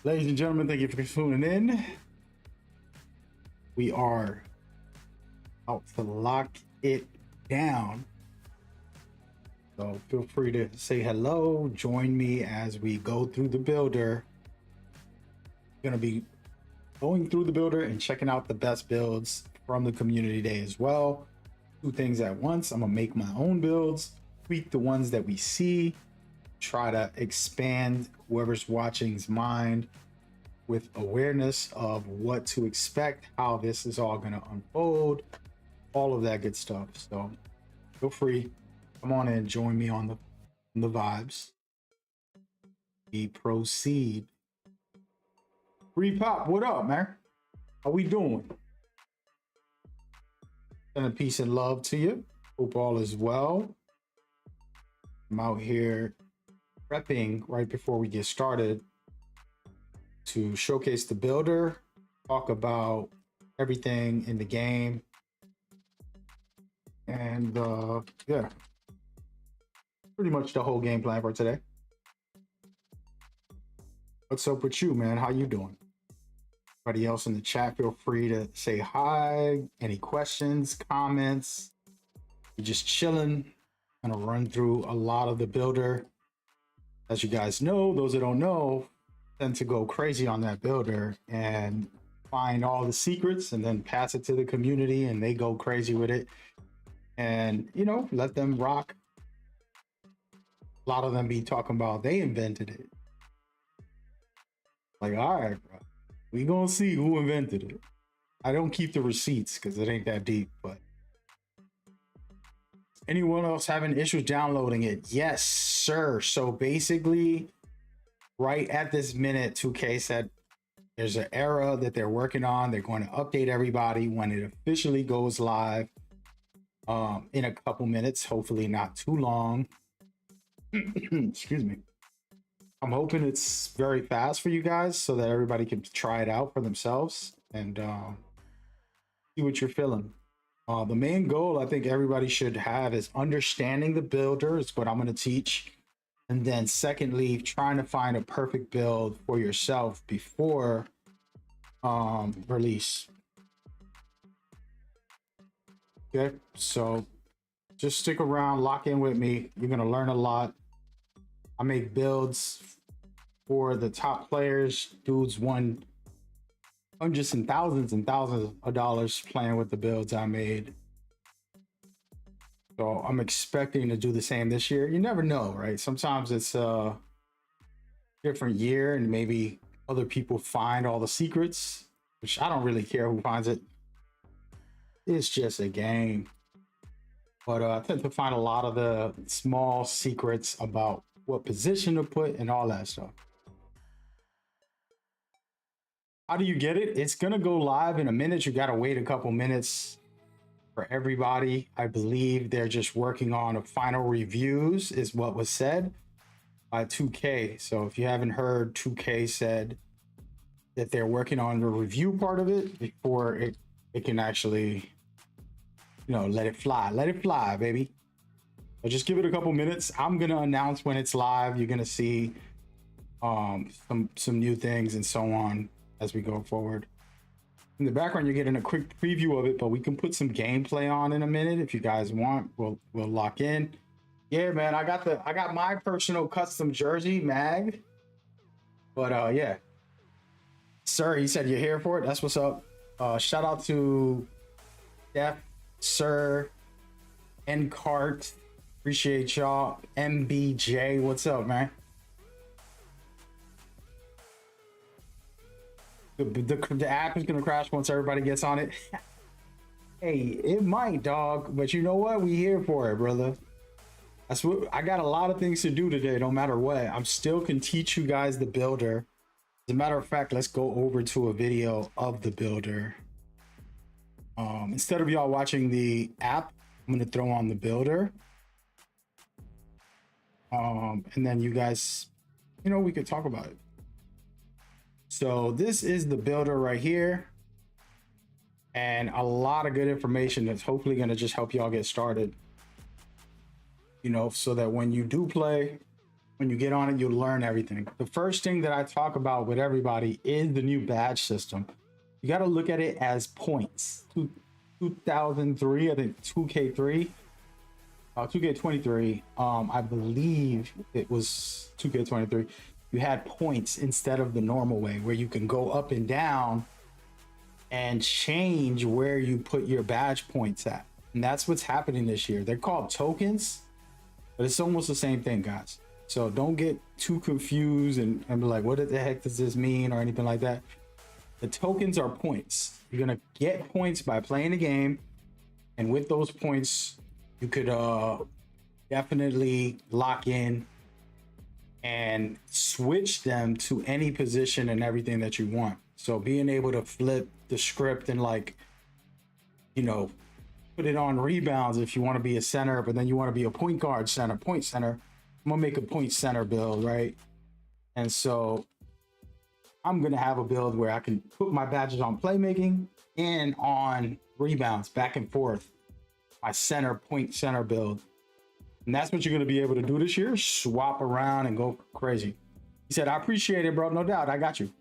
Ladies and gentlemen, thank you for tuning in. We are out to lock it down. So feel free to say hello. Join me as we go through the builder. Going to be going through the builder and checking out the best builds from the community day as well. Two things at once. I'm going to make my own builds, tweak the ones that we see, try to expand whoever's watching's mind with awareness of what to expect, how this is all going to unfold, all of that good stuff. So feel free, come on in, join me on the vibes. We proceed. Free Pop, what up, man? How we doing? And a peace and love to you. Hope all is well. I'm out here prepping right before we get started to showcase the builder, talk about everything in the game, and yeah, pretty much the whole game plan for today. What's up with you, man? How you doing? Everybody else in the chat, feel free to say hi. Any questions, comments? You're just chilling. Gonna run through a lot of the builder. As you guys know, those that don't know tend to go crazy on that builder and find all the secrets and then pass it to the community and they go crazy with it. And, you know, let them rock. A lot of them be talking about they invented it. Like, all right, bro. We gonna see who invented it. I don't keep the receipts because it ain't that deep, but anyone else having issues downloading it? Yes, sir. So basically, right at this minute, 2K said there's an era that they're working on. They're going to update everybody when it officially goes live in a couple minutes, hopefully not too long. Excuse me. I'm hoping it's very fast for you guys so that everybody can try it out for themselves and see what you're feeling. The main goal I think everybody should have is understanding the builder is what I'm going to teach. And then secondly, trying to find a perfect build for yourself before release. Okay, so just stick around, lock in with me. You're going to learn a lot. I make builds for the top players. Dudes won hundreds and thousands of dollars playing with the builds I made. So I'm expecting to do the same this year. You never know, right? Sometimes it's a different year and maybe other people find all the secrets, which I don't really care who finds it. It's just a game. But I tend to find a lot of the small secrets about what position to put and all that stuff. How do you get it? It's going to go live in a minute. You got to wait a couple minutes for everybody. I believe they're just working on a final reviews is what was said by 2K. So if you haven't heard, 2K said that they're working on the review part of it before it can actually, you know, let it fly, baby. So just give it a couple minutes. I'm going to announce when it's live. You're going to see some new things and so on as we go forward. In the background, you're getting a quick preview of it, but we can put some gameplay on in a minute if you guys want. We'll lock in. Yeah, man, I got my personal custom jersey mag. But yeah, sir, he said you're here for it. That's what's up. Shout out to Def, Sir, Encart. Appreciate y'all. MBJ, what's up, man? The app is gonna crash once everybody gets on it. Hey, it might, dog, but you know what? We here for it, brother. That's what I got. A lot of things to do today, no matter what. I'm still can teach you guys the builder. As a matter of fact, let's go over to a video of the builder. Instead of y'all watching the app, I'm gonna throw on the builder. And then you guys, you know, we could talk about it. So this is the builder right here. And a lot of good information that's hopefully going to just help y'all get started. You know, so that when you do play, When you get on it, you'll learn everything. The first thing that I talk about with everybody is the new badge system. You got to look at it as points. 2003, I think 2K3, 2K23. I believe it was 2K23. You had points instead of the normal way where you can go up and down and change where you put your badge points at. And that's what's happening this year. They're called tokens, but it's almost the same thing, guys. So don't get too confused and be like, what the heck does this mean or anything like that. The tokens are points. You're going to get points by playing the game. And with those points, you could definitely lock in and switch them to any position and everything that you want. So being able to flip the script and, like, you know, put it on rebounds if you want to be a center, but then you want to be a point guard center, point center. I'm gonna make a point center build, right? And so I'm gonna have a build where I can put my badges on playmaking and on rebounds back and forth. My center, point center build. And that's what you're gonna be able to do this year. Swap around and go crazy. He said, I appreciate it, bro. No doubt, I got you.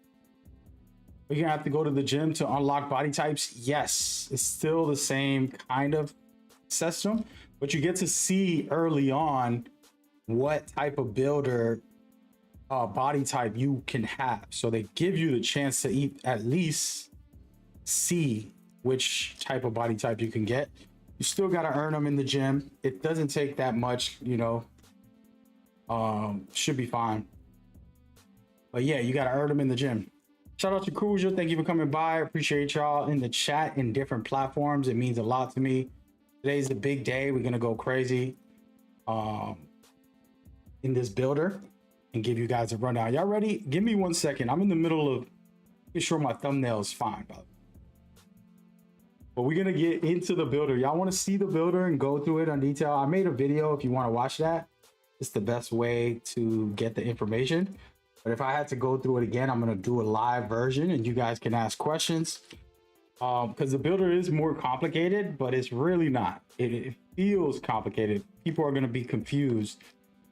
You're gonna have to go to the gym to unlock body types. Yes, it's still the same kind of system, but you get to see early on what type of builder body type you can have. So they give you the chance to at least see which type of body type you can get. You still got to earn them in the gym. It doesn't take that much, you know. Should be fine. But yeah, you got to earn them in the gym. Shout out to Cruiser. Thank you for coming by. I appreciate y'all in the chat in different platforms. It means a lot to me. Today's a big day. We're going to go crazy in this builder and give you guys a rundown. Y'all ready? Give me 1 second. I'm in the middle of making sure my thumbnail is fine, but we're gonna get into the builder. Y'all want to see the builder and go through it on detail? I made a video if you want to watch that. It's the best way to get the information. But if I had to go through it again, I'm gonna do a live version and you guys can ask questions. Because the builder is more complicated, but it's really not. It feels complicated. People are gonna be confused.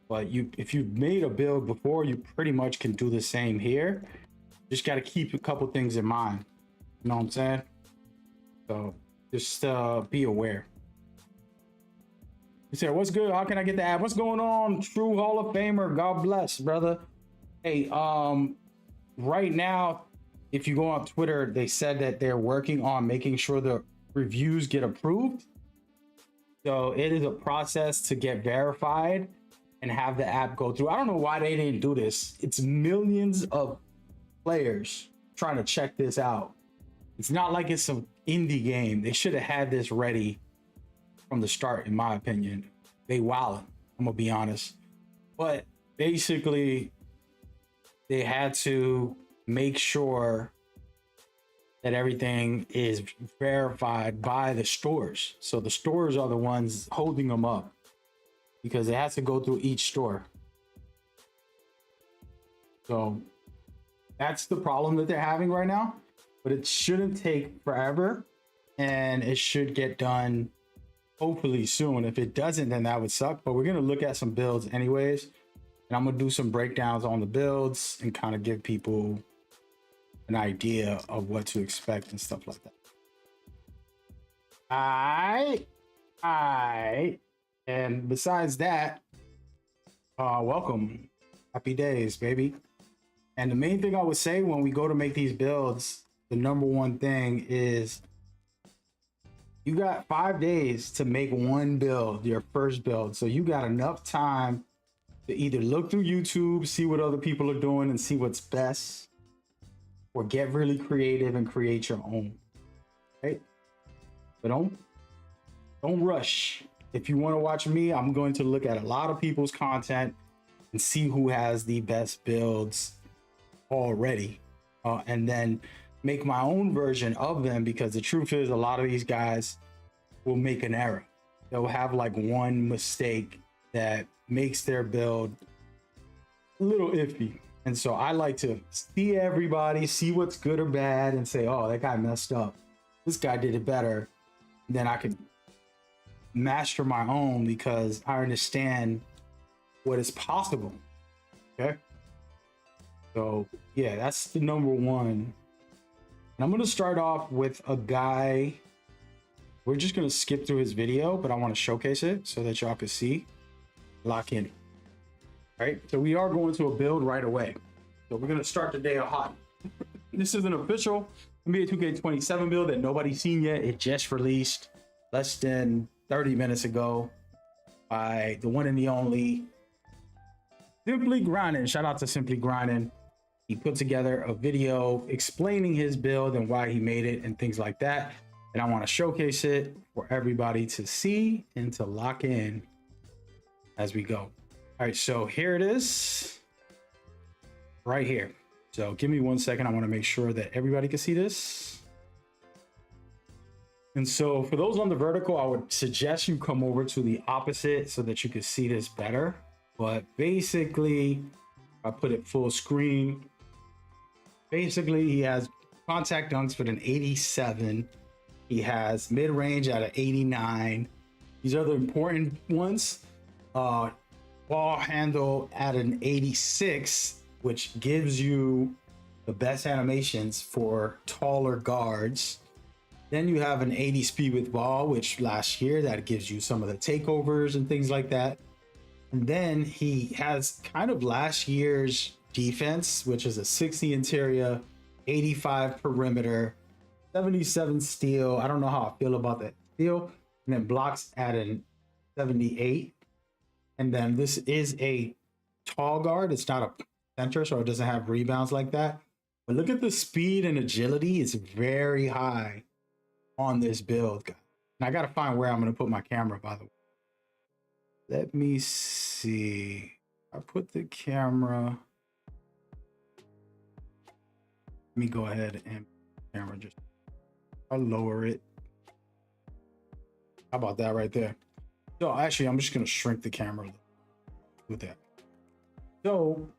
But if you've made a build before, you pretty much can do the same here. Just got to keep a couple things in mind. You know what I'm saying? So just be aware. You said, what's good? How can I get the app? What's going on? True Hall of Famer. God bless, brother. Hey, right now, if you go on Twitter, they said that they're working on making sure the reviews get approved. So it is a process to get verified and have the app go through. I don't know why they didn't do this. It's millions of players trying to check this out. It's not like it's some indie game. They should have had this ready from the start, in my opinion. They wildin', I'm gonna be honest. But basically, they had to make sure that everything is verified by the stores. So the stores are the ones holding them up, because it has to go through each store. So that's the problem that they're having right now, but it shouldn't take forever and it should get done hopefully soon. If it doesn't, then that would suck, but we're gonna look at some builds anyways. And I'm gonna do some breakdowns on the builds and kind of give people an idea of what to expect and stuff like that. All right. And besides that, welcome. Happy days, baby. And the main thing I would say when we go to make these builds, the number one thing is you got 5 days to make one build, your first build. So you got enough time to either look through YouTube, see what other people are doing and see what's best, or get really creative and create your own, right? But don't rush. If you want to watch me, I'm going to look at a lot of people's content and see who has the best builds already, and then make my own version of them, because the truth is a lot of these guys will make an error. They'll have like one mistake that makes their build a little iffy. And so I like to see everybody, see what's good or bad, and say, oh, that guy messed up. This guy did it better. And then I can master my own, because I understand what is possible. Okay. So yeah, that's the number one. And I'm going to start off with a guy. We're just going to skip through his video, but I want to showcase it so that y'all can see. Lock in. All right. So we are going to a build right away. So we're going to start the day hot. This is an official NBA 2K27 build that nobody's seen yet. It just released less than 30 minutes ago by the one and the only Simply Grinding. Shout out to Simply Grinding. He put together a video explaining his build and why he made it and things like that. And I want to showcase it for everybody to see and to lock in as we go. All right, so here it is right here. So give me 1 second. I want to make sure that everybody can see this. And so for those on the vertical, I would suggest you come over to the opposite so that you can see this better. But basically, I put it full screen. Basically, he has contact dunks with an 87. He has mid-range at an 89. These are the important ones. Ball handle at an 86, which gives you the best animations for taller guards. Then you have an 80 speed with ball, which last year that gives you some of the takeovers and things like that. And then he has kind of last year's defense, which is a 60 interior, 85 perimeter, 77 steal. I don't know how I feel about that steal. And then blocks at an 78. And then this is a tall guard. It's not a center, so it doesn't have rebounds like that. But look at the speed and agility. It's very high on this build, guys. And I got to find where I'm going to put my camera, by the way. Let me see. I put the camera. Let me go ahead and camera just. I'll lower it. How about that right there? So actually, I'm just gonna shrink the camera with that. So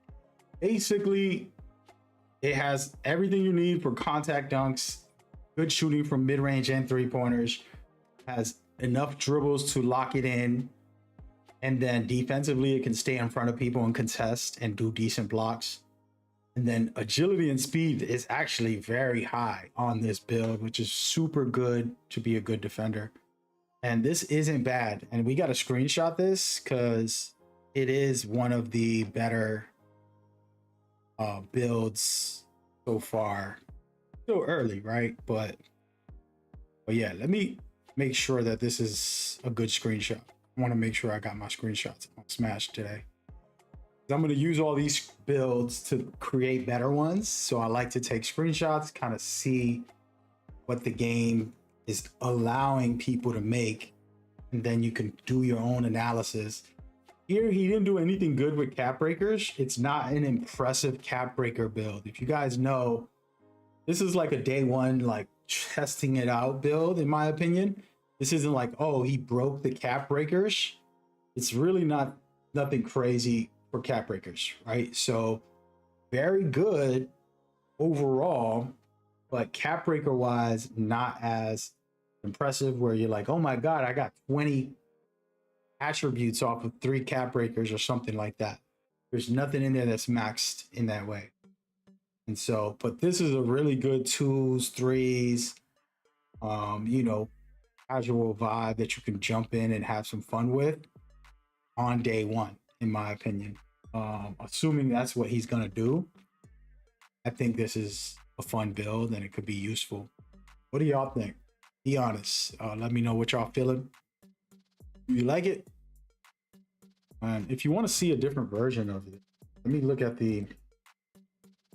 basically, it has everything you need for contact dunks, good shooting from mid-range and three-pointers, has enough dribbles to lock it in, and then defensively, it can stay in front of people and contest and do decent blocks. And then agility and speed is actually very high on this build, which is super good to be a good defender. And this isn't bad. And we got to screenshot this because it is one of the better builds so far. Still early, right? But yeah, let me make sure that this is a good screenshot. I want to make sure I got my screenshots on Smash today. I'm going to use all these builds to create better ones. So I like to take screenshots, kind of see what the game is allowing people to make. And then you can do your own analysis. Here, he didn't do anything good with cap breakers. It's not an impressive cap breaker build. If you guys know, this is like a day one, like testing it out build, in my opinion. This isn't like, oh, he broke the cap breakers. It's really nothing crazy for cap breakers, right? So very good overall, but cap breaker wise, not as impressive where you're like, oh my God, I got 20 attributes off of 3 cap breakers or something like that. There's nothing in there that's maxed in that way. And so, but this is a really good 2s, 3s, you know, casual vibe that you can jump in and have some fun with on day one, in my opinion. Assuming that's what he's gonna do, I think this is a fun build and it could be useful. What do y'all think? Be honest. Let me know what y'all feeling. Do you like it? And if you want to see a different version of it, let me look at the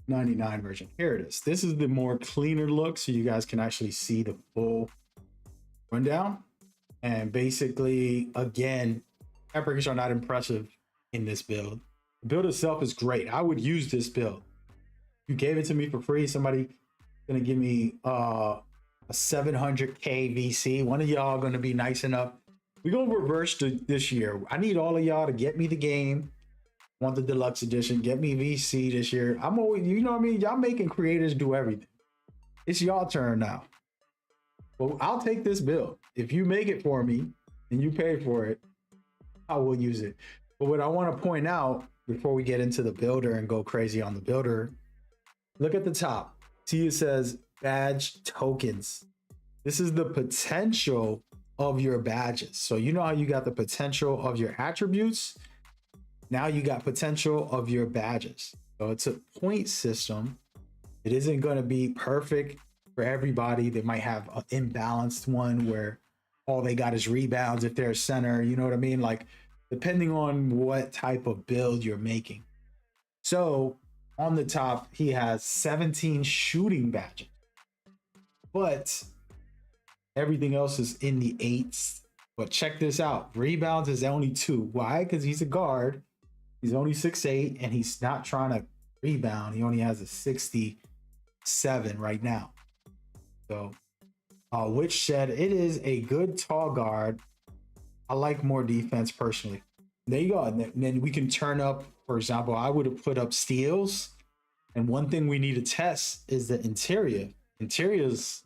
99 version. Here it is. This is the more cleaner look, so you guys can actually see the full rundown. And basically, again, cap breakers are not impressive in this build. The build itself is great. I would use this build. You gave it to me for free. Somebody gonna give me a 700k VC. One of y'all gonna be nice enough. We're gonna reverse this year. I need all of y'all to get me the game. Want the deluxe edition? Get me VC this year. I'm always, you know what I mean? Y'all making creators do everything. It's y'all turn now. Well, I'll take this build. If you make it for me and you pay for it, I will use it. But what I want to point out before we get into the builder and go crazy on the builder, look at the top. See, it says badge tokens. This is the potential of your badges. So you know how you got the potential of your attributes? Now you got potential of your badges. So it's a point system. It isn't going to be perfect for everybody. They might have an imbalanced one where all they got is rebounds if they're a center. You know what I mean? Like, depending on what type of build you're making. So on the top, he has 17 shooting badges, but everything else is in the eights. But check this out. Rebounds is only 2. Why? Because he's a guard. He's only 6'8", and he's not trying to rebound. He only has a 67 right now. So, which said it is a good tall guard. I like more defense personally. There you go. And then we can turn up, for example, I would have put up steals. And one thing we need to test is the interior. Interiors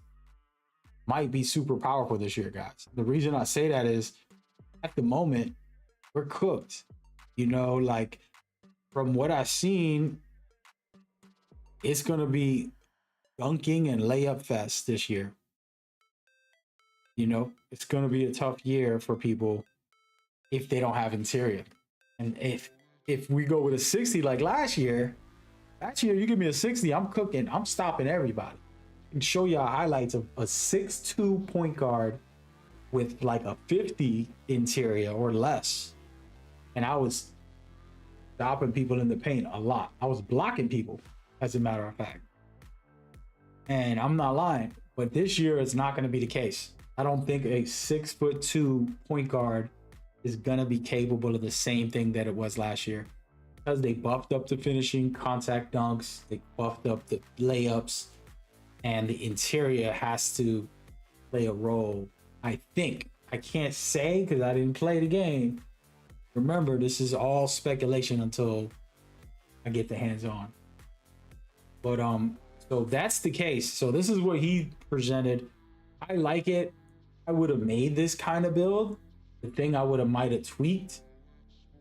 might be super powerful this year, guys. The reason I say that is at the moment, we're cooked. You know, like from what I've seen, it's going to be dunking and layup fest this year. You know, it's going to be a tough year for people if they don't have interior. And if we go with a 60 like last year you give me a 60, I'm cooking. I'm stopping everybody. I can show y'all highlights of a 6'2" point guard with like a 50 interior or less. And I was stopping people in the paint a lot. I was blocking people, as a matter of fact. And I'm not lying, but this year it's not going to be the case. I don't think a 6'2" point guard is going to be capable of the same thing that it was last year, because they buffed up the finishing, contact dunks, they buffed up the layups, and the interior has to play a role. I think. I can't say because I didn't play the game. Remember, this is all speculation until I get the hands on. But so that's the case. So this is what he presented. I like it. I would have made this kind of build. The thing I would have might have tweaked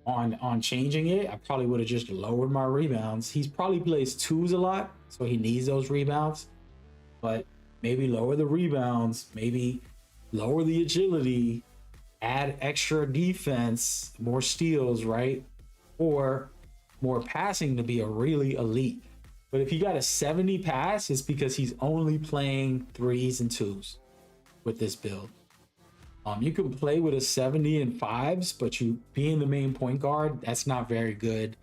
on changing it, I probably would have just lowered my rebounds. He's probably plays twos a lot, so he needs those rebounds. But maybe lower the rebounds, maybe lower the agility, add extra defense, more steals, right? Or more passing to be a really elite. But if you got a 70 pass, it's because he's only playing threes and twos with this build. You can play with a 70 and fives, but you being the main point guard, that's not very good.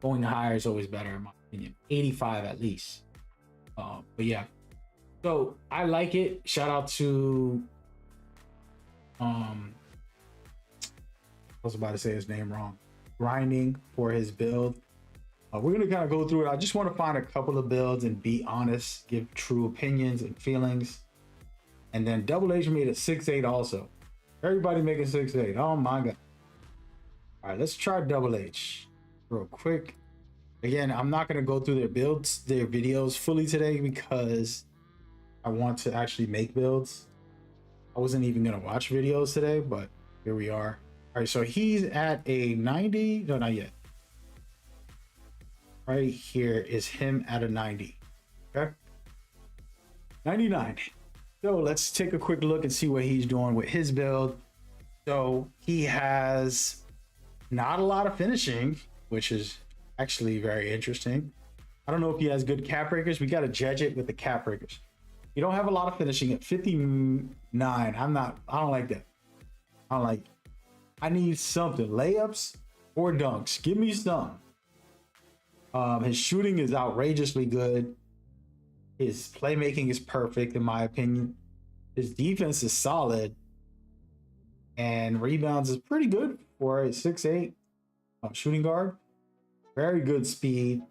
Going higher is always better, in my opinion. 85 at least. But yeah, so I like it. Shout out to I was about to say his name wrong. Grinding for his build. We're gonna kind of go through it. I just want to find a couple of builds and be honest, give true opinions and feelings. And then Double H made a 6'8" also. Everybody making 6'8". Oh my god. All right, let's try Double H real quick. Again, I'm not gonna go through their builds, their videos fully today because I want to actually make builds. I wasn't even gonna watch videos today, but here we are. All right, so he's at a 90. No, not yet. Right here is him at a 90. Okay. 99. So let's take a quick look and see what he's doing with his build. So he has not a lot of finishing, which is actually very interesting. I don't know if he has good cap breakers. We got to judge it with the cap breakers. You don't have a lot of finishing at 59. I don't like that. I need something. Layups or dunks. Give me some. His shooting is outrageously good. His playmaking is perfect, in my opinion. His defense is solid. And rebounds is pretty good for a 6'8" shooting guard. Very good speed.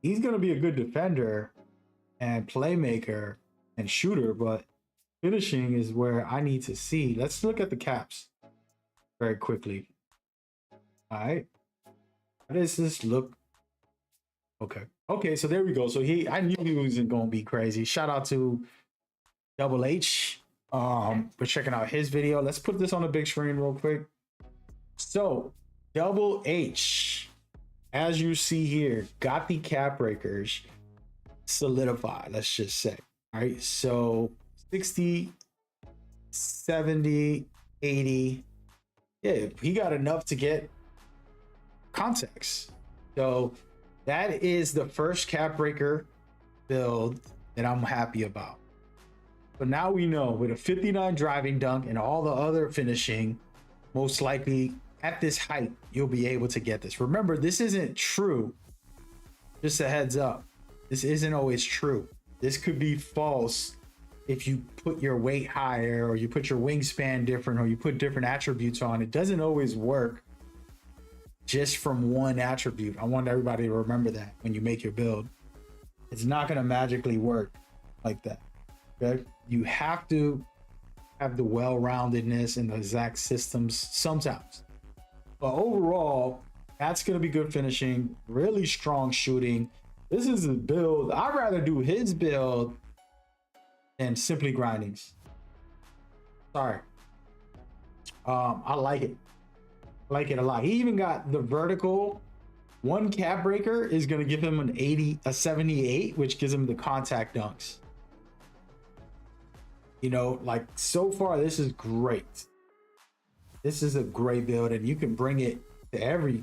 He's going to be a good defender and playmaker and shooter, but finishing is where I need to see. Let's look at the caps very quickly. All right. How does this look? Okay, so there we go. So I knew he wasn't going to be crazy. Shout out to Double H for checking out his video. Let's put this on the big screen real quick. So Double H, as you see here, got the cap breakers solidified, let's just say. All right, so 60, 70, 80. Yeah, he got enough to get context. So that is the first cap breaker build that I'm happy about. But now we know with a 59 driving dunk and all the other finishing, most likely at this height, you'll be able to get this. Remember, this isn't true. Just a heads up. This isn't always true. This could be false if you put your weight higher or you put your wingspan different or you put different attributes on. It doesn't always work just from one attribute. I want everybody to remember that when you make your build. It's not going to magically work like that. Okay? You have to have the well-roundedness and the exact systems sometimes. But overall, that's going to be good finishing, really strong shooting. This is a build. I'd rather do his build than simply grindings. Sorry. I like it. I like it a lot. He even got the vertical. One cap breaker is going to give him an 80, a 78, which gives him the contact dunks. You know, like so far, this is great. This is a great build, and you can bring it to every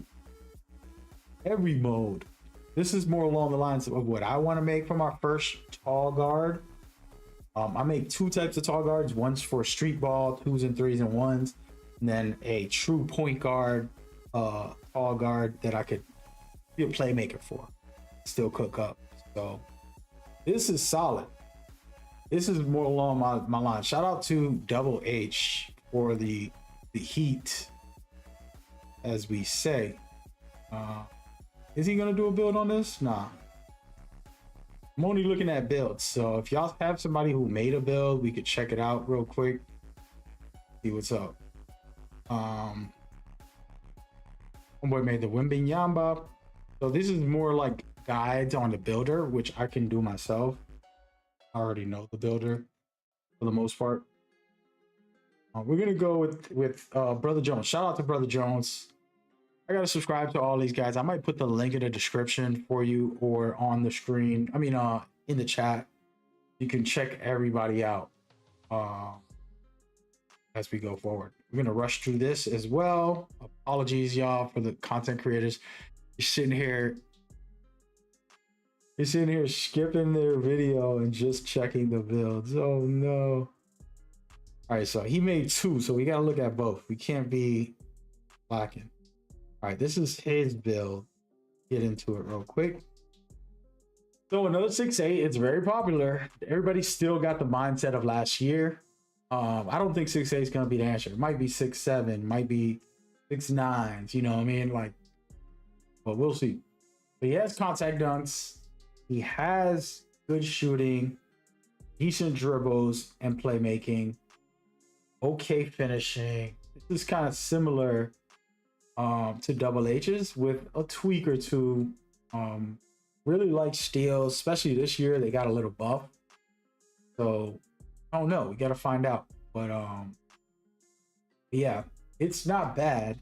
mode. This is more along the lines of what I want to make for my first tall guard. I make two types of tall guards. One's for street ball, 2s and 3s and 1s, and then a true point guard, tall guard that I could be a playmaker for, still cook up. So this is solid. This is more along my line. Shout out to Double H for the heat, as we say. Is he gonna do a build on this? Nah. I'm only looking at builds. So if y'all have somebody who made a build, we could check it out real quick. See what's up. Homeboy made the Wimbinyamba. So this is more like guides on the builder, which I can do myself. I already know the builder for the most part. We're gonna go with Brother Jones. Shout out to Brother Jones. I gotta subscribe to all these guys. I might put the link in the description for you or on the screen. I mean, in the chat. You can check everybody out as we go forward. We're gonna rush through this as well. Apologies, y'all, for the content creators. You're sitting here skipping their video and just checking the builds. Oh no. All right, so he made two, so we gotta look at both. We can't be lacking. All right, this is his build. Get into it real quick. So another 6'8", it's very popular. Everybody still got the mindset of last year. I don't think 6'8" is gonna be the answer. It might be 6'7", might be 6'9", you know what I mean? Like, but we'll see. But he has contact dunks. He has good shooting, decent dribbles and playmaking, okay finishing. This is kind of similar to Double H's with a tweak or two. Really like steals, especially this year. They got a little buff. So I don't know. We got to find out. But yeah, it's not bad.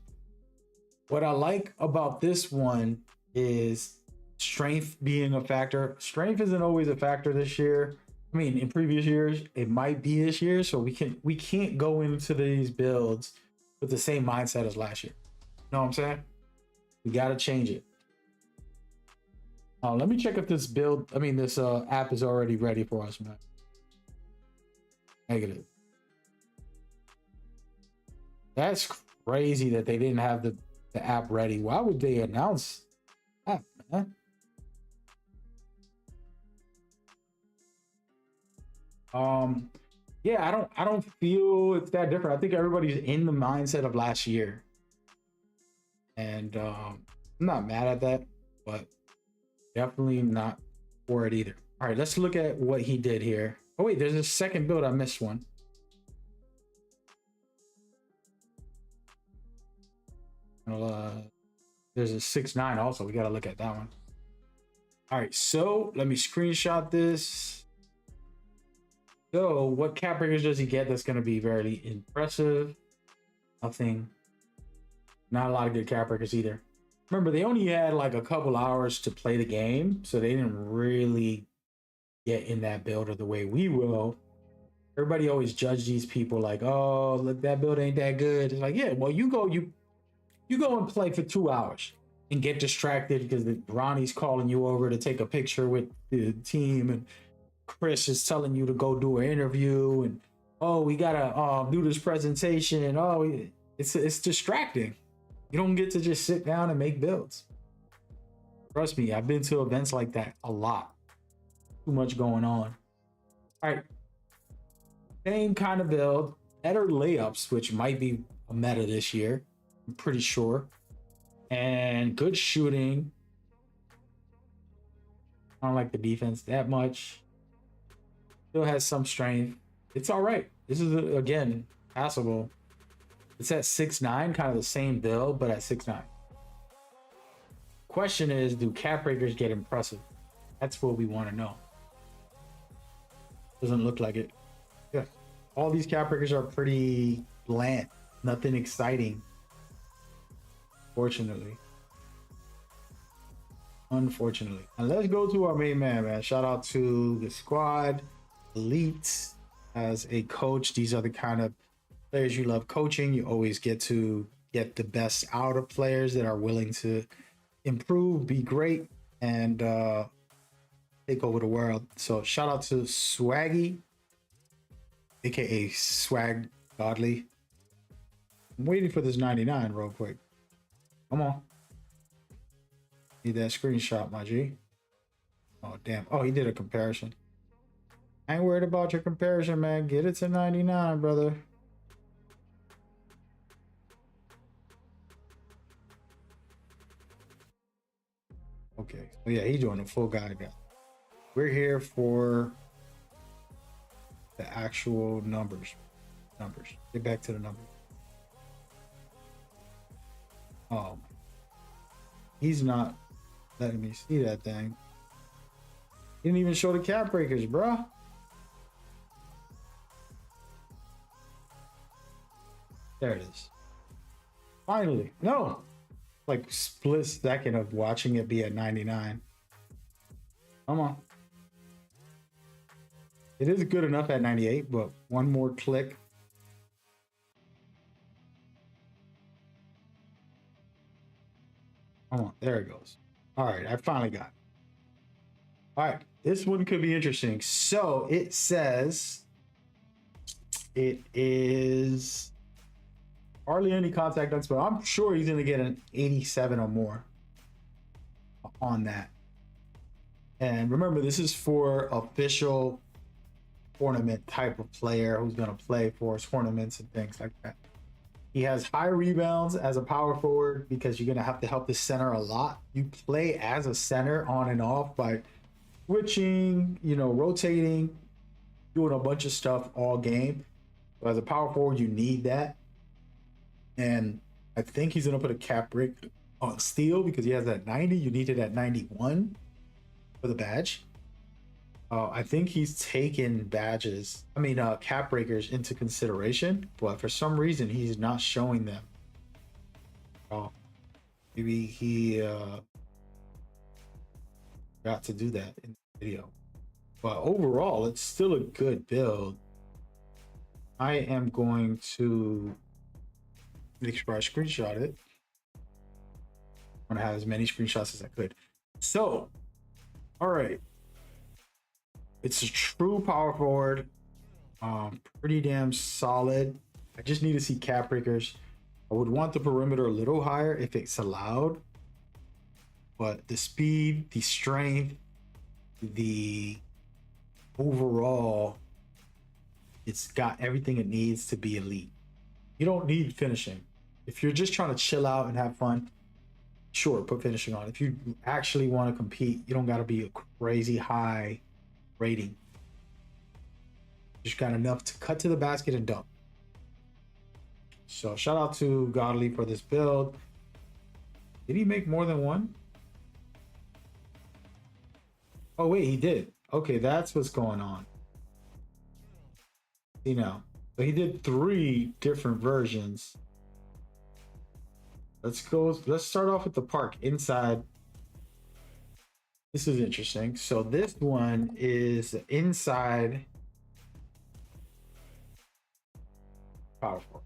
What I like about this one is strength being a factor. Strength isn't always a factor this year. I mean, in previous years, it might be this year. So we can't go into these builds with the same mindset as last year. You know what I'm saying? We got to change it. Let me check if this build, this app is already ready for us, man. Negative. That's crazy that they didn't have the app ready. Why would they announce app, man? Yeah, I don't feel it's that different. I think everybody's in the mindset of last year. And I'm not mad at that, but definitely not for it either. All right, let's look at what he did here. Oh wait, there's a second build. I missed one. There's a 6'9" also. We got to look at that one. All right, so let me screenshot this. So what cap breakers does he get that's going to be very impressive? Nothing. Not a lot of good cap breakers either. Remember, they only had like a couple hours to play the game, so they didn't really get in that builder the way we will. Everybody always judge these people like, oh, look, that build ain't that good. It's like, yeah, well, you go and play for 2 hours and get distracted because Ronnie's calling you over to take a picture with the team, and Chris is telling you to go do an interview, and oh, we gotta do this presentation. Oh, it's distracting. You don't get to just sit down and make builds. Trust me, I've been to events like that a lot. Too much going on. All right, same kind of build, better layups, which might be a meta this year. I'm pretty sure, and good shooting. I don't like the defense that much. Still has some strength. It's all right. This is again passable. It's at 6'9", kind of the same build, but at 6'9". Question is, do cap breakers get impressive? That's what we want to know. Doesn't look like it. Yeah. All these cap breakers are pretty bland. Nothing exciting. Fortunately. Unfortunately. And let's go to our main man. Shout out to the squad, Elite, as a coach. These are the kind of players you love coaching. You always get to get the best out of players that are willing to improve, be great, and take over the world. So shout out to Swaggy, aka Swag Godly. I'm waiting for this 99 real quick. Come on. Need that screenshot, my G. Oh, damn. Oh, he did a comparison. I ain't worried about your comparison, man. Get it to 99, brother. Okay. So yeah, he's doing a full guide. We're here for the actual numbers. Get back to the numbers. Oh, he's not letting me see that thing. He didn't even show the cap breakers, bruh. There it is. Finally. No. Like split second of watching it be at 99. Come on. It is good enough at 98, but one more click. Come on. There it goes. All right. I finally got it. All right. This one could be interesting. So it says it is hardly any contact on, but I'm sure he's going to get an 87 or more on that. And remember, this is for official tournament type of player who's going to play for tournaments and things like that. He has high rebounds as a power forward because you're going to have to help the center a lot. You play as a center on and off by switching, rotating, doing a bunch of stuff all game. So as a power forward, you need that. And I think he's going to put a cap break on steal because he has that 90. You need it at 91 for the badge. I think he's taken cap breakers into consideration, but for some reason he's not showing them. Oh, maybe he got to do that in the video. But overall, it's still a good build. I am going to make sure I screenshot it. I'm gonna have as many screenshots as I could. So, all right. It's a true power forward. Pretty damn solid. I just need to see cap breakers. I would want the perimeter a little higher if it's allowed. But the speed, the strength, the overall, it's got everything it needs to be elite. You don't need finishing. If you're just trying to chill out and have fun, sure, put finishing on. If you actually want to compete, you don't got to be a crazy high rating. Just got enough to cut to the basket and dunk. So shout out to Godly for this build. Did he make more than one? Oh wait, he did. Okay, that's what's going on. See now. So he did 3 different versions. Let's go. Let's start off with the park inside. This is interesting. So this one is inside power forward.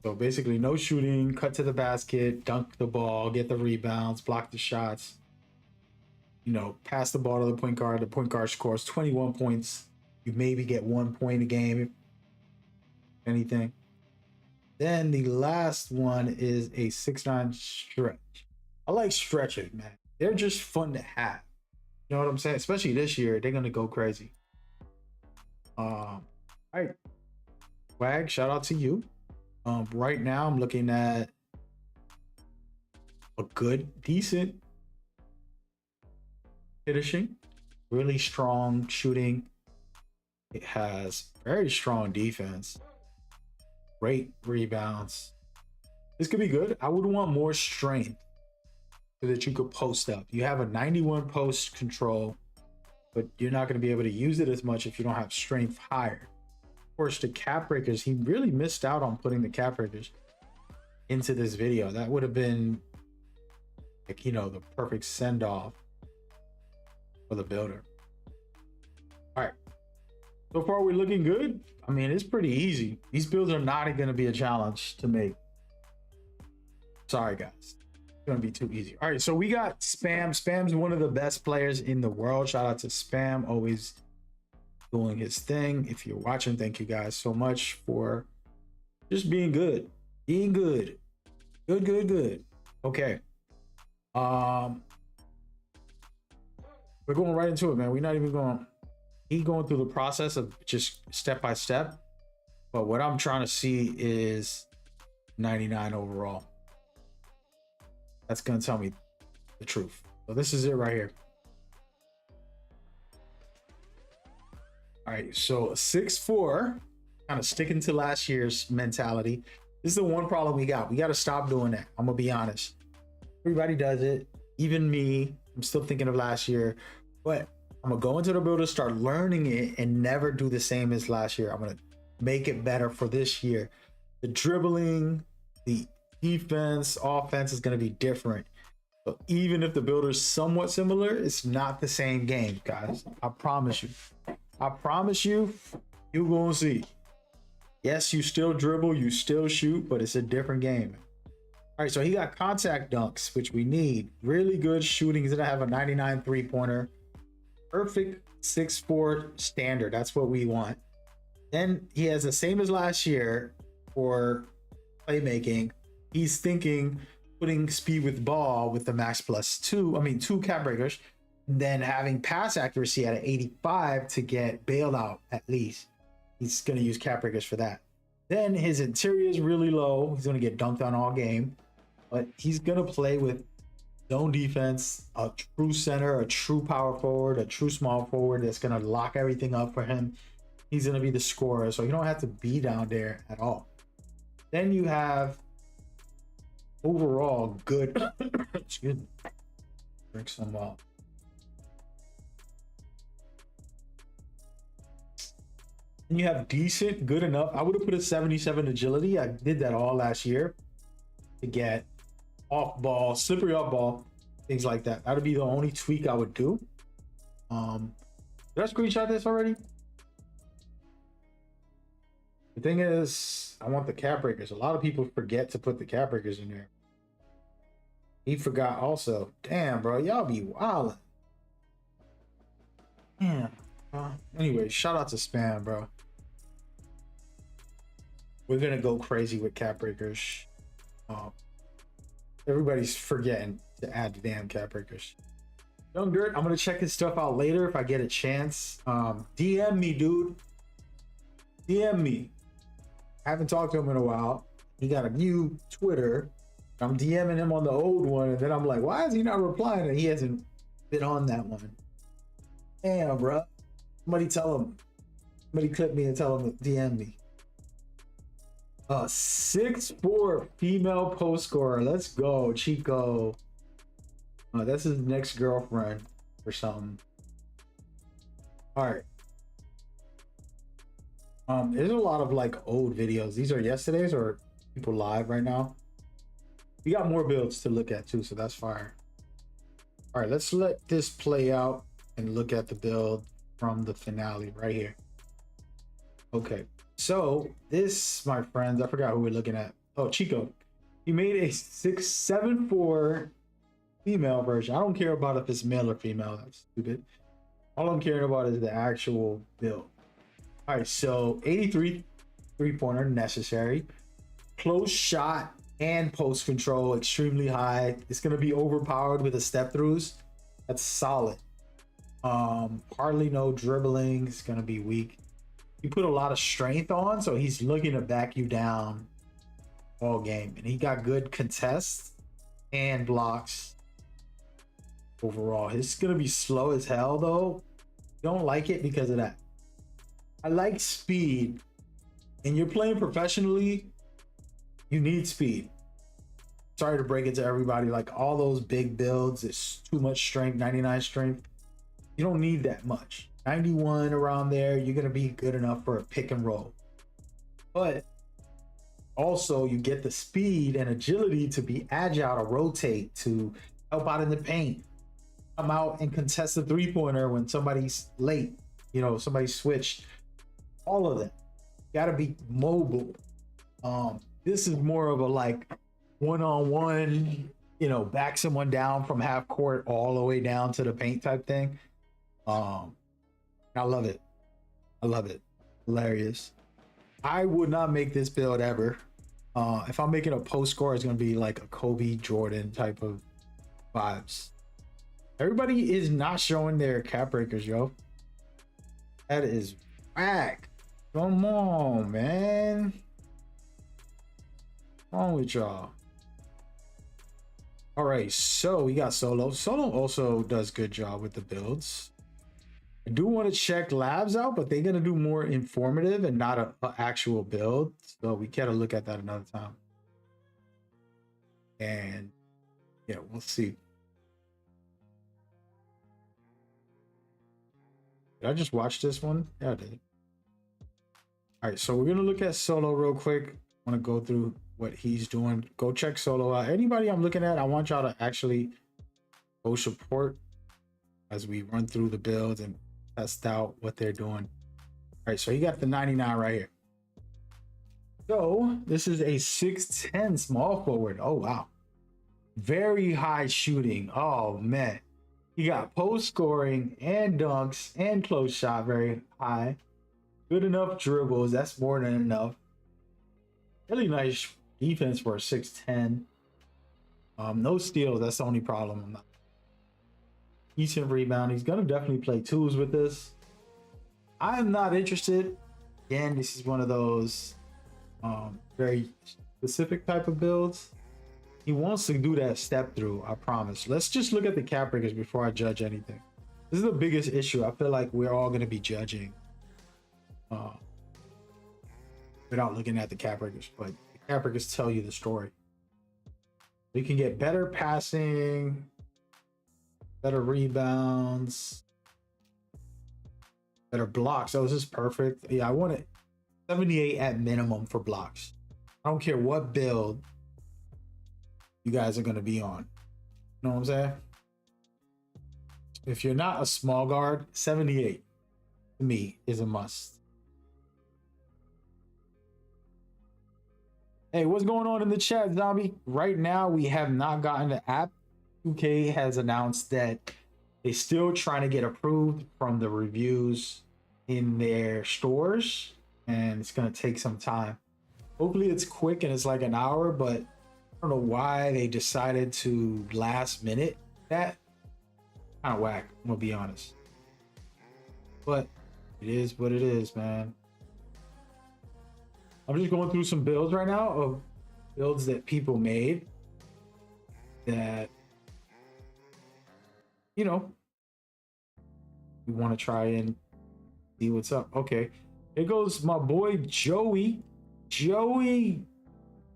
So basically no shooting, cut to the basket, dunk the ball, get the rebounds, block the shots, you know, pass the ball to the point guard. The point guard scores 21 points. You maybe get 1 point a game, anything. Then the last one is a 6'9" stretch. I like stretching, man. They're just fun to have. You know what I'm saying? Especially this year, they're gonna go crazy. All right, Swag, shout out to you. Right now I'm looking at a good, decent finishing, really strong shooting. It has very strong defense, great rebounds. This could be good. I would want more strength so that you could post up. You have a 91 post control, but you're not going to be able to use it as much if you don't have strength higher. Of course, the cap breakers, he really missed out on putting the cap breakers into this video. That would have been, like, you know, the perfect send off for the builder. All right, so far we're looking good. I mean, it's pretty easy. These builds are not going to be a challenge to make. Sorry guys, it's going to be too easy. All right, so we got Spam. Spam's one of the best players in the world. Shout out to Spam, always doing his thing. If you're watching, thank you guys so much for just being good. Being good. Good. Okay. We're going right into it, man. We're not even going. He's going through the process of just step by step. But what I'm trying to see is 99 overall. That's going to tell me the truth. So this is it right here. All right, so 6'4", kind of sticking to last year's mentality. This is the one problem we got. We got to stop doing that. I'm gonna be honest. Everybody does it, even me. I'm still thinking of last year, but I'm gonna go into the builder, start learning it, and never do the same as last year. I'm gonna make it better for this year. The dribbling, the defense, offense is gonna be different. So even if the builder's somewhat similar, it's not the same game, guys. I promise you. I promise you, you're gonna see. Yes, you still dribble, you still shoot, but it's a different game. All right, so he got contact dunks, which we need. Really good shooting. He's gonna have a 99 three-pointer. Perfect 6'4" standard. That's what we want. Then he has the same as last year for playmaking. He's thinking putting speed with ball with the max plus two cap breakers. Then having pass accuracy at an 85 to get bailed out at least. He's going to use cap breakers for that. Then his interior is really low. He's going to get dunked on all game. But he's going to play with zone defense, a true center, a true power forward, a true small forward that's going to lock everything up for him. He's going to be the scorer, so you don't have to be down there at all. Then you have overall good... Excuse me. Drink some And you have decent, good enough. I would have put a 77 agility. I did that all last year to get off ball, slippery off ball, things like that. That would be the only tweak I would do. Did I screenshot this already? The thing is, I want the cap breakers. A lot of people forget to put the cap breakers in there. He forgot also. Damn, bro, y'all be wildin'. Damn. Anyway, shout out to Spam, bro. We're gonna go crazy with cap breakers. Everybody's forgetting to add the damn cap breakers. Young Dirt, I'm gonna check his stuff out later if I get a chance. DM me, dude. DM me. I haven't talked to him in a while. He got a new Twitter. I'm DMing him on the old one, and then I'm like, why is he not replying? And he hasn't been on that one. Damn, bro. Somebody tell him. Somebody clip me and tell him to DM me. 6'4" female post scorer. Let's go, Chico. That's his next girlfriend or something. All right. There's a lot of like old videos. These are yesterday's or people live right now. We got more builds to look at too, so that's fire. All right, let's let this play out and look at the build from the finale right here. Okay, so this, my friends, I forgot who we're looking at. Oh, Chico. He made a 674 female version. I don't care about if it's male or female. That's stupid. All I'm caring about is the actual build. All right, so 83 three-pointer necessary. Close shot and post control extremely high. It's gonna be overpowered with the step throughs. That's solid. Hardly no dribbling. It's gonna be weak. You put a lot of strength on, so he's looking to back you down all game. And he got good contests and blocks overall. It's gonna be slow as hell though. Don't like it because of that. I like speed. And you're playing professionally, you need speed. Sorry to break it to everybody, like all those big builds, it's too much strength, 99 strength. You don't need that much. 91 around there, you're gonna be good enough for a pick and roll. But also you get the speed and agility to be agile, to rotate, to help out in the paint, come out and contest the three-pointer when somebody's late, you know, somebody switched, all of that. Gotta be mobile. This is more of a like one-on-one, you know, back someone down from half court all the way down to the paint type thing. I love it. I love it. Hilarious. I would not make this build ever. If I'm making a post score, it's gonna be like a Kobe Jordan type of vibes. Everybody is not showing their cap breakers, yo. That is whack. Come on, man. What's wrong with y'all? All right, so we got Solo. Solo also does good job with the builds. I do want to check labs out, but they're gonna do more informative and not a actual build. So we gotta look at that another time. And yeah, we'll see. Did I just watch this one? Yeah, I did. All right, so we're gonna look at Solo real quick. I want to go through what he's doing. Go check Solo out. Anybody I'm looking at, I want y'all to actually go support as we run through the builds and test out what they're doing. All right, so you got the 99 right here. So this is a 6'10 small forward. Oh wow, very high shooting. Oh man, he got post scoring and dunks and close shot very high. Good enough dribbles. That's more than enough. Really nice defense for a 6'10. No steals. That's the only problem. I'm not decent rebound. He's gonna definitely play twos with this. I am not interested. Again, this is one of those very specific type of builds. He wants to do that step through. I promise. Let's just look at the cap breakers before I judge anything. This is the biggest issue. I feel like we're all gonna be judging without looking at the cap breakers, but the cap breakers tell you the story. You can get better passing, better rebounds, better blocks. Oh, this is perfect. Yeah, I want it 78 at minimum for blocks. I don't care what build you guys are going to be on. You know what I'm saying? If you're not a small guard, 78 to me is a must. Hey, what's going on in the chat, Zombie? Right now, we have not gotten the app. 2K has announced that they're still trying to get approved from the reviews in their stores, and it's going to take some time. Hopefully, it's quick and it's like an hour, but I don't know why they decided to last minute that. Kind of whack, I'm going to be honest. But it is what it is, man. I'm just going through some builds right now of builds that people made that, you know, we want to try and see what's up. Okay, here goes my boy Joey. Joey's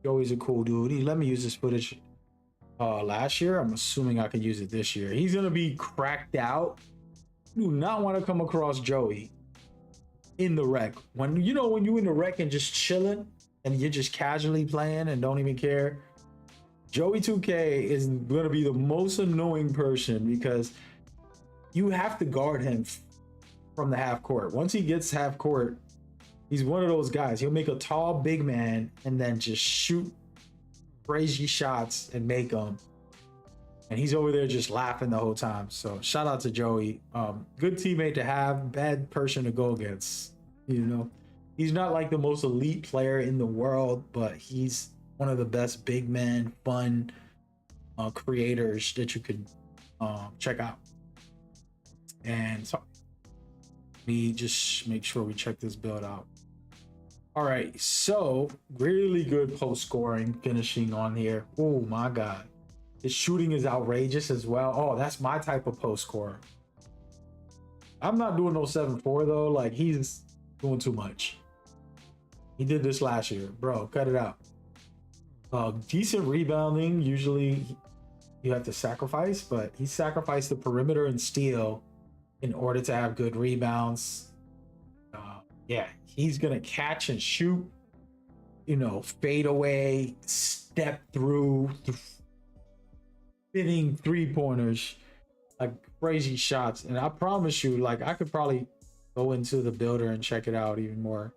a cool dude. He let me use this footage last year. I'm assuming I could use it this year. He's gonna be cracked out. You do not want to come across Joey in the rec. When you know, when you in the rec and just chilling and you're just casually playing and don't even care, Joey 2K is going to be the most annoying person because you have to guard him from the half court. Once he gets half court, he's one of those guys. He'll make a tall, big man and then just shoot crazy shots and make them. And he's over there just laughing the whole time. So shout out to Joey. Good teammate to have, bad person to go against. You know, he's not like the most elite player in the world, but he's one of the best big men, fun creators that you could check out. And so we just make sure we check this build out. All right, so really good post scoring finishing on here. Oh my God. His shooting is outrageous as well. Oh, that's my type of post scorer. I'm not doing no 7-4 though. Like, he's doing too much. He did this last year. Bro, cut it out. Decent rebounding. Usually you have to sacrifice, but he sacrificed the perimeter and steal in order to have good rebounds. Yeah, he's going to catch and shoot, you know, fade away, step through, hitting 3-pointers, like crazy shots. And I promise you, like, I could probably go into the builder and check it out even more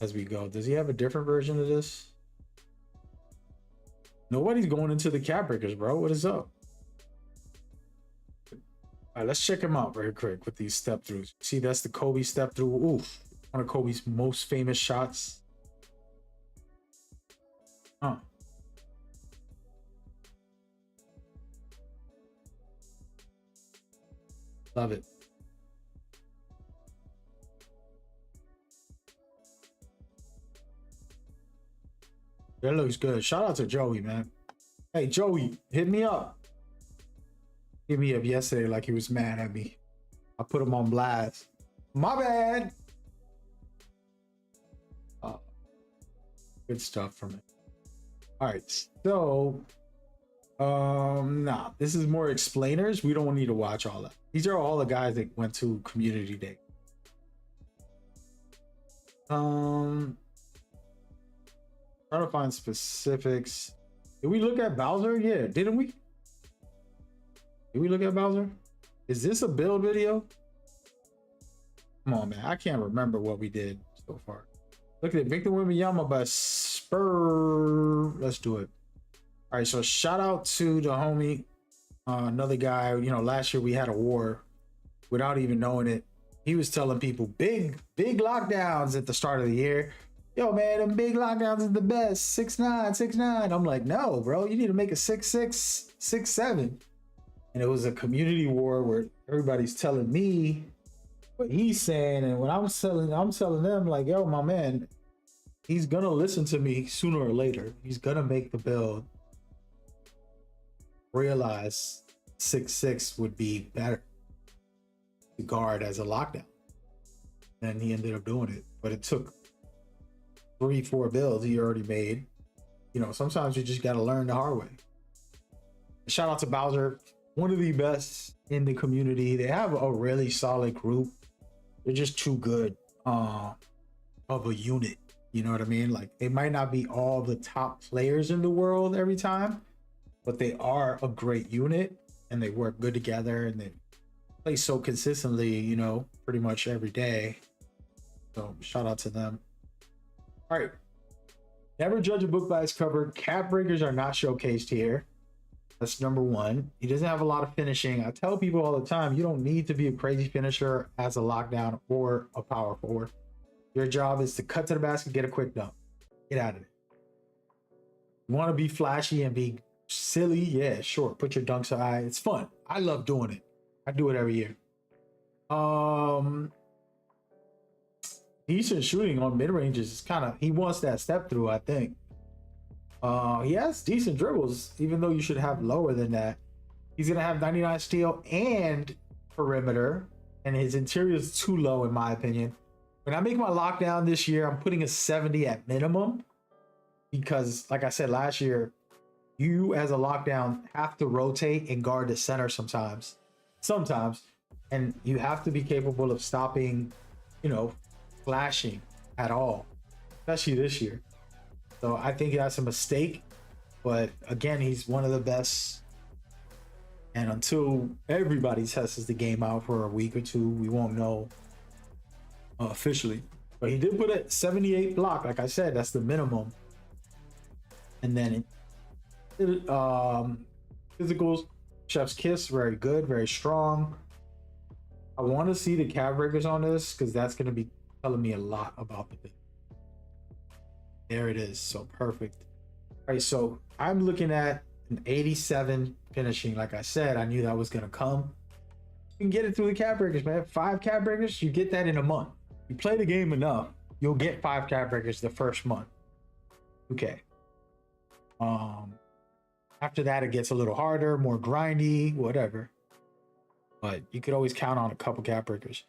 as we go. Does he have a different version of this? Nobody's going into the cap breakers, bro. What is up? All right, let's check him out very quick with these step throughs. See, that's the Kobe step through. Oof, one of Kobe's most famous shots. Love it. That looks good. Shout out to Joey, man. Hey, Joey, hit me up. Hit me up yesterday like he was mad at me. I put him on blast. My bad. Good stuff from it. All right, so nah, this is more explainers. We don't need to watch all that. These are all the guys that went to community day. Trying to find specifics. Did we look at Bowser? Yeah, didn't we? Did we look at Bowser? Is this a build video? Come on, man. I can't remember what we did so far. Look at it. Victor Wembanyama by Spur. Let's do it. All right, so shout out to the homie. Another guy, you know, last year we had a war without even knowing it. He was telling people big lockdowns at the start of the year. Yo, man, them big lockdowns is the best. 6'9", 6'9". I'm like, no, bro, you need to make a 6'6", 6'7". And it was a community war where everybody's telling me what he's saying, and when I'm telling them, like, yo, my man, he's gonna listen to me sooner or later. He's gonna make the build. Realize 6'6" would be better to guard as a lockdown. And he ended up doing it, but it took 3-4 builds he already made. You know, sometimes you just got to learn the hard way. Shout out to Bowser, one of the best in the community. They have a really solid group. They're just too good of a unit. You know what I mean? Like, they might not be all the top players in the world every time, but they are a great unit and they work good together and they play so consistently, you know, pretty much every day. So shout out to them. All right. Never judge a book by its cover. Cap breakers are not showcased here. That's number one. He doesn't have a lot of finishing. I tell people all the time, you don't need to be a crazy finisher as a lockdown or a power forward. Your job is to cut to the basket, get a quick dunk. Get out of it. You want to be flashy and be silly? Yeah, sure. Put your dunks high. It's fun. I love doing it. I do it every year. Decent shooting on mid-range is kind of, he wants that step through, I think. He has decent dribbles, even though you should have lower than that. He's gonna have 99 steal and perimeter, and his interior is too low in my opinion. When I make my lockdown this year, I'm putting a 70 at minimum, because like I said last year, you as a lockdown have to rotate and guard the center sometimes, and you have to be capable of stopping, you know, flashing at all, especially this year. So I think that's a mistake. But again, he's one of the best. And until everybody tests the game out for a week or two, we won't know officially. But he did put a 78 block. Like I said, that's the minimum. And then physicals, Chef's Kiss, very good, very strong. I want to see the calf breakers on this because that's going to be telling me a lot about the bit. There it is. So perfect. All right, so I'm looking at an 87 finishing. Like I said, I knew that was going to come. You can get it through the calf breakers, man. 5 calf breakers, you get that in a month. You play the game enough, you'll get 5 calf breakers the first month. Okay. After that, it gets a little harder, more grindy, whatever. But you could always count on a couple calf breakers.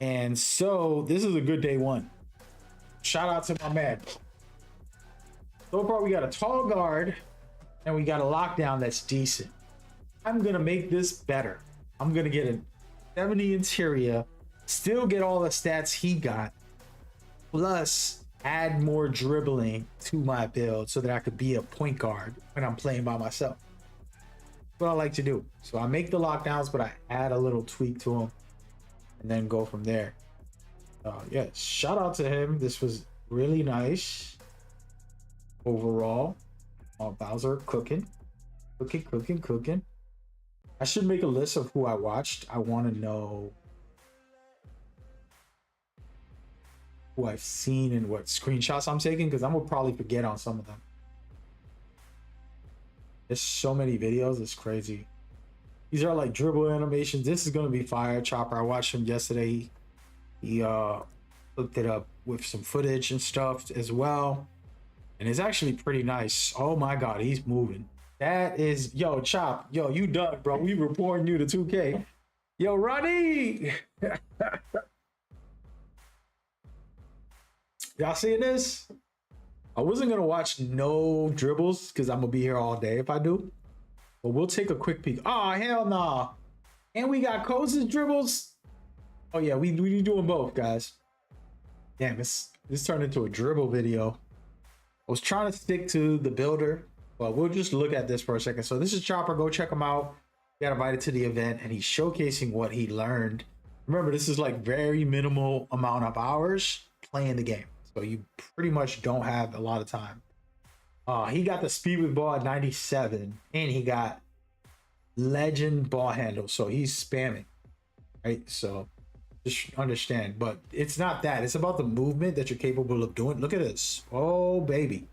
And so this is a good day one. Shout out to my man. So far, we got a tall guard and we got a lockdown that's decent. I'm going to make this better. I'm going to get a 70 interior, still get all the stats he got, plus add more dribbling to my build so that I could be a point guard when I'm playing by myself. That's what I like to do. So I make the lockdowns, but I add a little tweak to them and then go from there. Yeah, shout out to him. This was really nice overall. Bowser cooking. I should make a list of who I watched. I want to know who I've seen and what screenshots I'm taking, because I'm gonna probably forget on some of them. There's so many videos, it's crazy. These are like dribble animations. This is gonna be fire. Chopper, I watched him yesterday. He looked it up with some footage and stuff as well, and it's actually pretty nice. Oh my god, he's moving. That is, yo, Chop, yo, you done, bro. We reporting you to 2K. Yo, Ronnie. Y'all seeing this? I wasn't gonna watch no dribbles because I'm gonna be here all day if I do. But we'll take a quick peek. Oh, hell nah. And we got Coach's dribbles. Oh yeah, we doing both, guys. Damn, this turned into a dribble video. I was trying to stick to the builder, but we'll just look at this for a second. So this is Chopper. Go check him out. He got invited to the event and he's showcasing what he learned. Remember, this is like very minimal amount of hours playing the game. So you pretty much don't have a lot of time. He got the speed with ball at 97 and he got legend ball handle. So he's spamming, right? So just understand, but it's not that. It's about the movement that you're capable of doing. Look at this. Oh, baby.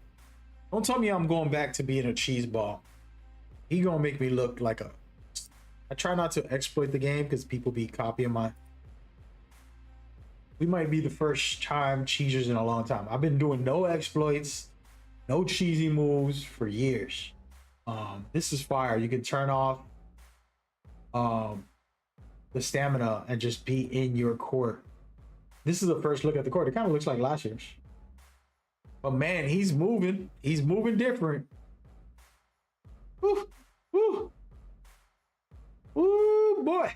Don't tell me I'm going back to being a cheese ball. He gonna make me look like a... I try not to exploit the game because people be copying my... We might be the first time cheesers in a long time. I've been doing no exploits, no cheesy moves for years. This is fire. You can turn off the stamina and just be in your court. This is the first look at the court. It kind of looks like last year's. But man, he's moving. He's moving different. Woo, woo. Woo, boy.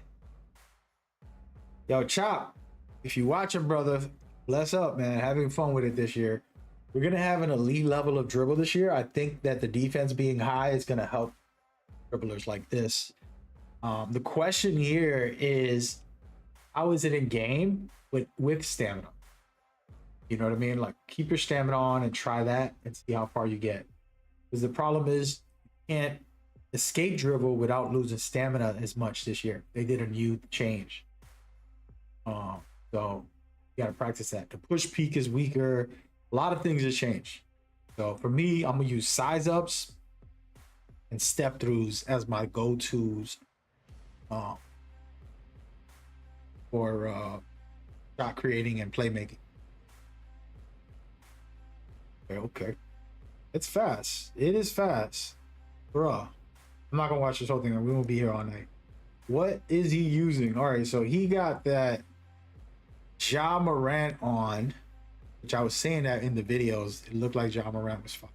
Yo, Chop. If you watching, brother, bless up, man. Having fun with it this year. We're going to have an elite level of dribble this year. I think that the defense being high is going to help dribblers like this. The question here is, how is it in game with stamina? You know what I mean? Like, keep your stamina on and try that and see how far you get. Because the problem is, you can't escape dribble without losing stamina as much this year. They did a new change. So you got to practice that. The push peak is weaker. A lot of things have changed. So for me, I'm going to use size ups and step throughs as my go-tos for shot creating and playmaking. Okay. It's fast. It is fast. Bruh. I'm not going to watch this whole thing. We won't be here all night. What is he using? All right, so he got that Ja Morant on, which I was saying that in the videos. It looked like Ja Morant was fine.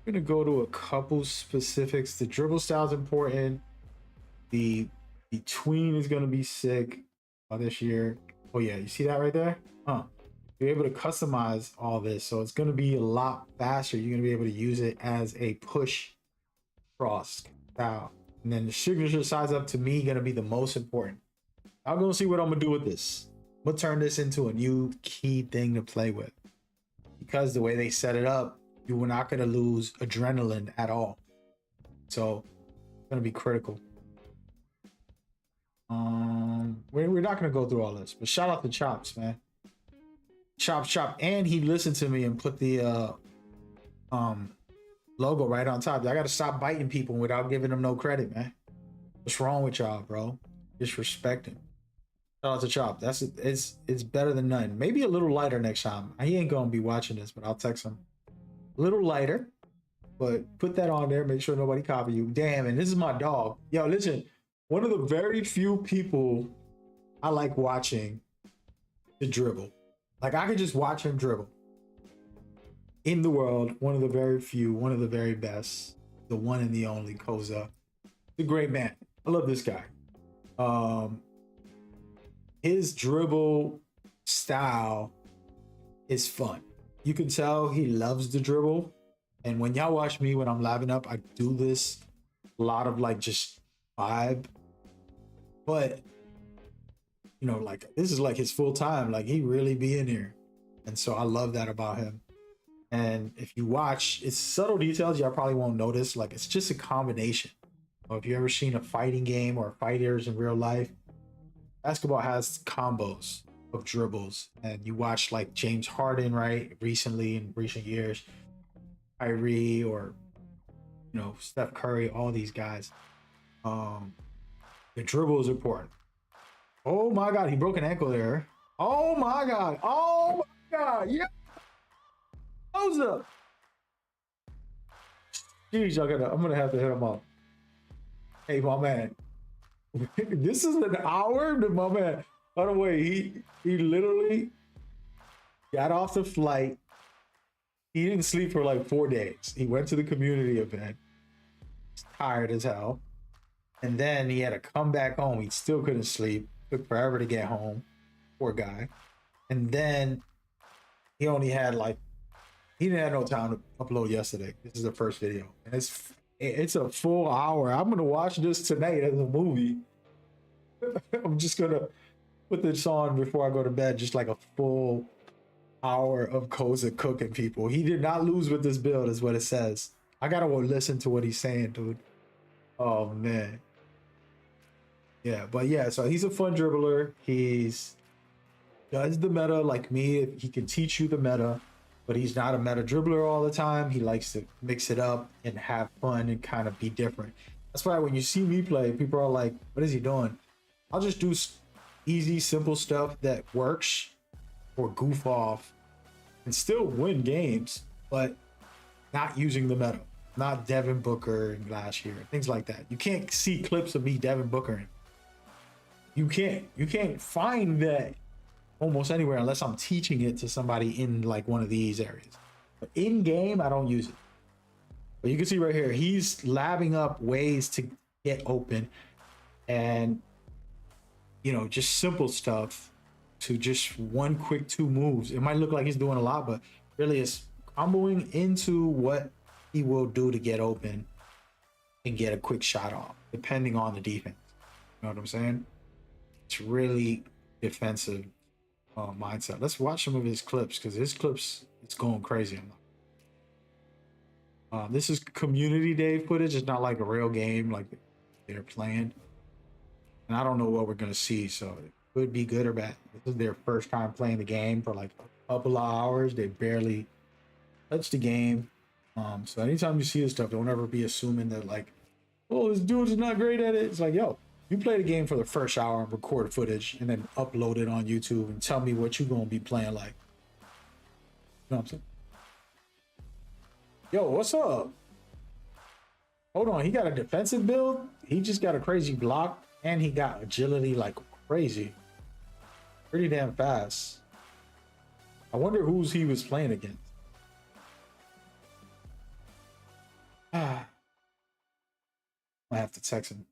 I'm going to go to a couple specifics. The dribble style is important. The tween is going to be sick this year. Oh, yeah. You see that right there? Huh. you're able to customize all this. So it's going to be a lot faster. You're going to be able to use it as a push cross style. And then the signature size up to me going to be the most important. I'm going to see what I'm going to do with this. I'm going to turn this into a new key thing to play with. Because the way they set it up, you were not going to lose adrenaline at all. So it's going to be critical. We're not going to go through all this, but shout out to Chops, man. Chop, and he listened to me and put the logo right on top. I got to stop biting people without giving them no credit, man. What's wrong with y'all, bro? Disrespect him. Shout out to Chop. It's better than none. Maybe a little lighter next time. He ain't gonna be watching this, but I'll text him. A little lighter, but put that on there. Make sure nobody copy you. Damn, and this is my dog. Yo, listen. One of the very few people I like watching the dribble. Like, I could just watch him dribble. In the world, one of the very few, one of the very best, the one and the only Koza. The great man. I love this guy. His dribble style is fun. You can tell he loves the dribble. And when y'all watch me when I'm labbing up, I do this a lot of like just vibe. But you know, like this is like his full time. Like he really be in here. And so I love that about him. And if you watch, it's subtle details y'all probably won't notice. Like it's just a combination. If you ever seen a fighting game or fighters in real life, basketball has combos of dribbles. And you watch like James Harden, right? Recently, in recent years, Kyrie or, you know, Steph Curry, all these guys. The dribble is important. Oh my God, he broke an ankle there. Oh my God. Oh my God. Yeah. Close up. Jeez, I'm gonna have to hit him up. Hey, my man. This is an hour, my man. By the way, he literally got off the flight. He didn't sleep for like 4 days. He went to the community event. He's tired as hell. And then he had to come back home. He still couldn't sleep. Took forever to get home. Poor guy. And then he only had like, he didn't have no time to upload yesterday. This is the first video. And it's a full hour. I'm going to watch this tonight as a movie. I'm just going to put this on before I go to bed. Just like a full hour of Koza cooking people. He did not lose with this build is what it says. I got to listen to what he's saying, dude. Oh, man. Yeah, but yeah, so he's a fun dribbler. He's does the meta like me. He can teach you the meta, but he's not a meta dribbler all the time. He likes to mix it up and have fun and kind of be different. That's why when you see me play, people are like, what is he doing? I'll just do easy, simple stuff that works or goof off and still win games, but not using the meta. Not Devin Booker last year, things like that. You can't see clips of me Devin Booker. You can't find that almost anywhere unless I'm teaching it to somebody in like one of these areas. But in game, I don't use it. But you can see right here, he's labbing up ways to get open and, you know, just simple stuff to just one quick 2 moves. It might look like he's doing a lot, but really it's comboing into what he will do to get open and get a quick shot off, depending on the defense. You know what I'm saying? It's really defensive mindset. Let's watch some of his clips because his clips, it's going crazy. This is community day footage. It's not like a real game like they're playing. And I don't know what we're going to see, so it could be good or bad. This is their first time playing the game for like a couple of hours. They barely touched the game. So anytime you see this stuff, don't ever be assuming that like, oh, this dude's not great at it. It's like, yo, you play the game for the first hour and record footage and then upload it on YouTube and tell me what you're going to be playing like. You know what I'm saying? Yo, what's up? Hold on, he got a defensive build. He just got a crazy block and he got agility like crazy. Pretty damn fast. I wonder who's he was playing against. I have to text him.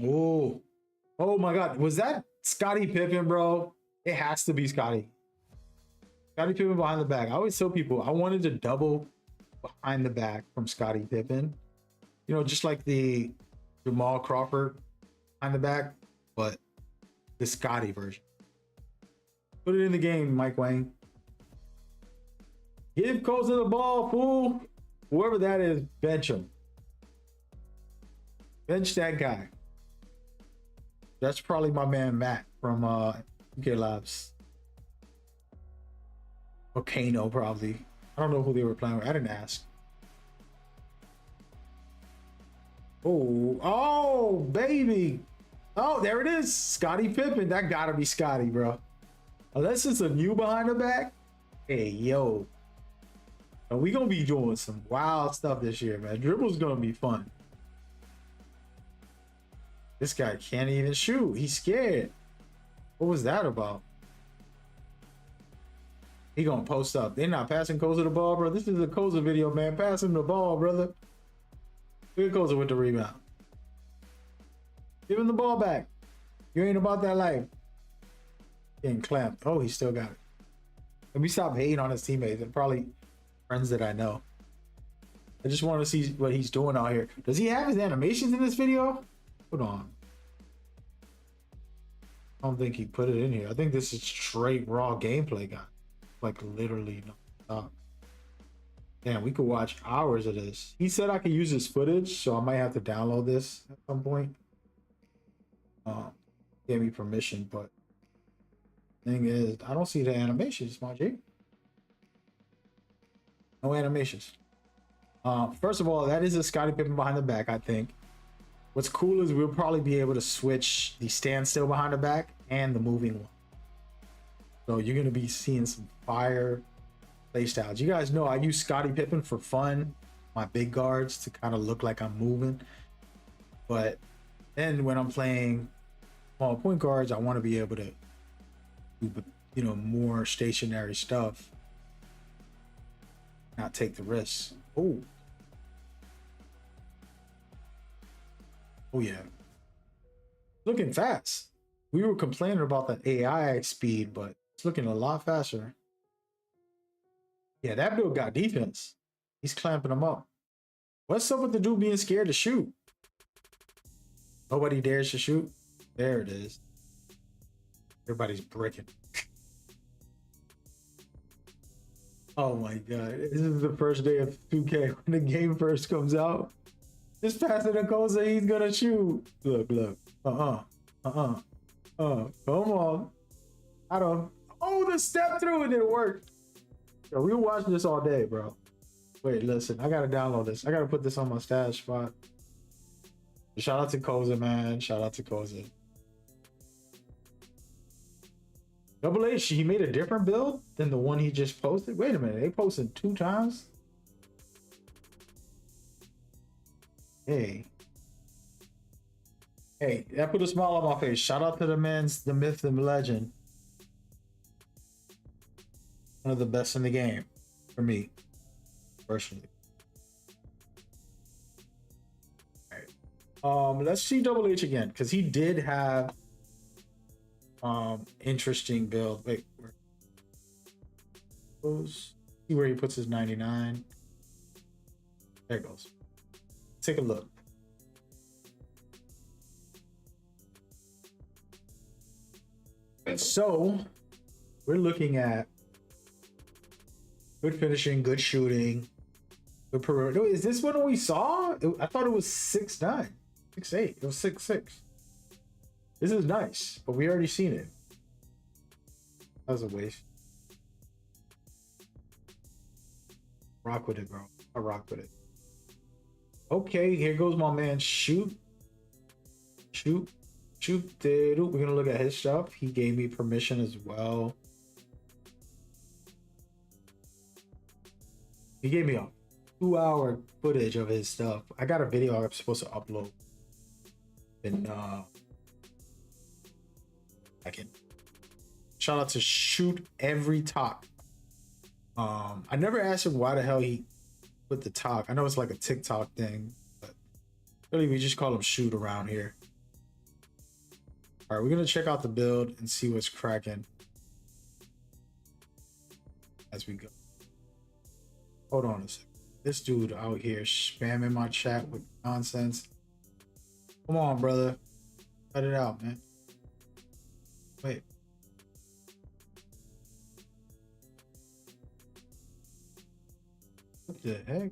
Oh my God. Was that Scottie Pippen, bro. It has to be Scottie. Scottie Pippen behind the back. I always tell people I wanted to double behind the back from Scottie Pippen. You know, just like the Jamal Crawford behind the back, but the Scottie version. Put it in the game, Mike Wang. Give Koza the ball, fool. Whoever that is, bench him. Bench that guy. That's probably my man Matt from UK Labs. Or Kano, probably. I don't know who they were playing with. I didn't ask. Oh, baby. Oh, there it is. Scottie Pippen. That gotta be Scottie, bro. Unless it's a new behind the back. Hey, yo. We gonna be doing some wild stuff this year, man. Dribble's gonna be fun. This guy can't even shoot. He's scared. What was that about? He gonna post up. They're not passing Koza the ball, bro. This is a Koza video, man. Pass him the ball, brother. Look at Koza with the rebound. Give him the ball back. You ain't about that life. Getting clamped. Oh, he still got it. Let me stop hating on his teammates. They're probably friends that I know. I just want to see what he's doing out here. Does he have his animations in this video? Hold on. I don't think he put it in here. I think this is straight raw gameplay, guy. Like literally no stop. Damn, we could watch hours of this. He said I could use his footage, so I might have to download this at some point. Gave me permission, but thing is, I don't see the animations, my G. No animations. First of all, that is a Scottie Pippen behind the back, I think. What's cool is we'll probably be able to switch the standstill behind the back and the moving one. So you're going to be seeing some fire play styles. You guys know I use Scottie Pippen for fun, my big guards to kind of look like I'm moving. But then when I'm playing small point guards, I want to be able to do, you know, more stationary stuff. Not take the risks. Oh. Oh yeah. Looking fast. We were complaining about the AI speed, but it's looking a lot faster. Yeah, that build got defense. He's clamping them up. What's up with the dude being scared to shoot? Nobody dares to shoot. There it is. Everybody's bricking. Oh my god. This is the first day of 2K when the game first comes out. Just pass it to Koza, he's gonna shoot. Look, look. Come on. I don't. Oh, the step through and it worked. Yo, we'll watch this all day, bro. Wait, listen. I gotta download this. I gotta put this on my stash spot. Shout out to Koza, man. Shout out to Koza. Double H, he made a different build than the one he just posted. Wait a minute, they posted 2 times? Hey. Hey, that put a smile on my face. Shout out to the man's, the myth, the legend. One of the best in the game for me, personally. All right. Let's see Double H again, because he did have interesting build. Wait, where goes? See where he puts his 99. There it goes. Take a look. So we're looking at good finishing, good shooting, good perimeter. Is this what we saw? I thought it was 6'9", 6'8". It was 6'6". This is nice, but we already seen it. That was a waste. Rock with it, bro. I rock with it. Okay, here goes my man. Shoot. We're gonna look at his stuff. He gave me permission as well. He gave me a 2-hour footage of his stuff. I got a video I'm supposed to upload. And I can shout out to Shoot Every Talk. I never asked him why the hell he put the talk. I know it's like a TikTok thing, but really we just call him Shoot around here. All right, we're gonna check out the build and see what's cracking as we go. Hold on a second. This dude out here spamming my chat with nonsense. Come on, brother. Cut it out, man. Wait. What the heck?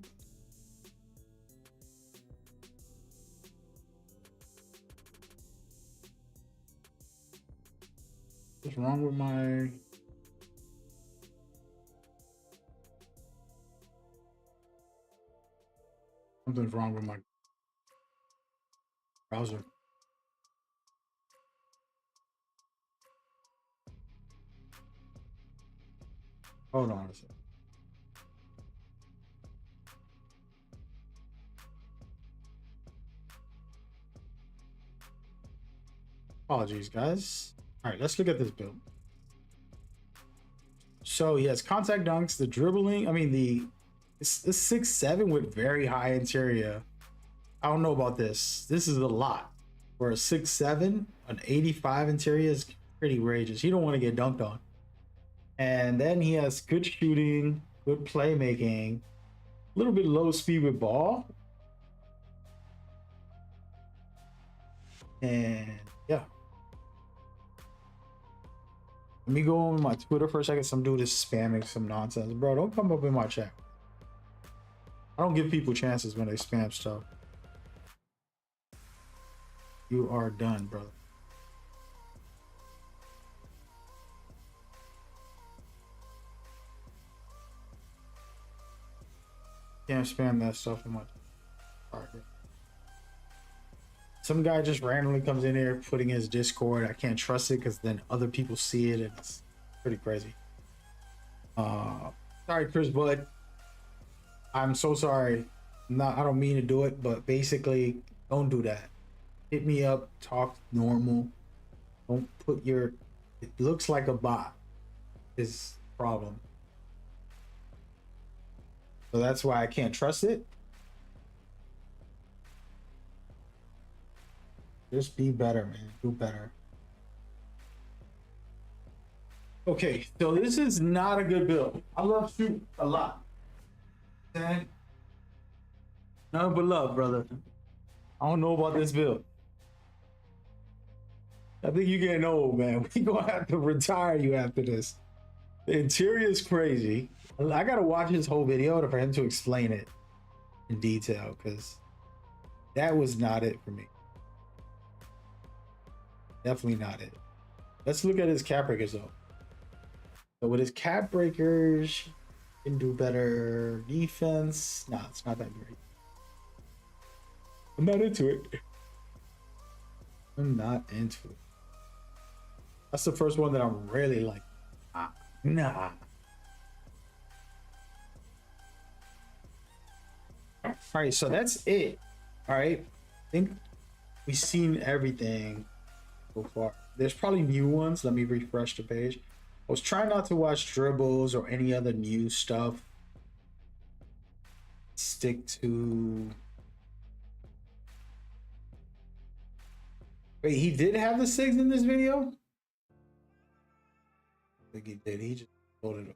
What's wrong with my... Something's wrong with my browser. Hold on a second. Apologies, guys. All right, let's look at this build. So he has contact dunks, the dribbling. I mean, it's 6'7" with very high interior. I don't know about this. This is a lot. For a 6'7", an 85 interior is pretty outrageous. You don't want to get dunked on. And then he has good shooting, good playmaking, a little bit low speed with ball. And yeah. Let me go on my Twitter for a second. Some dude is spamming some nonsense. Bro, don't come up in my chat. I don't give people chances when they spam stuff. You are done, brother. Can't spam that stuff in my... All right. Some guy just randomly comes in here putting his Discord. I can't trust it because then other people see it and it's pretty crazy. Sorry, Chris Bud. I'm so sorry. I don't mean to do it, but basically, don't do that. Hit me up, talk normal. Don't put your... It looks like a bot is the problem. So that's why I can't trust it. Just be better, man. Do better. Okay, so this is not a good build. I love shoot a lot. Okay? None but love, brother. I don't know about this build. I think you're getting old, man. We gonna have to retire you after this. The interior is crazy. I gotta watch his whole video for him to explain it in detail, because that was not it for me. Definitely not it. Let's look at his cap breakers though. So with his cap breakers, he can do better defense. Nah, it's not that great. I'm not into it. I'm not into it. That's the first one that I'm really like, nah. All right, so that's it. All right, I think we've seen everything so far. There's probably new ones. Let me refresh the page. I was trying not to watch dribbles or any other new stuff. Stick to... Wait, he did have the 6 in this video? I think he did. He just loaded it.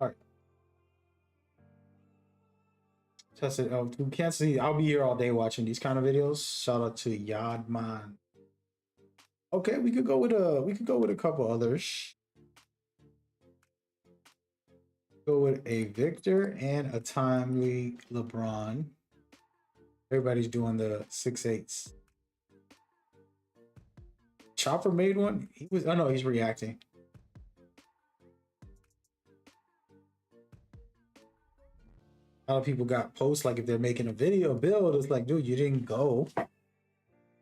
All right. Test it out. You can't see. I'll be here all day watching these kind of videos. Shout out to Yadman. Okay, we could go with a couple others. Go with a Victor and a timely LeBron. Everybody's doing the 6'8s. Chopper made one. He was. Oh no, he's reacting. A lot of people got posts like if they're making a video build, it's like, dude, you didn't go.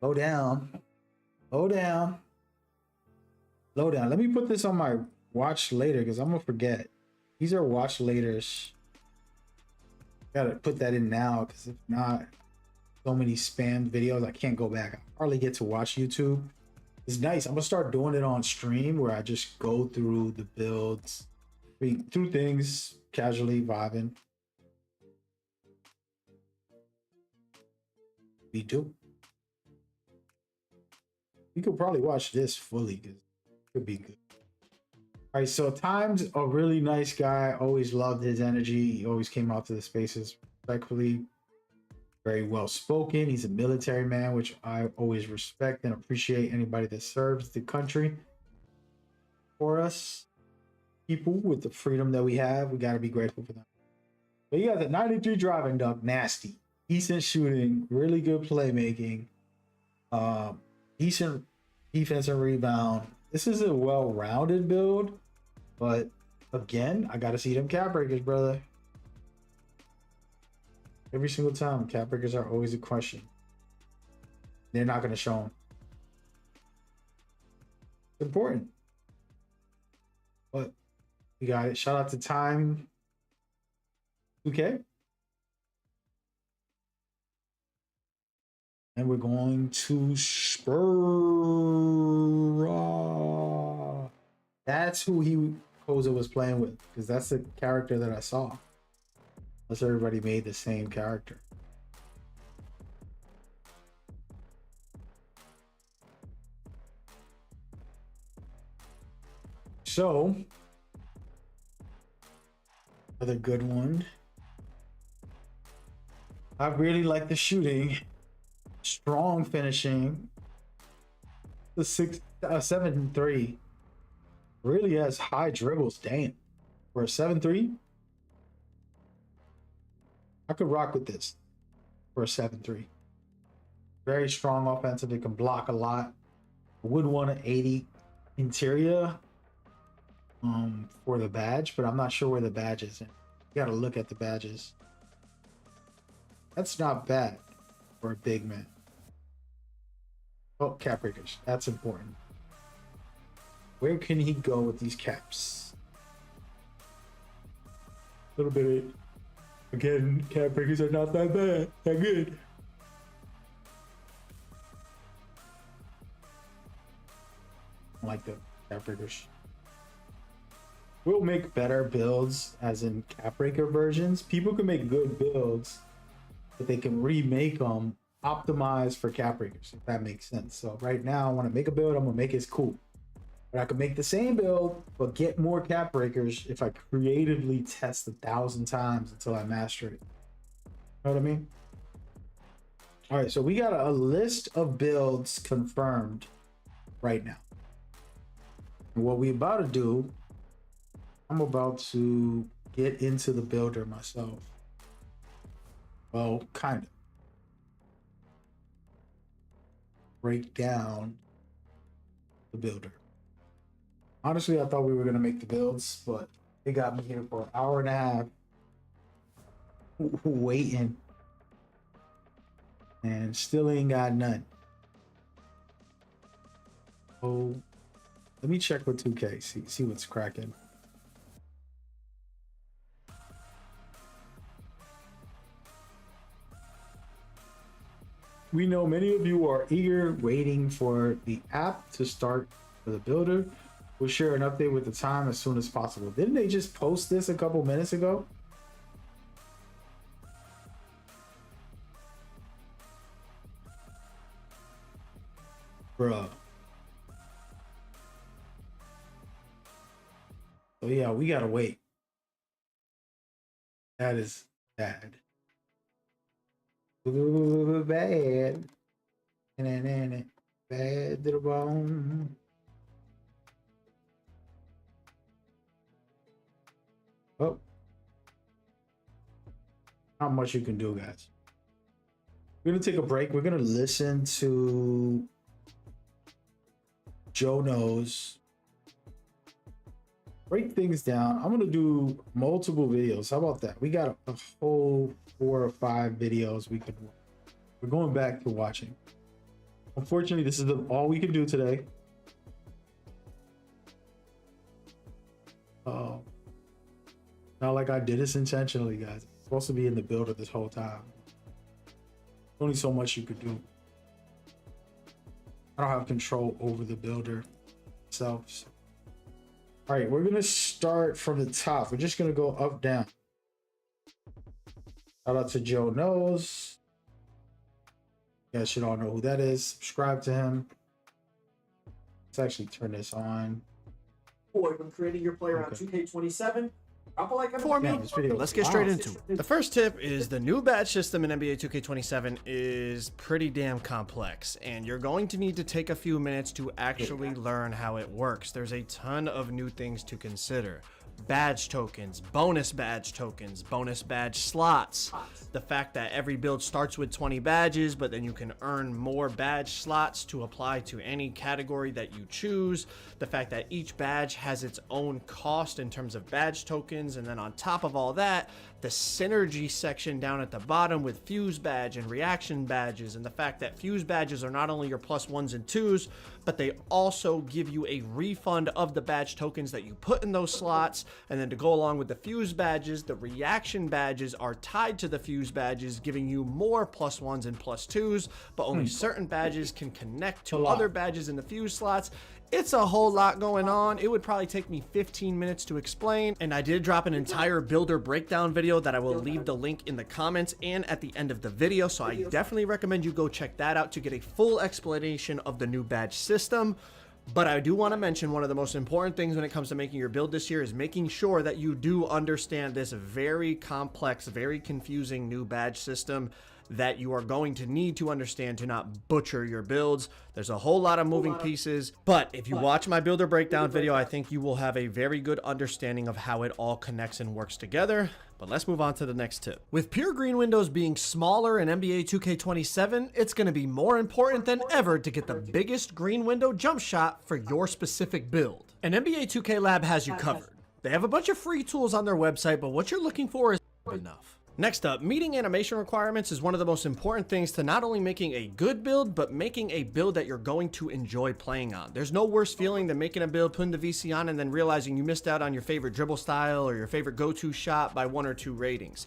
Go down. Go down. Slow down. Let me put this on my watch later because I'm gonna forget. These are watch laters. Gotta put that in now because if not, so many spam videos, I can't go back. I hardly get to watch YouTube. It's nice. I'm gonna start doing it on stream where I just go through the builds, through things, casually vibing. We do. We could probably watch this fully because it could be good. All right, so Time's a really nice guy. Always loved his energy. He always came out to the spaces respectfully. Very well spoken. He's a military man, which I always respect and appreciate. Anybody that serves the country for us, people with the freedom that we have, we got to be grateful for them. But you got the 93 driving dunk, nasty, decent shooting, really good playmaking, decent defense and rebound. This is a well-rounded build, but again, I got to see them cap breakers, brother. Every single time, cap breakers are always a question. They're not going to show them. It's important. But we got it. Shout out to Time 2k. And we're going to Spur. That's who Koza was playing with, because that's the character that I saw. Unless everybody made the same character. So, another good one. I really like the shooting. Strong finishing. The 7-3 really has high dribbles. Damn. For a 7-3, I could rock with this for a 7-3. Very strong offensive. It can block a lot. Would want an 80 interior for the badge, but I'm not sure where the badge is. You gotta look at the badges. That's not bad for a big man. Oh, cap breakers. That's important. Where can he go with these caps? A little bit of, again, cap breakers are not that bad. That good. I like the cap breakers. We'll make better builds, as in cap breaker versions. People can make good builds, but they can remake them optimized for cap breakers, if that makes sense. So right now, I want to make a build. I'm gonna make it cool, but I can make the same build but get more cap breakers if I creatively test 1,000 times until I master it. Know what I mean? All right, so we got a list of builds confirmed right now. And what we about to do, I'm about to get into the builder myself. Well, kind of. Break down the builder. Honestly, I thought we were going to make the builds, but they got me here for an hour and a half waiting and still ain't got none. Oh, let me check with 2K, see what's cracking. We know many of you are eager, waiting for the app to start for the builder. We'll share an update with the time as soon as possible. Didn't they just post this a couple minutes ago? Bruh. So yeah, we gotta wait. That is bad. Bad. Bad to the bone. Oh. Not much you can do, guys. We're gonna take a break. We're gonna listen to Joe Knows. Break things down. I'm gonna do multiple videos. How about that? We got a whole 4 or 5 videos we could watch. We're going back to watching. Unfortunately, this is all we can do today. Not like I did this intentionally, guys. It's supposed to be in the builder this whole time. Only so much you could do. I don't have control over the builder itself. So. All right, we're gonna start from the top. We're just gonna go up, down. Shout out to Joe Knows. Guess you don't know who that is. Subscribe to him. Let's actually turn this on. When creating your player on 2K27, drop a like on for me. Let's get straight into it. The first tip is the new badge system in NBA 2K27 is pretty damn complex, and you're going to need to take a few minutes to actually learn how it works. There's a ton of new things to consider. Badge tokens, bonus badge slots, the fact that every build starts with 20 badges, but then you can earn more badge slots to apply to any category that you choose, the fact that each badge has its own cost in terms of badge tokens, and then on top of all that, the synergy section down at the bottom with fuse badge and reaction badges, and the fact that fuse badges are not only your +1s and 2s, but they also give you a refund of the badge tokens that you put in those slots. And then to go along with the fuse badges, the reaction badges are tied to the fuse badges, giving you more +1s and +2s, but only certain badges can connect to other badges in the fuse slots. It's a whole lot going on. It would probably take me 15 minutes to explain, and I did drop an entire builder breakdown video that I will leave the link in the comments and at the end of the video, so I definitely recommend you go check that out to get a full explanation of the new badge system. But I do want to mention one of the most important things when it comes to making your build this year is making sure that you do understand this very complex, very confusing new badge system that you are going to need to understand to not butcher your builds. There's a whole lot of moving pieces, but if you watch my builder breakdown video, I think you will have a very good understanding of how it all connects and works together. But let's move on to the next tip. With pure green windows being smaller in NBA 2K27, it's going to be more important than ever to get the biggest green window jump shot for your specific build. And NBA 2K Lab has you covered. They have a bunch of free tools on their website, but what you're looking for is enough. Next up, meeting animation requirements is one of the most important things to not only making a good build, but making a build that you're going to enjoy playing on. There's no worse feeling than making a build, putting the VC on, and then realizing you missed out on your favorite dribble style or your favorite go-to shot by 1 or 2 ratings.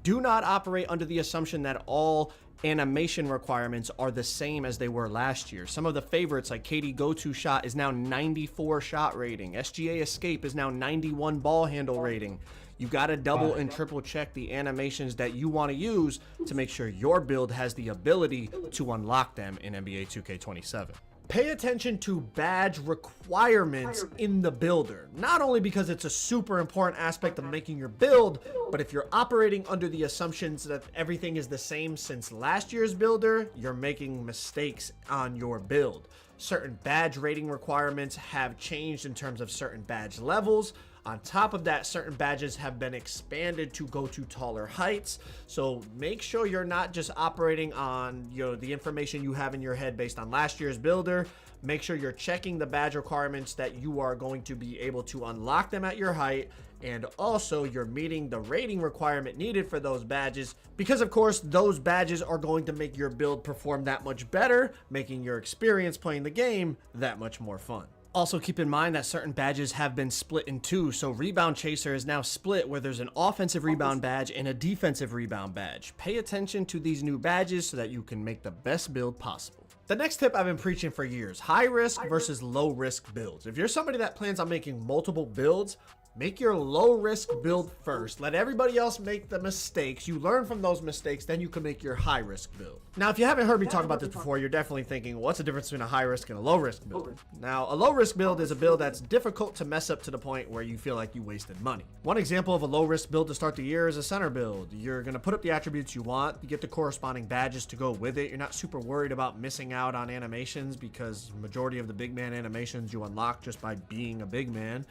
Do not operate under the assumption that all animation requirements are the same as they were last year. Some of the favorites like KD go-to shot is now 94 shot rating. SGA escape is now 91 ball handle rating. You got to double and triple check the animations that you want to use to make sure your build has the ability to unlock them in NBA 2K27. Pay attention to badge requirements in the builder, not only because it's a super important aspect of making your build, but if you're operating under the assumptions that everything is the same since last year's builder, you're making mistakes on your build. Certain badge rating requirements have changed in terms of certain badge levels. On top of that, certain badges have been expanded to go to taller heights. So make sure you're not just operating on, the information you have in your head based on last year's builder. Make sure you're checking the badge requirements that you are going to be able to unlock them at your height. And also you're meeting the rating requirement needed for those badges, because of course those badges are going to make your build perform that much better, making your experience playing the game that much more fun. Also keep in mind that certain badges have been split in two, so Rebound Chaser is now split where there's an offensive rebound badge and a defensive rebound badge. Pay attention to these new badges so that you can make the best build possible. The next tip I've been preaching for years: high risk versus low risk builds. If you're somebody that plans on making multiple builds, make your low risk build first. Let everybody else make the mistakes. You learn from those mistakes, then you can make your high risk build. Now, if you haven't heard me talk about this before, you're definitely thinking, what's the difference between a high risk and a low risk build? Now, a low risk build is a build that's difficult to mess up to the point where you feel like you wasted money. One example of a low risk build to start the year is a center build. You're going to put up the attributes you want, you get the corresponding badges to go with it. You're not super worried about missing out on animations because majority of the big man animations you unlock just by being a big man.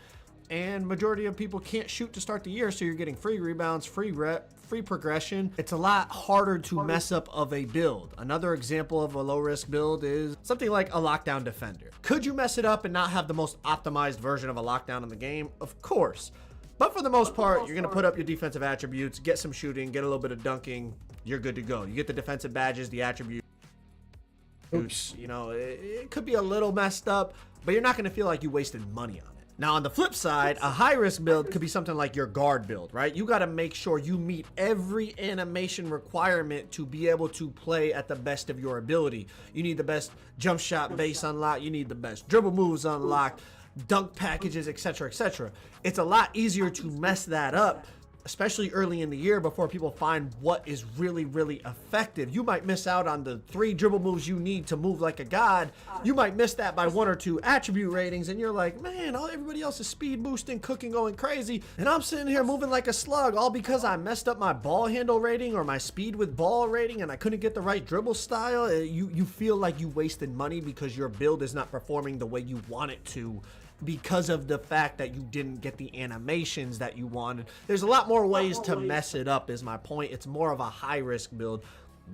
And majority of people can't shoot to start the year, so you're getting free rebounds, free rep, free progression. It's a lot harder to mess up of a build. Another example of a low risk build is something like a lockdown defender. Could you mess it up and not have the most optimized version of a lockdown in the game? Of course. But for the most part, you're going to put up your defensive attributes, get some shooting, get a little bit of dunking, you're good to go. You get the defensive badges, the attributes. It could be a little messed up, but you're not going to feel like you wasted money on it. Now, on the flip side, a high-risk build could be something like your guard build, right? You got to make sure you meet every animation requirement to be able to play at the best of your ability. You need the best jump shot base unlocked. You need the best dribble moves unlocked, dunk packages, etc., etc. It's a lot easier to mess that up especially early in the year before people find what is really, really effective. You might miss out on the 3 dribble moves you need to move like a god. You might miss that by 1 or 2 attribute ratings, and you're like, man, everybody else is speed boosting, cooking, going crazy, and I'm sitting here moving like a slug, all because I messed up my ball handle rating or my speed with ball rating, and I couldn't get the right dribble style. You feel like you wasted money because your build is not performing the way you want it to, because of the fact that you didn't get the animations that you wanted. There's a lot more ways to mess it up, is my point. It's more of a high risk build.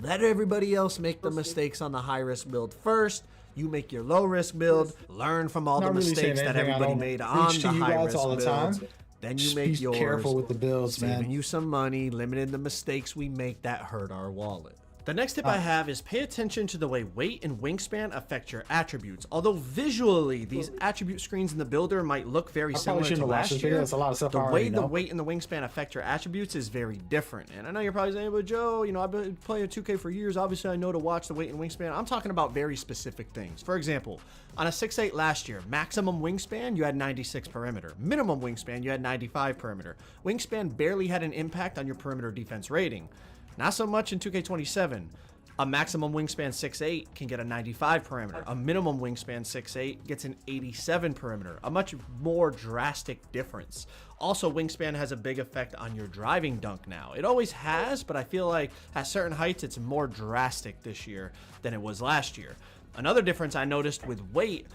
Let everybody else make the mistakes on the high risk build first. You make your low risk build, learn from all the mistakes that everybody made on the high risk build. Then you make yours. Careful with the builds, man. Saving you some money, limiting the mistakes we make that hurt our wallet. The next tip I have is pay attention to the way weight and wingspan affect your attributes. Although visually, these attribute screens in the builder might look very similar to last year, the way the weight and the wingspan affect your attributes is very different. And I know you're probably saying, but Joe, I've been playing 2K for years. Obviously, I know to watch the weight and wingspan. I'm talking about very specific things. For example, on a 6'8" last year, maximum wingspan, you had 96 perimeter. Minimum wingspan, you had 95 perimeter. Wingspan barely had an impact on your perimeter defense rating. Not so much in 2K27. A maximum wingspan 6'8" can get a 95 perimeter. A minimum wingspan 6'8" gets an 87 perimeter. A much more drastic difference. Also, wingspan has a big effect on your driving dunk now. It always has, but I feel like at certain heights, it's more drastic this year than it was last year. Another difference I noticed with weight,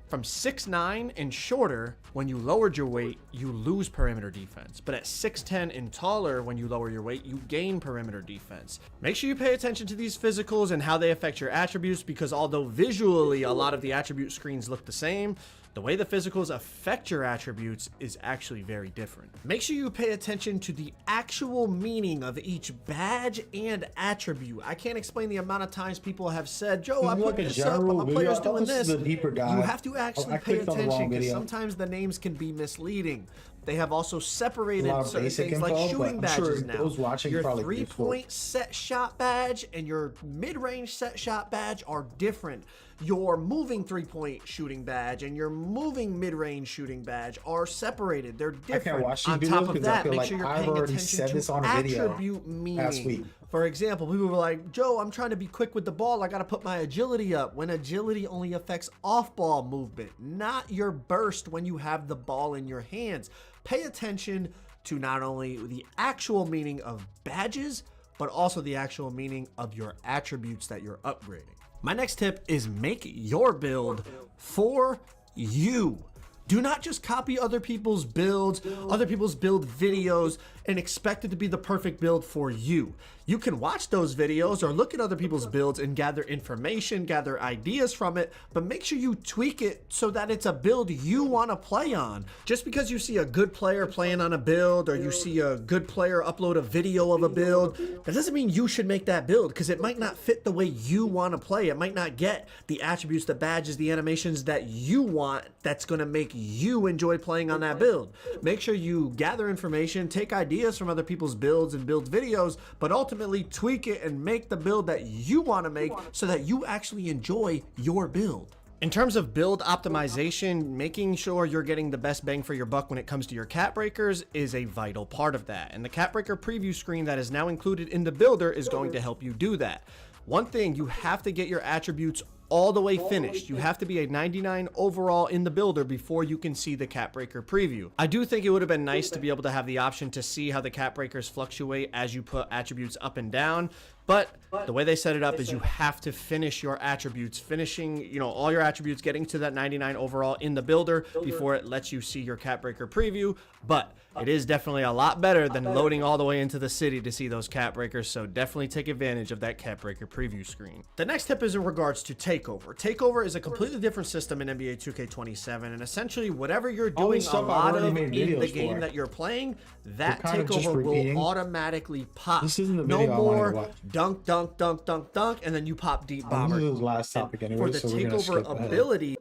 from 6'9" and shorter, when you lowered your weight, you lose perimeter defense. But at 6'10" and taller, when you lower your weight, you gain perimeter defense. Make sure you pay attention to these physicals and how they affect your attributes, because although visually a lot of the attribute screens look the same, the way the physicals affect your attributes is actually very different. Make sure you pay attention to the actual meaning of each badge and attribute. I can't explain the amount of times people have said, Joe, I put this up, but my player's doing this. You have to actually pay attention, because sometimes the names can be misleading. They have also separated certain things like shooting badges now. Your 3-point set shot badge and your mid-range set shot badge are different. Your moving 3-point shooting badge and your moving mid-range shooting badge are separated. They're different. On top of that, make sure you're paying attention to attribute meaning. For example, people were like, Joe, I'm trying to be quick with the ball. I got to put my agility up. When agility only affects off-ball movement, not your burst when you have the ball in your hands. Pay attention to not only the actual meaning of badges, but also the actual meaning of your attributes that you're upgrading. My next tip is make your build for you. Do not just copy other people's builds, other people's build videos, and expect it to be the perfect build for you. You can watch those videos or look at other people's builds and gather information, gather ideas from it, but make sure you tweak it so that it's a build you want to play on. Just because you see a good player playing on a build or you see a good player upload a video of a build, that doesn't mean you should make that build, because it might not fit the way you want to play. It might not get the attributes, the badges, the animations that you want that's going to make you enjoy playing on that build. Make sure you gather information, take ideas from other people's builds and build videos, but ultimately tweak it and make the build that you want to make so that you actually enjoy your build. In terms of build optimization, making sure you're getting the best bang for your buck when it comes to your cap breakers is a vital part of that. And the cap breaker preview screen that is now included in the builder is going to help you do that. One thing, you have to get your attributes all the way finished. You have to be a 99 overall in the builder before you can see the cap breaker preview. I do think it would have been nice to be able to have the option to see how the cap breakers fluctuate as you put attributes up and down. But the way they set it up is you have to finish your attributes, finishing, all your attributes, getting to that 99 overall in the builder before it lets you see your cap breaker preview. But it is definitely a lot better than loading all the way into the city to see those cap breakers. So definitely take advantage of that cap breaker preview screen. The next tip is in regards to Takeover. Takeover is a completely different system in NBA 2K27, and essentially whatever you're doing a lot of in the game that you're playing, that Takeover will automatically pop. This isn't the no video more dunk, dunk, dunk, dunk, dunk, and then you pop deep bomber. This is the last topic anyway, For the so we're gonna Takeover skip ahead. ability,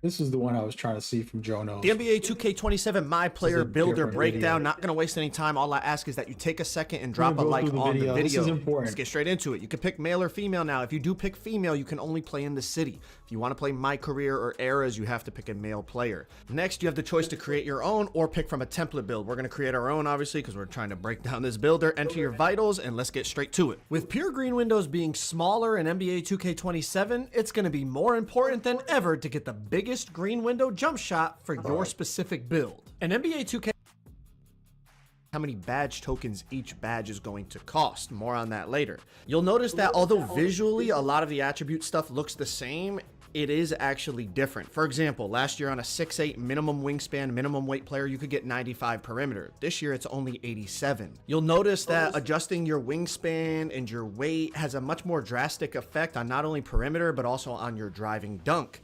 This is the one I was trying to see from Jono. The NBA 2K27 My Player Builder different breakdown. video. Not going to waste any time. All I ask is that you take a second and drop a go like through the on the video. video. This is important. Let's get straight into it. You can pick male or female now. If you do pick female, you can only play in the city. If you want to play MyCareer or Eras, you have to pick a male player. Next, you have the choice to create your own or pick from a template build. We're going to create our own, obviously, because we're trying to break down this builder. Enter your vitals, and let's get straight to it. With pure green windows being smaller in NBA 2K27, it's going to be more important than ever to get the biggest green window jump shot for your specific build. In NBA 2K, how many badge tokens each badge is going to cost. More on that later. You'll notice that although visually a lot of the attribute stuff looks the same, it is actually different. For example, last year on a 6'8" minimum wingspan, minimum weight player, you could get 95 perimeter. This year it's only 87. You'll notice that adjusting your wingspan and your weight has a much more drastic effect on not only perimeter, but also on your driving dunk.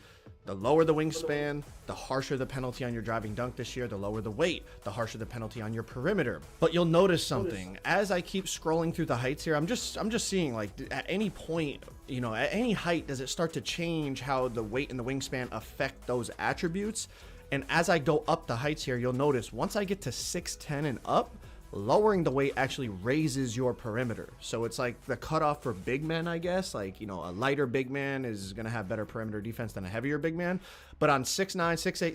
The lower the wingspan, the harsher the penalty on your driving dunk this year. The lower the weight, the harsher the penalty on your perimeter. But you'll notice something as I keep scrolling through the heights here. I'm just seeing, like, at any point, you know, at any height, does it start to change how the weight and the wingspan affect those attributes? And as I go up the heights here, you'll notice once I get to 6'10" and up, lowering the weight actually raises your perimeter. So it's like the cutoff for big men, I guess. Like, you know, a lighter big man is going to have better perimeter defense than a heavier big man. But on 6'9", 6'8",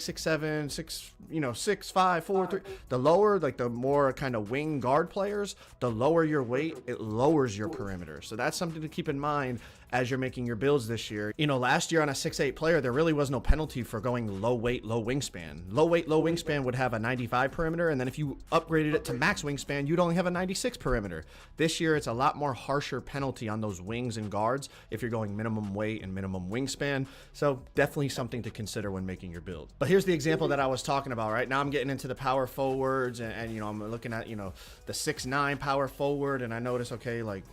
6'7", 6'5", 4'3", the lower, like the more kind of wing guard players, the lower your weight, it lowers your perimeter. So that's something to keep in mind as you're making your builds this year. You know, last year on a 6'8" player, there really was no penalty for going low weight, low wingspan. Low weight, low wingspan would have a 95 perimeter, and then if you upgraded it to max wingspan, you'd only have a 96 perimeter. This year, it's a lot more harsher penalty on those wings and guards if you're going minimum weight and minimum wingspan. So definitely something to consider when making your build. But here's the example that I was talking about. Right now, I'm getting into the power forwards, and you know, I'm looking at, you know, the 6'9" power forward, and I notice, okay, like,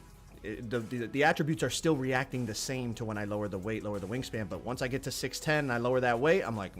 the attributes are still reacting the same to when I lower the weight, lower the wingspan. But once I get to 6'10" and I lower that weight, I'm like,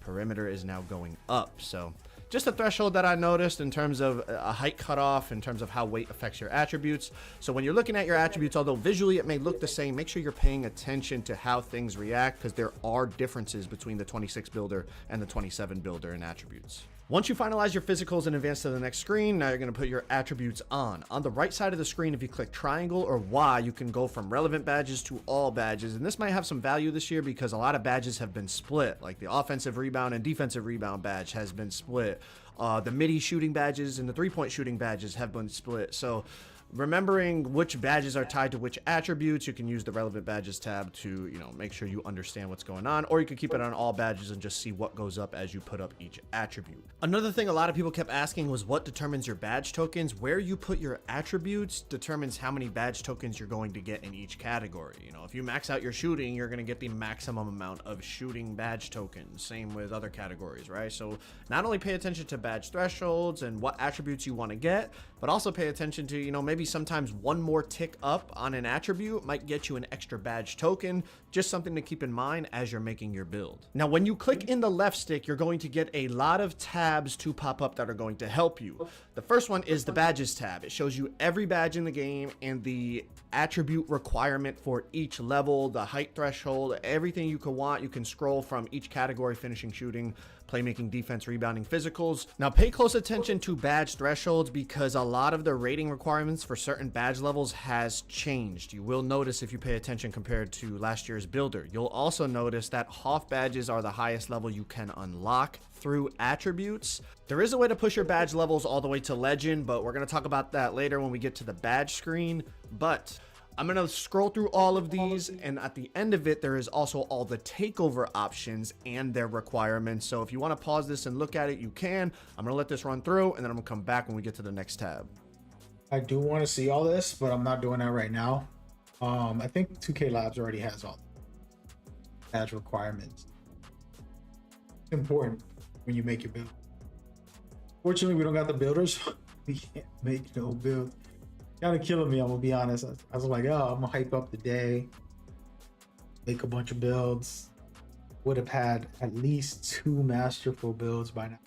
perimeter is now going up. So just a threshold that I noticed in terms of a height cutoff, in terms of how weight affects your attributes. So when you're looking at your attributes, although visually it may look the same, make sure you're paying attention to how things react, because there are differences between the 26 builder and the 27 builder in attributes. Once you finalize your physicals and advance to the next screen, now you're going to put your attributes on. On the right side of the screen, if you click triangle or Y, you can go from relevant badges to all badges. And this might have some value this year because a lot of badges have been split, like the offensive rebound and defensive rebound badge has been split. The midi shooting badges and the three-point shooting badges have been split. So remembering which badges are tied to which attributes, you can use the relevant badges tab to, you know, make sure you understand what's going on, or you can keep it on all badges and just see what goes up as you put up each attribute. Another thing a lot of people kept asking was what determines your badge tokens. Where you put your attributes determines how many badge tokens you're going to get in each category. You know, if you max out your shooting, you're going to get the maximum amount of shooting badge tokens. Same with other categories, right? So not only pay attention to badge thresholds and what attributes you want to get, but also pay attention to, you know, maybe sometimes one more tick up on an attribute might get you an extra badge token. Just something to keep in mind as you're making your build. Now, when you click in the left stick, you're going to get a lot of tabs to pop up that are going to help you. The first one is the badges tab. It shows you every badge in the game and the attribute requirement for each level, the height threshold, everything you could want. You can scroll from each category: finishing, shooting, playmaking, defense, rebounding, physicals. Now pay close attention to badge thresholds because a lot of the rating requirements for certain badge levels has changed. You will notice if you pay attention compared to last year's builder. You'll also notice that Hoff badges are the highest level you can unlock through attributes. There is a way to push your badge levels all the way to legend, but we're going to talk about that later when we get to the badge screen. But I'm going to scroll through all of these, and at the end of it, there is also all the takeover options and their requirements. So if you want to pause this and look at it, you can. I'm going to let this run through, and then I'm going to come back when we get to the next tab. I do want to see all this, but I'm not doing that right now. I think 2K Labs already has all the badge requirements. It's important when you make your build. Fortunately, we don't got the builders. We can't make no build. Kind of killing me, I'm gonna be honest. I was like, oh, I'm gonna hype up the day, make a bunch of builds. Would have had at least 2 masterful builds by now.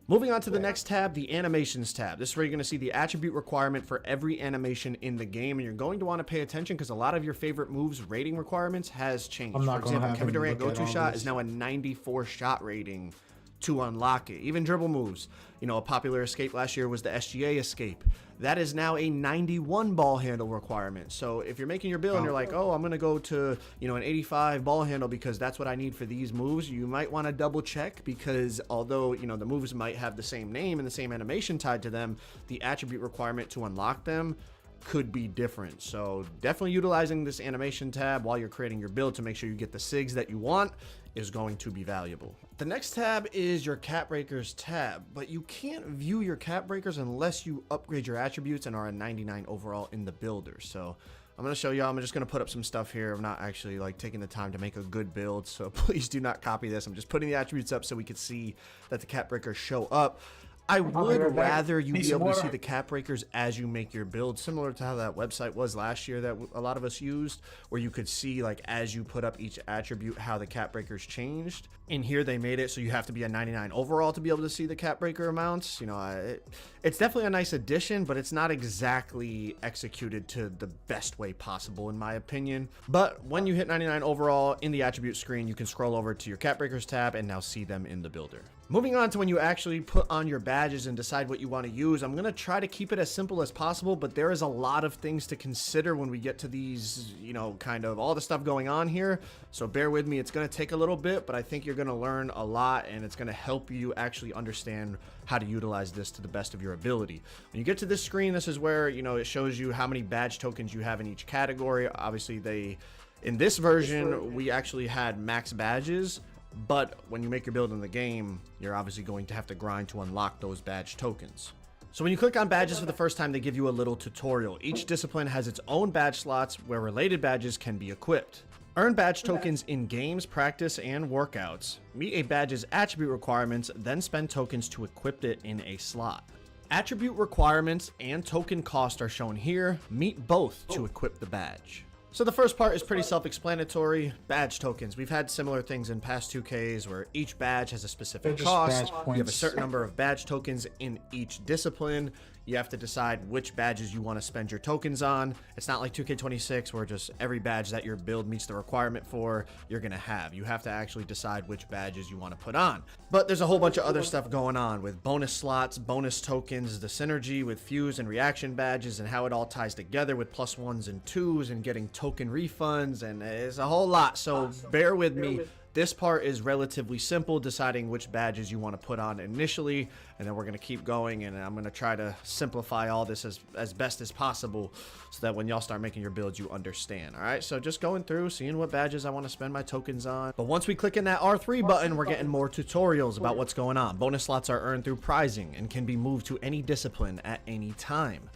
Moving on to the next tab, the animations tab. This is where you're going to see the attribute requirement for every animation in the game, and you're going to want to pay attention because a lot of your favorite moves rating requirements has changed. For example, Kevin Durant go-to shot is now a 94 shot rating to unlock it. Even dribble moves, you know, a popular escape last year was the SGA escape. That is now a 91 ball handle requirement. So if you're making your build and you're like, oh, I'm going to go to, you know, an 85 ball handle because that's what I need for these moves, you might want to double check, because although, you know, the moves might have the same name and the same animation tied to them, the attribute requirement to unlock them could be different. So definitely utilizing this animation tab while you're creating your build to make sure you get the SIGs that you want is going to be valuable. The next tab is your cap breakers tab, but you can't view your cap breakers unless you upgrade your attributes and are a 99 overall in the builder. So I'm going to show y'all. I'm just going to put up some stuff here. I'm not actually like taking the time to make a good build, so please do not copy this. I'm just putting the attributes up so we could see that the cap breakers show up. I would rather you be able to see the cap breakers as you make your build, similar to how that website was last year that a lot of us used, where you could see like as you put up each attribute how the cap breakers changed. In here they made it so you have to be a 99 overall to be able to see the cap breaker amounts. You know, it's definitely a nice addition, but it's not exactly executed to the best way possible in my opinion. But when you hit 99 overall in the attribute screen, you can scroll over to your cap breakers tab and now see them in the builder. Moving on to when you actually put on your badges and decide what you want to use, I'm going to try to keep it as simple as possible, but there is a lot of things to consider when we get to these, you know, kind of all the stuff going on here. So bear with me. It's going to take a little bit, but I think you're going to learn a lot, and it's going to help you actually understand how to utilize this to the best of your ability. When you get to this screen, this is where, you know, it shows you how many badge tokens you have in each category. Obviously, in this version, we actually had max badges. But when you make your build in the game, you're obviously going to have to grind to unlock those badge tokens. So when you click on badges for the first time, they give you a little tutorial. Each discipline has its own badge slots where related badges can be equipped. Earn badge tokens in games, practice, and workouts. Meet a badge's attribute requirements, then spend tokens to equip it in a slot. Attribute requirements and token cost are shown here. Meet both to equip the badge. So the first part is pretty self-explanatory. Badge tokens. We've had similar things in past 2Ks where each badge has a specific cost. You have a certain number of badge tokens in each discipline. You have to decide which badges you want to spend your tokens on. It's not like 2K26 where just every badge that your build meets the requirement for, you're going to have. You have to actually decide which badges you want to put on. But there's a whole bunch of other stuff going on with bonus slots, bonus tokens, the synergy with fuse and reaction badges, and how it all ties together with +1s and 2s and getting token refunds, and it's a whole lot. So bear with me. This part is relatively simple, deciding which badges you want to put on initially, and then we're going to keep going, and I'm going to try to simplify all this as best as possible so that when y'all start making your builds, you understand. All right, so just going through, seeing what badges I want to spend my tokens on. But once we click in that R3 button, we're getting more tutorials about what's going on. Bonus slots are earned through prizing and can be moved to any discipline at any time.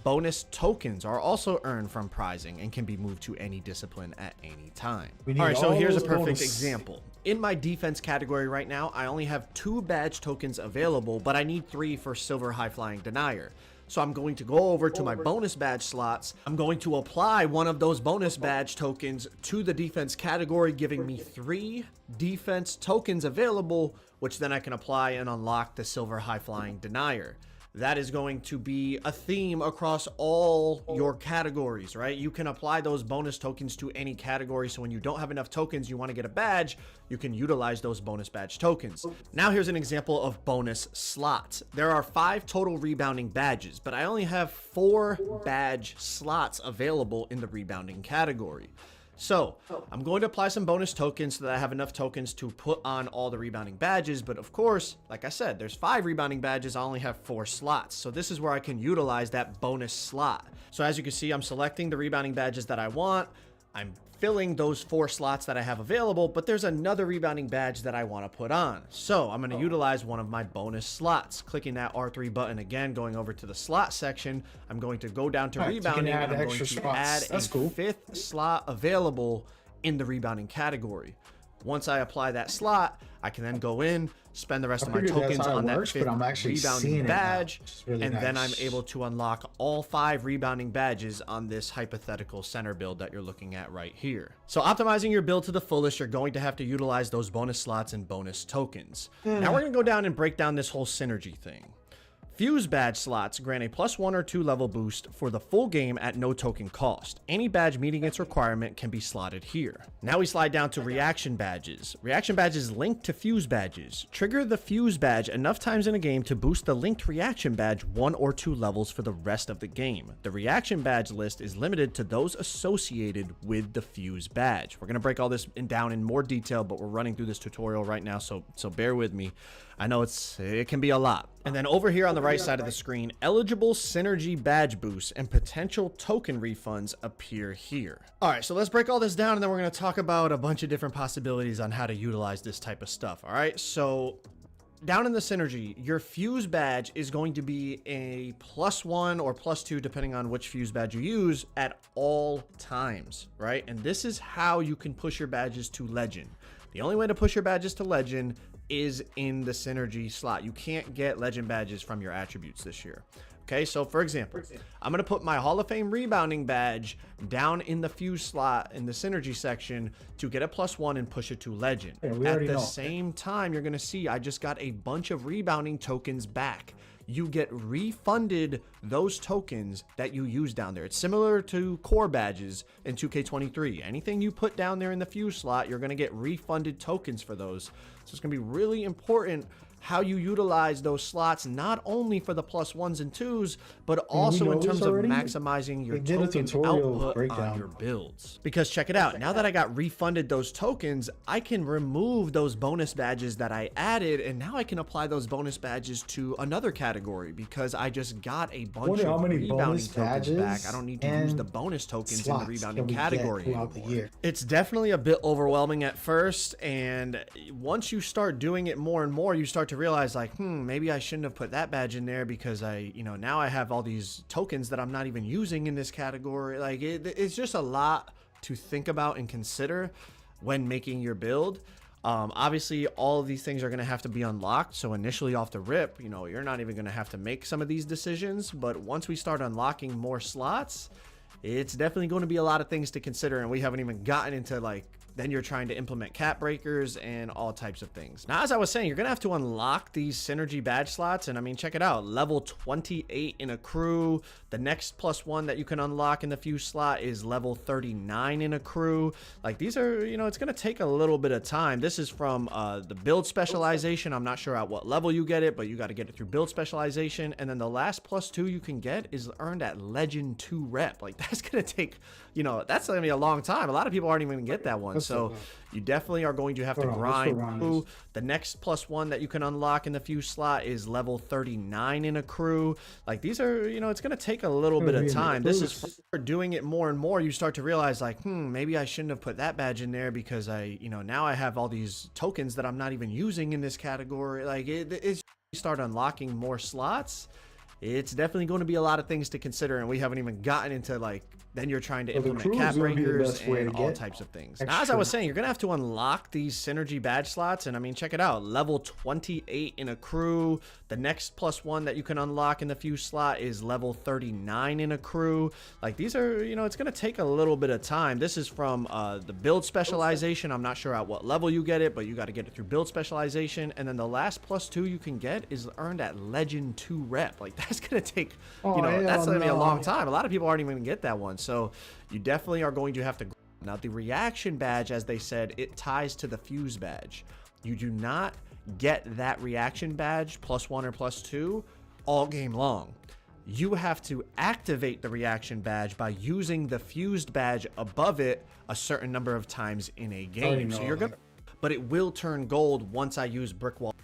Bonus tokens are also earned from prizing and can be moved to any discipline at any time. All right, so here's a perfect example. In my defense category right now, I only have 2 badge tokens available, but I need 3 for silver high flying denier. So I'm going to go over to my bonus badge slots. I'm going to apply one of those bonus badge tokens to the defense category, giving me 3 defense tokens available, which then I can apply and unlock the silver high flying denier. That is going to be a theme across all your categories, right? You can apply those bonus tokens to any category. So when you don't have enough tokens, you want to get a badge, you can utilize those bonus badge tokens. Now here's an example of bonus slots. There are 5 total rebounding badges, but I only have 4 badge slots available in the rebounding category. So I'm going to apply some bonus tokens so that I have enough tokens to put on all the rebounding badges. But of course, like I said, there's 5 rebounding badges. I only have 4 slots. So this is where I can utilize that bonus slot. So as you can see, I'm selecting the rebounding badges that I want. I'm filling those 4 slots that I have available, but there's another rebounding badge that I want to put on. So I'm going to utilize one of my bonus slots. Clicking that R3 button again, going over to the slot section, I'm going to go down to rebounding, and I'm going to add a 5th slot available in the rebounding category. Once I apply that slot, I can then go in, spend the rest of my tokens on that fifth rebounding badge, and then I'm able to unlock all 5 rebounding badges on this hypothetical center build that you're looking at right here. So optimizing your build to the fullest, you're going to have to utilize those bonus slots and bonus tokens. Now we're going to go down and break down this whole synergy thing. Fuse badge slots grant a +1 or 2 level boost for the full game at no token cost. Any badge meeting its requirement can be slotted here. Now we slide down to reaction badges. Reaction badges link to fuse badges. Trigger the fuse badge enough times in a game to boost the linked reaction badge 1 or 2 levels for the rest of the game. The reaction badge list is limited to those associated with the fuse badge. We're going to break all this down in more detail, but we're running through this tutorial right now, so bear with me. I know it can be a lot. And then over here on the right side of the screen, eligible synergy badge boosts and potential token refunds appear here. All right, so let's break all this down, and then we're going to talk about a bunch of different possibilities on how to utilize this type of stuff. All right, so down in the synergy, your fuse badge is going to be a +1 or +2, depending on which fuse badge you use, at all times, right? And this is how you can push your badges to legend. The only way to push your badges to legend is in the synergy slot. You can't get legend badges from your attributes this year. Okay, so for example, I'm going to put my Hall of Fame rebounding badge down in the fuse slot in the synergy section to get a +1 and push it to legend. At the same time, you're going to see I just got a bunch of rebounding tokens back. You get refunded those tokens that you use down there. It's similar to core badges in 2K23. Anything you put down there in the fuse slot, you're going to get refunded tokens for those. So it's going to be really important how you utilize those slots, not only for the +1s and 2s, but also in terms of maximizing your token output on your builds. Because check it out, now that I got refunded those tokens, I can remove those bonus badges that I added, and now I can apply those bonus badges to another category because I just got a bunch of rebounding tokens back. I don't need to use the bonus tokens in the rebounding category anymore. It's definitely a bit overwhelming at first, and once you start doing it more and more, you start to realize like, maybe I shouldn't have put that badge in there because now I have all these tokens that I'm not even using in this category. Like it's just a lot to think about and consider when making your build. Obviously all of these things are going to have to be unlocked. So initially off the rip, you're not even going to have to make some of these decisions. But once we start unlocking more slots, it's definitely going to be a lot of things to consider. And we haven't even gotten into then you're trying to implement cap breakers and all types of things. Now, as I was saying, you're going to have to unlock these synergy badge slots. And I mean, check it out. Level 28 in a crew. The next +1 that you can unlock in the fuse slot is level 39 in a crew. Like these are, it's going to take a little bit of time. This is from the build specialization. I'm not sure at what level you get it, but you got to get it through build specialization. And then the last +2 you can get is earned at Legend 2 rep. Like that's going to take, that's going to be a long time. A lot of people aren't even going to get that one. So you definitely are going to have to grind through. The next +1 that you can unlock in the fuse slot is level 39 in a crew. Like these are, it's going to take a little bit of time. This is for doing it more and more. You start to realize like, maybe I shouldn't have put that badge in there because now I have all these tokens that I'm not even using in this category. Like it's you start unlocking more slots. It's definitely going to be a lot of things to consider, and we haven't even gotten into then you're trying to implement cap breakers and all types of things. Now, as I was saying, you're going to have to unlock these synergy badge slots, and I mean, check it out. Level 28 in a crew. The next +1 that you can unlock in the fuse slot is level 39 in a crew. Like these are, it's going to take a little bit of time. This is from the build specialization. I'm not sure at what level you get it, but you got to get it through build specialization. And then the last +2 you can get is earned at Legend 2 rep. Like that's going to take, that's going to be a long time. A lot of people aren't even going to get that one. So you definitely are going to have to. Now the reaction badge, as they said, it ties to the fuse badge. You do not get that reaction badge +1 or +2 all game long. You have to activate the reaction badge by using the fused badge above it a certain number of times in a game. So you're gonna, but it will turn gold once I use brick wall.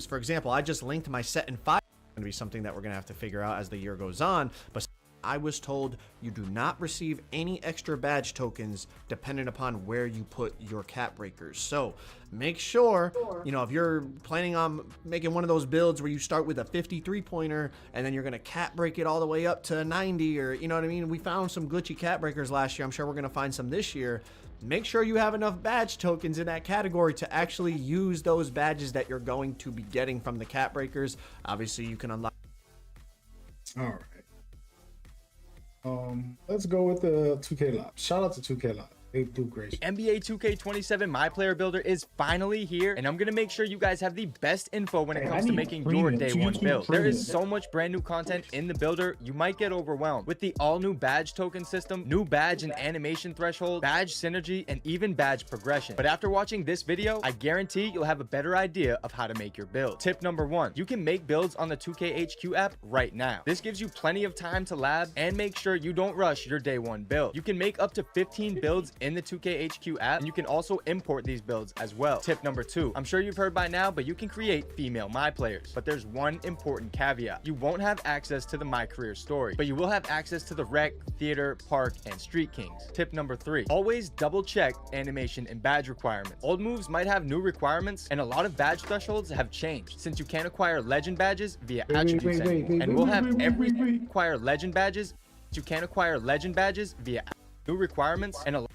For example, I just linked my set in 5. Going to be something that we're going to have to figure out as the year goes on, but I was told you do not receive any extra badge tokens dependent upon where you put your cap breakers. So make sure, if you're planning on making one of those builds where you start with a 53 pointer and then you're going to cap break it all the way up to 90, or you know what I mean? We found some glitchy cap breakers last year. I'm sure we're going to find some this year. make sure you have enough badge tokens in that category to actually use those badges that you're going to be getting from the cap breakers. Obviously, you can unlock. All right. Let's go with the 2K Lab. Shout out to 2K Lab. They do great. NBA 2K27 My Player Builder is finally here, and I'm gonna make sure you guys have the best info when it comes to making your day one build. There is so much brand new content in the builder, you might get overwhelmed. With the all new badge token system, new badge and animation threshold, badge synergy, and even badge progression. But after watching this video, I guarantee you'll have a better idea of how to make your build. Tip number 1, you can make builds on the 2KHQ app right now. This gives you plenty of time to lab and make sure you don't rush your day one build. You can make up to 15 builds in the 2KHQ app, and you can also import these builds as well. Tip number 2, I'm sure you've heard by now, but you can create female My Players. But there's one important caveat. You won't have access to the MyCareer story, but you will have access to the Rec, Theater, Park, and Street Kings. Tip number 3, always double check animation and badge requirements. Old moves might have new requirements, and a lot of badge thresholds have changed, since you can't acquire legend badges via attributes anymore. And we'll have every acquire legend badges. You can't acquire legend badges via new requirements, and a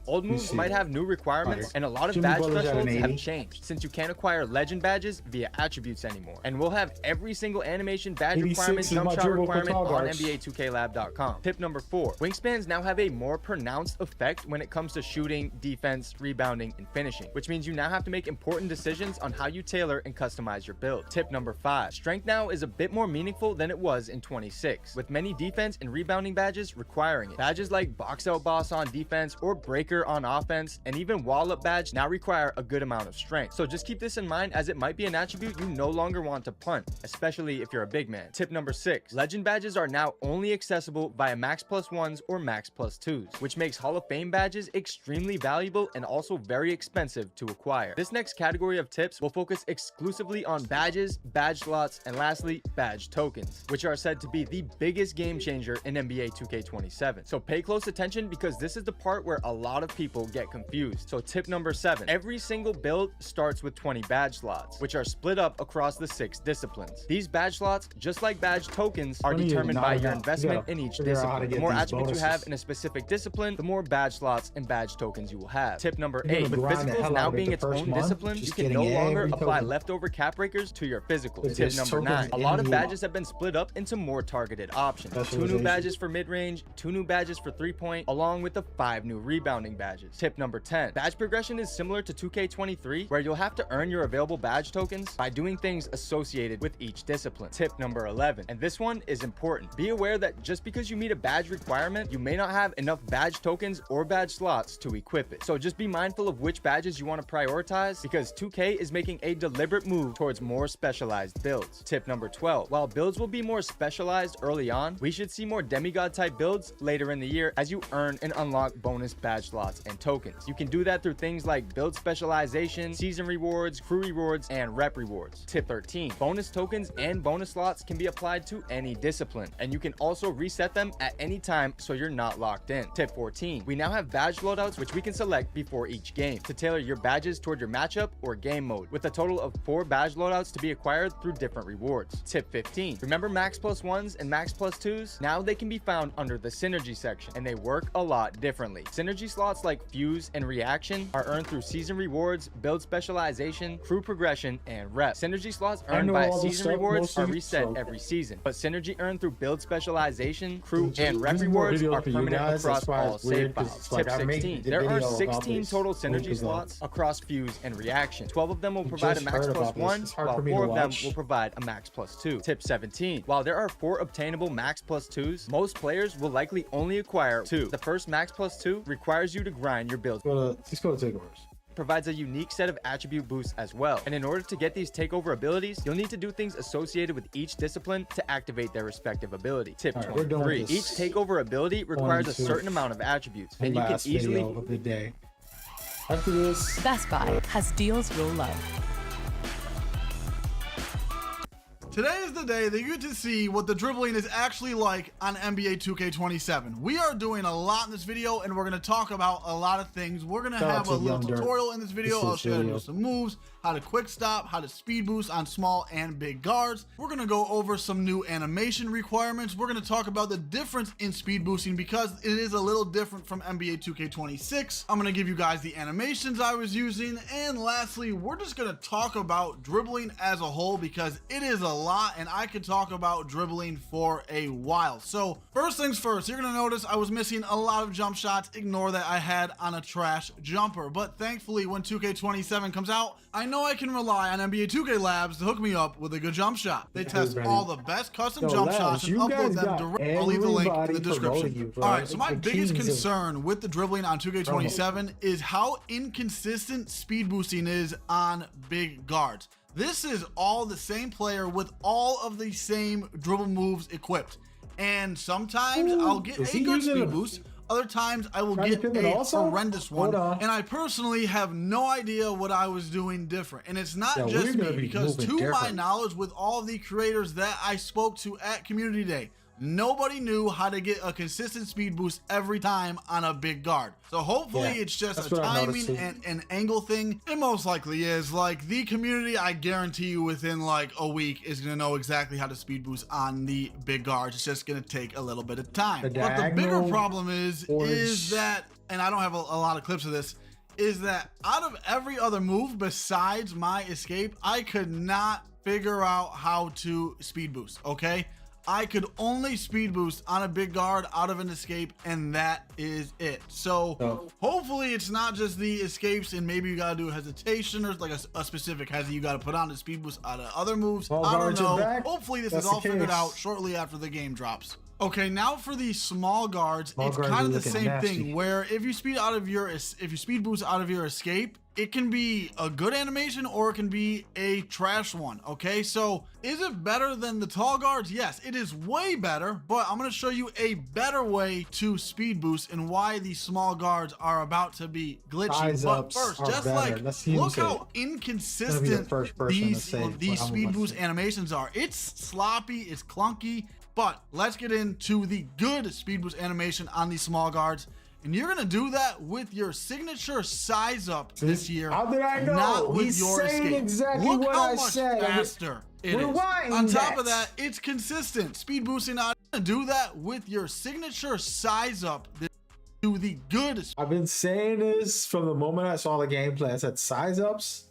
old moves might have new requirements, and a lot of badge thresholds have changed, since you can't acquire legend badges via attributes anymore. And we'll have every single animation badge requirement, jump shot requirement on NBA2klab.com. Tip number 4, wingspans now have a more pronounced effect when it comes to shooting, defense, rebounding, and finishing, which means you now have to make important decisions on how you tailor and customize your build. Tip number 5, strength now is a bit more meaningful than it was in 26, with many defense and rebounding badges requiring it. Badges like box out boss on defense or breaker on offense, and even wall up badge now require a good amount of strength. So just keep this in mind, as it might be an attribute you no longer want to punt, especially if you're a big man. Tip number 6, legend badges are now only accessible via max plus 1s or max plus 2s, which makes Hall of Fame badges extremely valuable and also very expensive to acquire. This next category of tips will focus exclusively on badges, badge slots, and lastly, badge tokens, which are said to be the biggest game changer in NBA 2K27. So pay close attention, because this is the part where a lot of people get confused. So tip number 7, every single build starts with 20 badge slots, which are split up across the 6 disciplines. These badge slots, just like badge tokens, are determined by your investment in each discipline. The more attributes you have in a specific discipline, the more badge slots and badge tokens you will have. Tip number 8, with physicals now being its own discipline, you can no longer apply leftover cap breakers to your physicals. Tip number 9, a lot of badges have been split up into more targeted options. 2 new badges for mid-range, 2 new badges for 3-point, along with the 5 new rebounding badges. Tip number 10, badge progression is similar to 2K23, where you'll have to earn your available badge tokens by doing things associated with each discipline. Tip number 11, and this one is important. Be aware that just because you meet a badge requirement, you may not have enough badge tokens or badge slots to equip it. So just be mindful of which badges you want to prioritize, because 2K is making a deliberate move towards more specialized builds. Tip number 12, while builds will be more specialized early on, we should see more demigod type builds later in the year as you earn and unlock bonus badge slots and tokens. You can do that through things like build specialization, season rewards, crew rewards, and rep rewards. Tip 13, bonus tokens and bonus slots can be applied to any discipline, and you can also reset them at any time so you're not locked in. Tip 14, we now have badge loadouts which we can select before each game to tailor your badges toward your matchup or game mode, with a total of 4 badge loadouts to be acquired through different rewards. Tip 15, remember max plus 1s and max plus 2s? Now they can be found under the synergy section, and they work a lot differently. Synergy slots like fuse and reaction are earned through season rewards, build specialization, crew progression, and rep. Synergy slots earned by season rewards are reset every season, but synergy earned through build specialization, crew, and rep rewards are permanent across all save files. Tip 16, there are 16 total synergy slots across fuse and reaction. 12 of them will provide a max plus 1, while 4 of them will provide a max plus 2. Tip 17, while there are 4 obtainable max plus 2s, most players will likely only acquire 2. The first max plus 2 requires you to grind your build. Let's go to takeovers. Provides a unique set of attribute boosts as well, and in order to get these takeover abilities, you'll need to do things associated with each discipline to activate their respective ability. Tip 23, each takeover ability requires a certain amount of attributes, and you can easily of the day. After this, Best Buy has deals you'll love. Today is the day that you get to see what the dribbling is actually like on NBA 2K27. We are doing a lot in this video, and we're going to talk about a lot of things. We're going to have a little tutorial in this video. I'll show you how to do some moves, how to quick stop, how to speed boost on small and big guards. We're going to go over some new animation requirements. We're going to talk about the difference in speed boosting because it is a little different from NBA 2K26. I'm going to give you guys the animations I was using, and lastly, we're just going to talk about dribbling as a whole because it is a lot, and I could talk about dribbling for a while. So first things first, you're going to notice I was missing a lot of jump shots. Ignore that, I had on a trash jumper, but thankfully when 2K27 comes out, I know I can rely on NBA 2K Labs to hook me up with a good jump shot. They test all the best custom jump shots and upload them directly. I'll leave the link in the description. All right, so my biggest concern with the dribbling on 2K27 is how inconsistent speed boosting is on big guards. This is all the same player with all of the same dribble moves equipped. And sometimes I'll get a good speed boost. Other times I will get a horrendous one, and I personally have no idea what I was doing different. And it's not just me, because to my knowledge, with all of the creators that I spoke to at Community Day, nobody knew how to get a consistent speed boost every time on a big guard. So hopefully it's just a timing and an angle thing. It most likely is. Like, the community, I guarantee you within like a week is going to know exactly how to speed boost on the big guards. It's just going to take a little bit of time. But the bigger problem is that, and I don't have a lot of clips of this, is that out of every other move besides my escape, I could not figure out how to speed boost, okay? I could only speed boost on a big guard out of an escape, and that is it. So hopefully it's not just the escapes, and maybe you gotta do a hesitation or like a specific hesi you gotta put on to speed boost out of other moves. I don't know. Hopefully this is all figured out shortly after the game drops. Okay, now for the small guards, it's kind of the same thing, where if you speed boost out of your escape, it can be a good animation or it can be a trash one. Okay, so is it better than the tall guards? Yes, it is way better, but I'm going to show you a better way to speed boost and why these small guards are about to be glitchy. But first, just like, look how inconsistent these speed boost animations are. It's sloppy, it's clunky, but let's get into the good speed boost animation on these small guards. And you're going to do that with your signature size up this year. How did I know? Not with your escape. Exactly. Look how much faster it is. On top of that, it's consistent. Speed boosting out. You're going to do that with your signature size up. Do the good. I've been saying this from the moment I saw the gameplay. I said size ups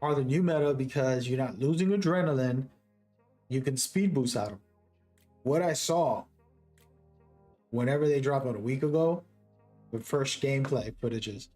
are the new meta because you're not losing adrenaline. You can speed boost out them. What I saw whenever they dropped out a week ago, the first gameplay footages,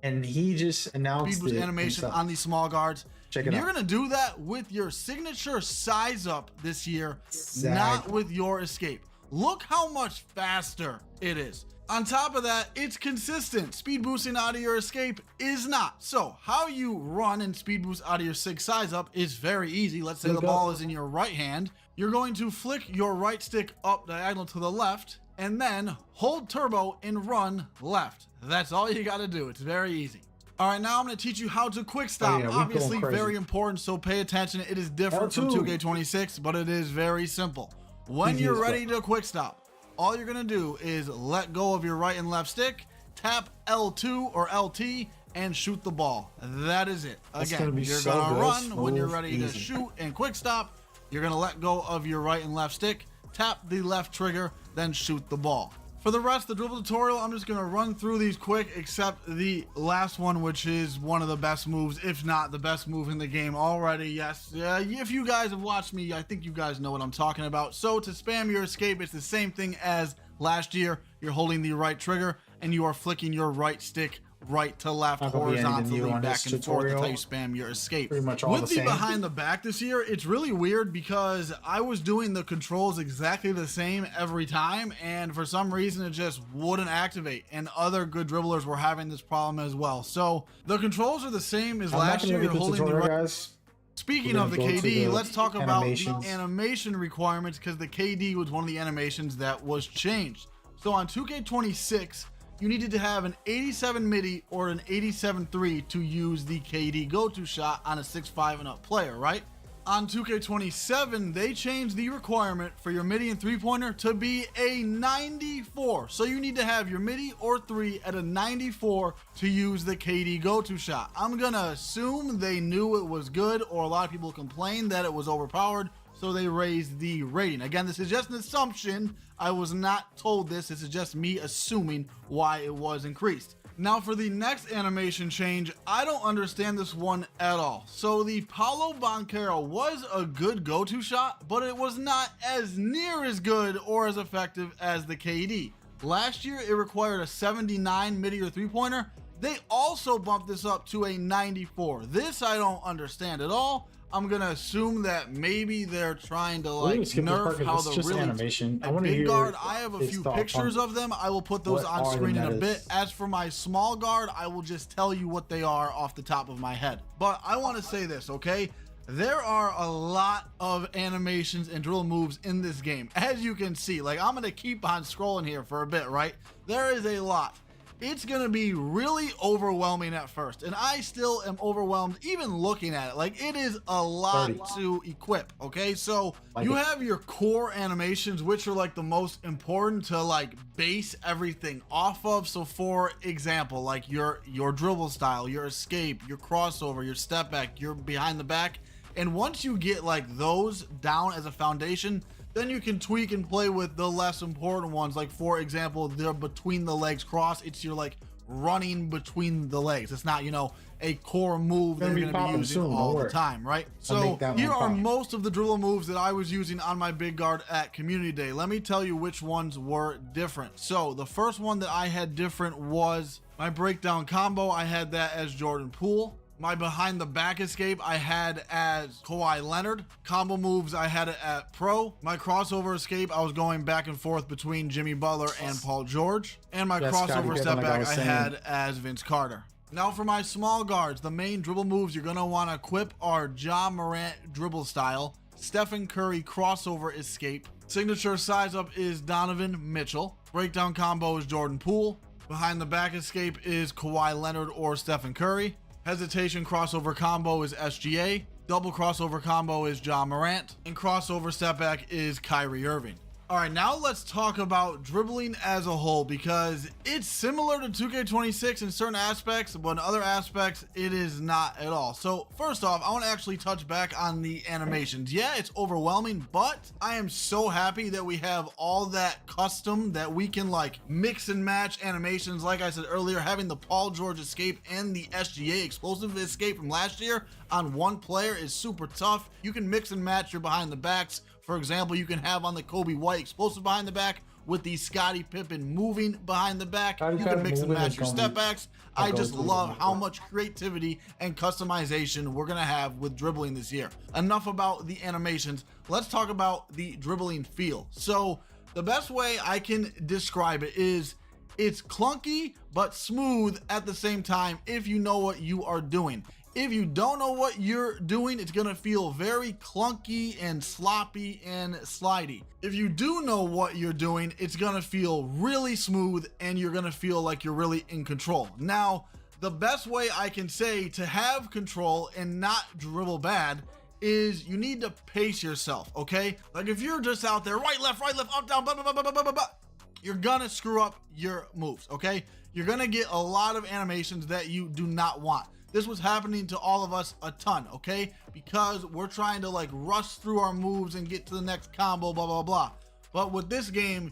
and he just announced speed boost animation on these small guards. Check it out. You're gonna do that with your signature size up this year, not with your escape. Look how much faster it is. On top of that, it's consistent. Speed boosting out of your escape is not. So how you run and speed boost out of your sig size up is very easy. Let's say the ball is in your right hand. You're going to flick your right stick up diagonal to the left, and then hold turbo and run left. That's all you got to do. It's very easy. All right, now I'm going to teach you how to quick stop. Obviously very important, so pay attention. It is different from 2K26, but it is very simple. When you're ready to quick stop, all you're going to do is let go of your right and left stick, tap L2 or LT, and shoot the ball. That is it. Again, you're going to run when you're ready to shoot and quick stop. You're going to let go of your right and left stick, tap the left trigger, then shoot the ball. For the rest of the dribble tutorial, I'm just going to run through these quick, except the last one, which is one of the best moves, if not the best move in the game already. Yes, if you guys have watched me, I think you guys know what I'm talking about. So to spam your escape, it's the same thing as last year. You're holding the right trigger and you are flicking your right stick right to left horizontally back and forth. That's how you spam your escape. Pretty much all with the behind the back this year, it's really weird because I was doing the controls exactly the same every time, and for some reason it just wouldn't activate, and other good dribblers were having this problem as well. So the controls are the same as last year. You're holding the right. Speaking of the KD, let's talk about the animation requirements, because the KD was one of the animations that was changed. So on 2K26, you needed to have an 87 midi or an 87-3 to use the KD go-to shot on a 6'5" and up player, right? On 2K27, they changed the requirement for your midi and three-pointer to be a 94. So you need to have your midi or three at a 94 to use the KD go-to shot. I'm gonna assume they knew it was good, or a lot of people complained that it was overpowered, so they raised the rating. Again, this is just an assumption. I was not told this. This is just me assuming why it was increased. Now for the next animation change, I don't understand this one at all. So the Paolo Banchero was a good go-to shot, but it was not as near as good or as effective as the KD. Last year, it required a 79 midi or three-pointer. They also bumped this up to a 94. This I don't understand at all. I'm gonna assume that maybe they're trying to like nerf how the really animation. a big guard. I have a few pictures of them. I will put those on screen in a bit. As for my small guard, I will just tell you what they are off the top of my head. But I want to say this, okay? There are a lot of animations and drill moves in this game. As you can see, like I'm gonna keep on scrolling here for a bit, right? There is a lot. It's gonna be really overwhelming at first, and I still am overwhelmed even looking at it. Like, it is a lot to equip, okay? So you have your core animations, which are like the most important to like base everything off of. So for example, like your dribble style, your escape, your crossover, your step back, your behind the back. And once you get like those down as a foundation, then you can tweak and play with the less important ones. Like for example, the between the legs cross. It's your like running between the legs. It's not, you know, a core move that you're gonna be using all the time, right? So here are most of the dribble moves that I was using on my big guard at Community Day. Let me tell you which ones were different. So the first one that I had different was my breakdown combo. I had that as Jordan Poole. My behind the back escape I had as Kawhi Leonard. Combo moves I had it at Pro. My crossover escape I was going back and forth between Jimmy Butler and Paul George. And my crossover step back I had as Vince Carter. Now for my small guards, the main dribble moves you're gonna wanna equip are Ja Morant dribble style, Stephen Curry crossover escape, signature size up is Donovan Mitchell, breakdown combo is Jordan Poole, behind the back escape is Kawhi Leonard or Stephen Curry, hesitation crossover combo is SGA, double crossover combo is Ja Morant, and crossover step back is Kyrie Irving. All right, now let's talk about dribbling as a whole, because it's similar to 2K26 in certain aspects, but in other aspects, it is not at all. So first off, I want to actually touch back on the animations. Yeah, it's overwhelming, but I am so happy that we have all that custom that we can like mix and match animations. Like I said earlier, having the Paul George escape and the SGA explosive escape from last year on one player is super tough. You can mix and match your behind the backs. For example, you can have on the Kobe White explosive behind the back with the Scottie Pippen moving behind the back. You can mix and match your step backs. I just love how much creativity and customization we're gonna have with dribbling this year. Enough about the animations. Let's talk about the dribbling feel. So the best way I can describe it is it's clunky but smooth at the same time if you know what you are doing. If you don't know what you're doing, it's gonna feel very clunky and sloppy and slidey. If you do know what you're doing, it's gonna feel really smooth and you're gonna feel like you're really in control. Now, the best way I can say to have control and not dribble bad is you need to pace yourself, okay? Like if you're just out there, right, left, up, down, blah, blah, blah, blah, blah, blah, blah, you're gonna screw up your moves, okay? You're gonna get a lot of animations that you do not want. This was happening to all of us a ton, okay? Because we're trying to like rush through our moves and get to the next combo, blah, blah, blah. But with this game,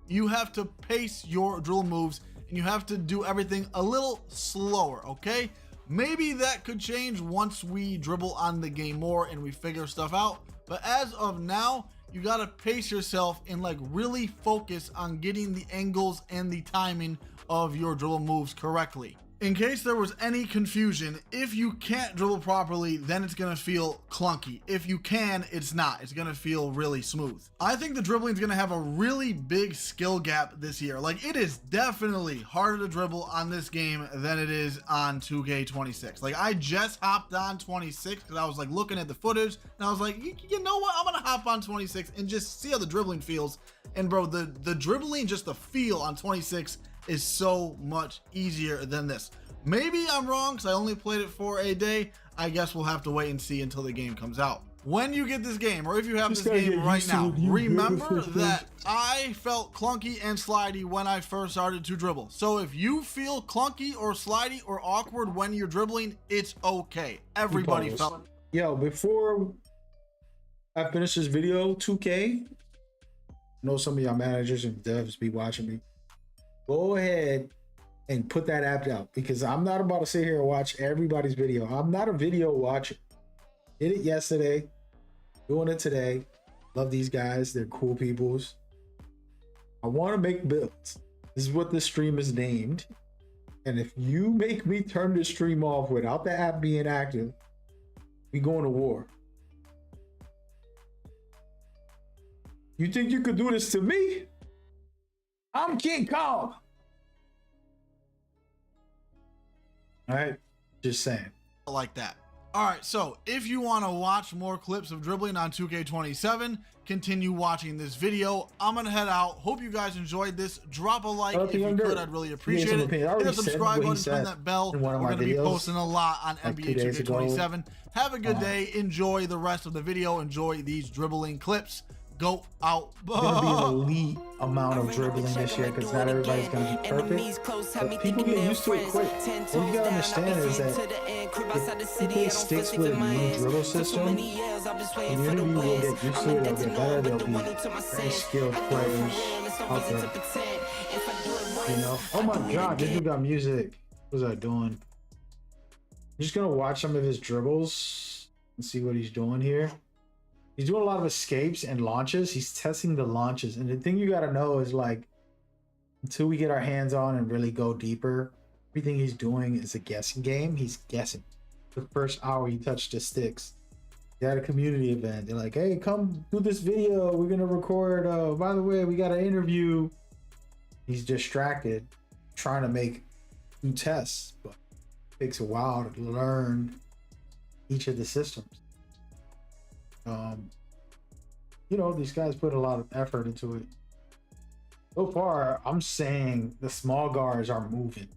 you have to pace your drill moves and you have to do everything a little slower, okay? Maybe that could change once we dribble on the game more and we figure stuff out. But as of now, you gotta pace yourself and like really focus on getting the angles and the timing of your dribble moves correctly. In case there was any confusion, if you can't dribble properly, then it's gonna feel clunky. If you can, it's not. It's gonna feel really smooth. I think the dribbling is gonna have a really big skill gap this year. Like, it is definitely harder to dribble on this game than it is on 2K26. Like, I just hopped on 26 because I was like looking at the footage and I was like, you know what? I'm gonna hop on 26 and just see how the dribbling feels. And bro, the dribbling, just the feel on 26 is so much easier than this. Maybe I'm wrong because I only played it for a day. I guess we'll have to wait and see until the game comes out. when you get this game, or if you have this game right now, remember that I felt clunky and slidey when I first started to dribble. So if you feel clunky or slidey or awkward when you're dribbling, it's okay. Everybody felt. Yo, before I finish this video, 2K, I know some of y'all managers and devs be watching me. Go ahead and put that app out, because I'm not about to sit here and watch everybody's video. I'm not a video watcher. Did it yesterday, doing it today. Love these guys. They're cool peoples. I want to make builds. This is what the stream is named. And if you make me turn the stream off without the app being active, we going to war. You think you could do this to me? I'm King Kong. All right, just saying. Like that. All right, so if you want to watch more clips of dribbling on 2K27, continue watching this video. I'm gonna head out. Hope you guys enjoyed this. Drop a like if you could. I'd really appreciate it. Hit the subscribe button, turn that bell. We're gonna be posting a lot on NBA 2K27. Have a good day. Enjoy the rest of the video. Enjoy these dribbling clips. Go out. It's gonna be an elite amount of dribbling this year, because not everybody's gonna be perfect. But people get used to it quick. What you gotta understand is that if people sticks with a new dribble system, community will get used to it. They'll get better. They'll be very skilled players out there. You know? Oh my God, this dude got music. What was I doing? I'm just gonna watch some of his dribbles and see what he's doing here. He's doing a lot of escapes and launches. He's testing the launches. And the thing you got to know is, like, until we get our hands on and really go deeper, everything he's doing is a guessing game. He's guessing. The first hour he touched the sticks. He had a community event. They're like, hey, come do this video. We're going to record. By the way, we got an interview. He's distracted trying to make new tests. But it takes a while to learn each of the systems. You know, these guys put a lot of effort into it. So far, I'm saying the small guards are moving.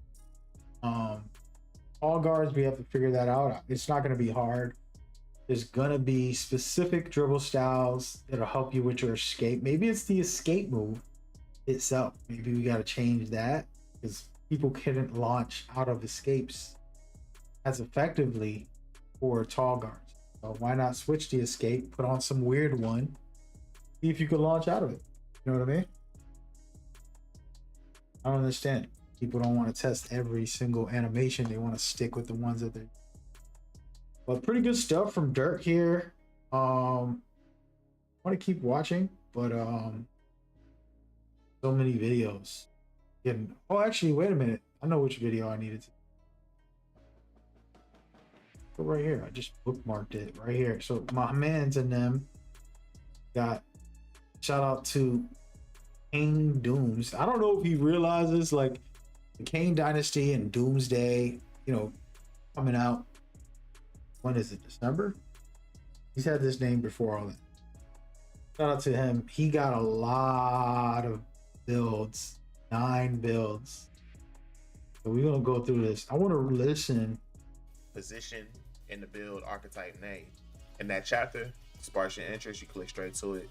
All guards, we have to figure that out. It's not going to be hard. There's going to be specific dribble styles that'll help you with your escape. Maybe it's the escape move itself. Maybe we got to change that, because people couldn't launch out of escapes as effectively for tall guards. So why not switch the escape, put on some weird one, see if you can launch out of it. You know what I mean? I don't understand. People don't want to test every single animation. They want to stick with the ones that they. But pretty good stuff from Dirk here. I want to keep watching, but so many videos. Oh, actually, wait a minute. I know which video I needed to. Right here, I just bookmarked it right here. So my mans and them got, shout out to Kane Dooms. I don't know if he realizes, like, the Kane Dynasty and Doomsday, you know, coming out. When is it? December? He's had this name before all that. Shout out to him. He got a lot of builds, 9 builds. So we're gonna go through this. I want to listen. Position in the build, archetype, name. In that chapter, sparks your interest, you click straight to it.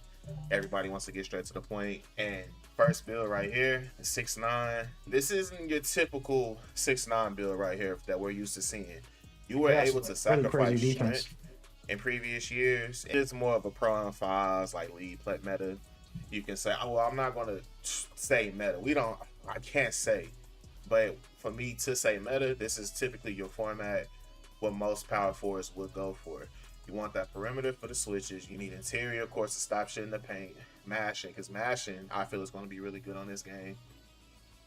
Everybody wants to get straight to the point. And first build right here, 6'9". This isn't your typical 6'9" build right here that we're used to seeing. You were able to sacrifice strength in previous years. It's more of a pro on fives, like lead plat meta. You can say, oh, well, I'm not gonna say meta. I can't say. But for me to say meta, this is typically your format, what most power forwards would go for. You want that perimeter for the switches. You need interior, of course, to stop shit in the paint. Mashing, because mashing, I feel, is going to be really good on this game.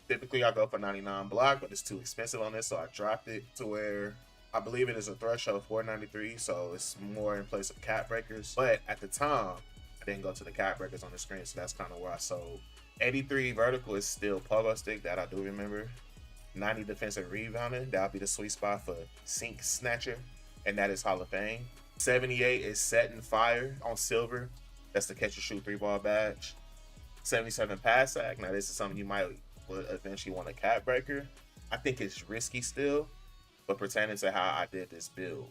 Typically, I go for 99 block, but it's too expensive on this, so I dropped it to where I believe it is a threshold 493, so it's more in place of cap breakers. But at the time, I didn't go to the cap breakers on the screen, so that's kind of where I sold. 83 vertical is still pogo stick, that I do remember. 90 defensive rebounding, that'll be the sweet spot for sink snatcher, and that is Hall of Fame. 78 is set and fire on silver, that's the catch and shoot 3-ball badge. 77 pass act, now this is something you might would eventually want a cap breaker. I think it's risky still, but pertaining to how I did this build,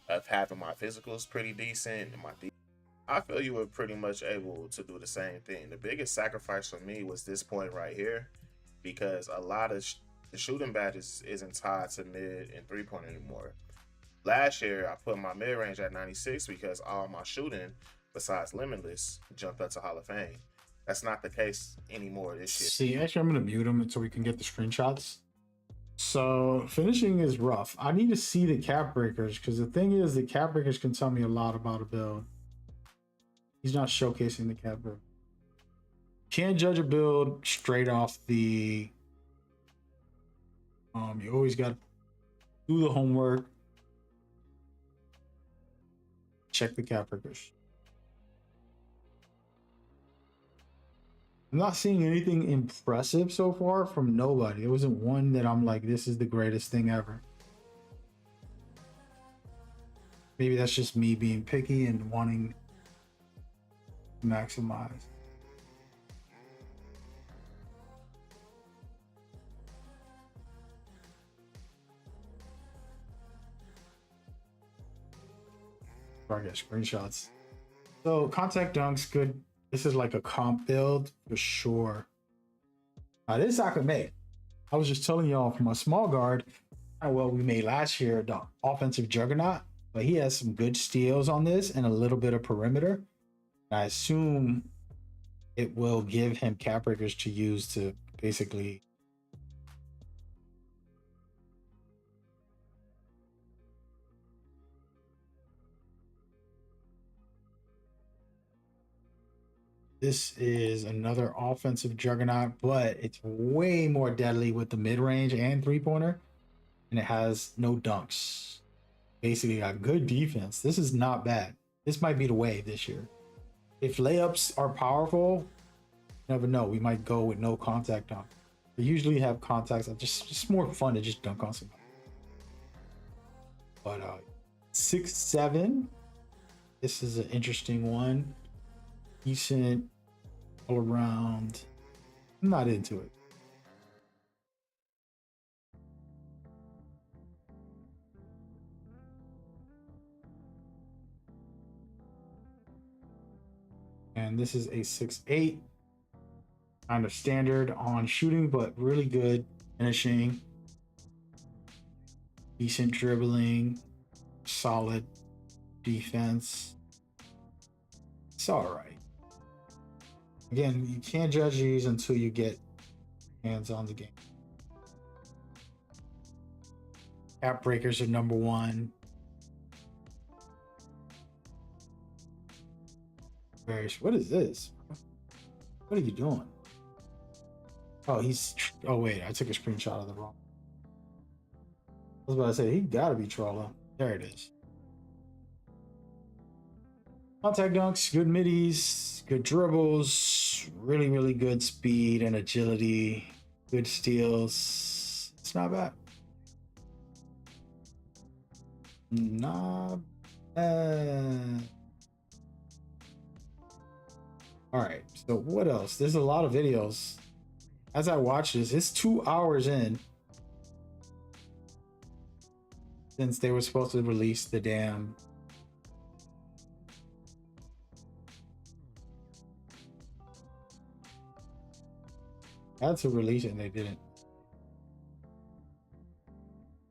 of having my physicals pretty decent and I feel you were pretty much able to do the same thing. The biggest sacrifice for me was this point right here, because a lot of the shooting badges isn't tied to mid and 3-point anymore. Last year, I put my mid range at 96 because all my shooting, besides Limitless, jumped up to Hall of Fame. That's not the case anymore this year. See, actually, I'm going to mute him until we can get the screenshots. So finishing is rough. I need to see the cap breakers, because the thing is, the cap breakers can tell me a lot about a build. He's not showcasing the cap breaker. Can't judge a build straight off the... you always got to do the homework. Check the cap breakers. I'm not seeing anything impressive so far from nobody. There wasn't one that I'm like, this is the greatest thing ever. Maybe that's just me being picky and wanting to maximize. I get screenshots. So contact dunks, good. This is like a comp build for sure. Now this I could make. I was just telling y'all from a small guard how well we made last year, the offensive juggernaut, but he has some good steals on this and a little bit of perimeter. And I assume it will give him cap breakers to use to basically this is another offensive juggernaut, but it's way more deadly with the mid-range and three-pointer, and it has no dunks. Basically got good defense. This is not bad. This might be the wave this year. If layups are powerful, you never know. We might go with no contact dunk. They usually have contacts. Just more fun to just dunk on somebody. But 6'7". This is an interesting one. Decent all around. I'm not into it. And this is a 6'8". Kind of standard on shooting, but really good finishing. Decent dribbling. Solid defense. It's all right. Again, you can't judge these until you get hands on the game. Cap breakers are number one. What is this? What are you doing? Oh, oh wait, I took a screenshot of the wrong. I was about to say, he gotta be trolling. There it is. Contact dunks, good middies, good dribbles, really, really good speed and agility, good steals. It's not bad. Not bad. All right, so what else? There's a lot of videos. As I watch this, it's 2 hours in since they were supposed to release the damn had to release it and they didn't.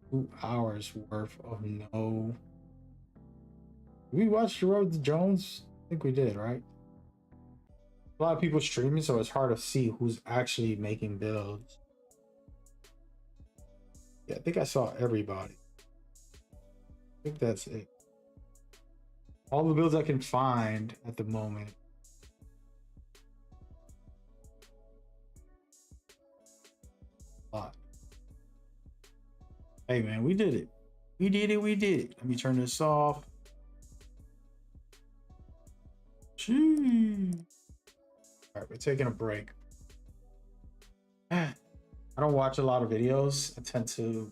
2 hours worth of no. Did we watch Gerard Jones? I think we did, right? A lot of people streaming, so it's hard to see who's actually making builds. Yeah, I think I saw everybody. I think that's it. All the builds I can find at the moment. Hey man, we did it. We did it. We did it. Let me turn this off. Gee. All right, we're taking a break. I don't watch a lot of videos. I tend to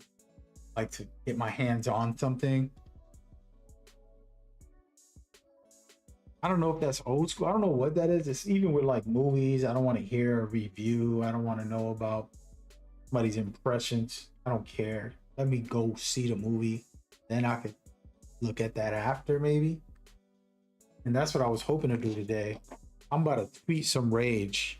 like to get my hands on something. I don't know if that's old school. I don't know what that is. It's even with like movies. I don't want to hear a review. I don't want to know about somebody's impressions. I don't care. Let me go see the movie. Then look at that after maybe. And that's what I was hoping to do today. I'm about to tweet some rage.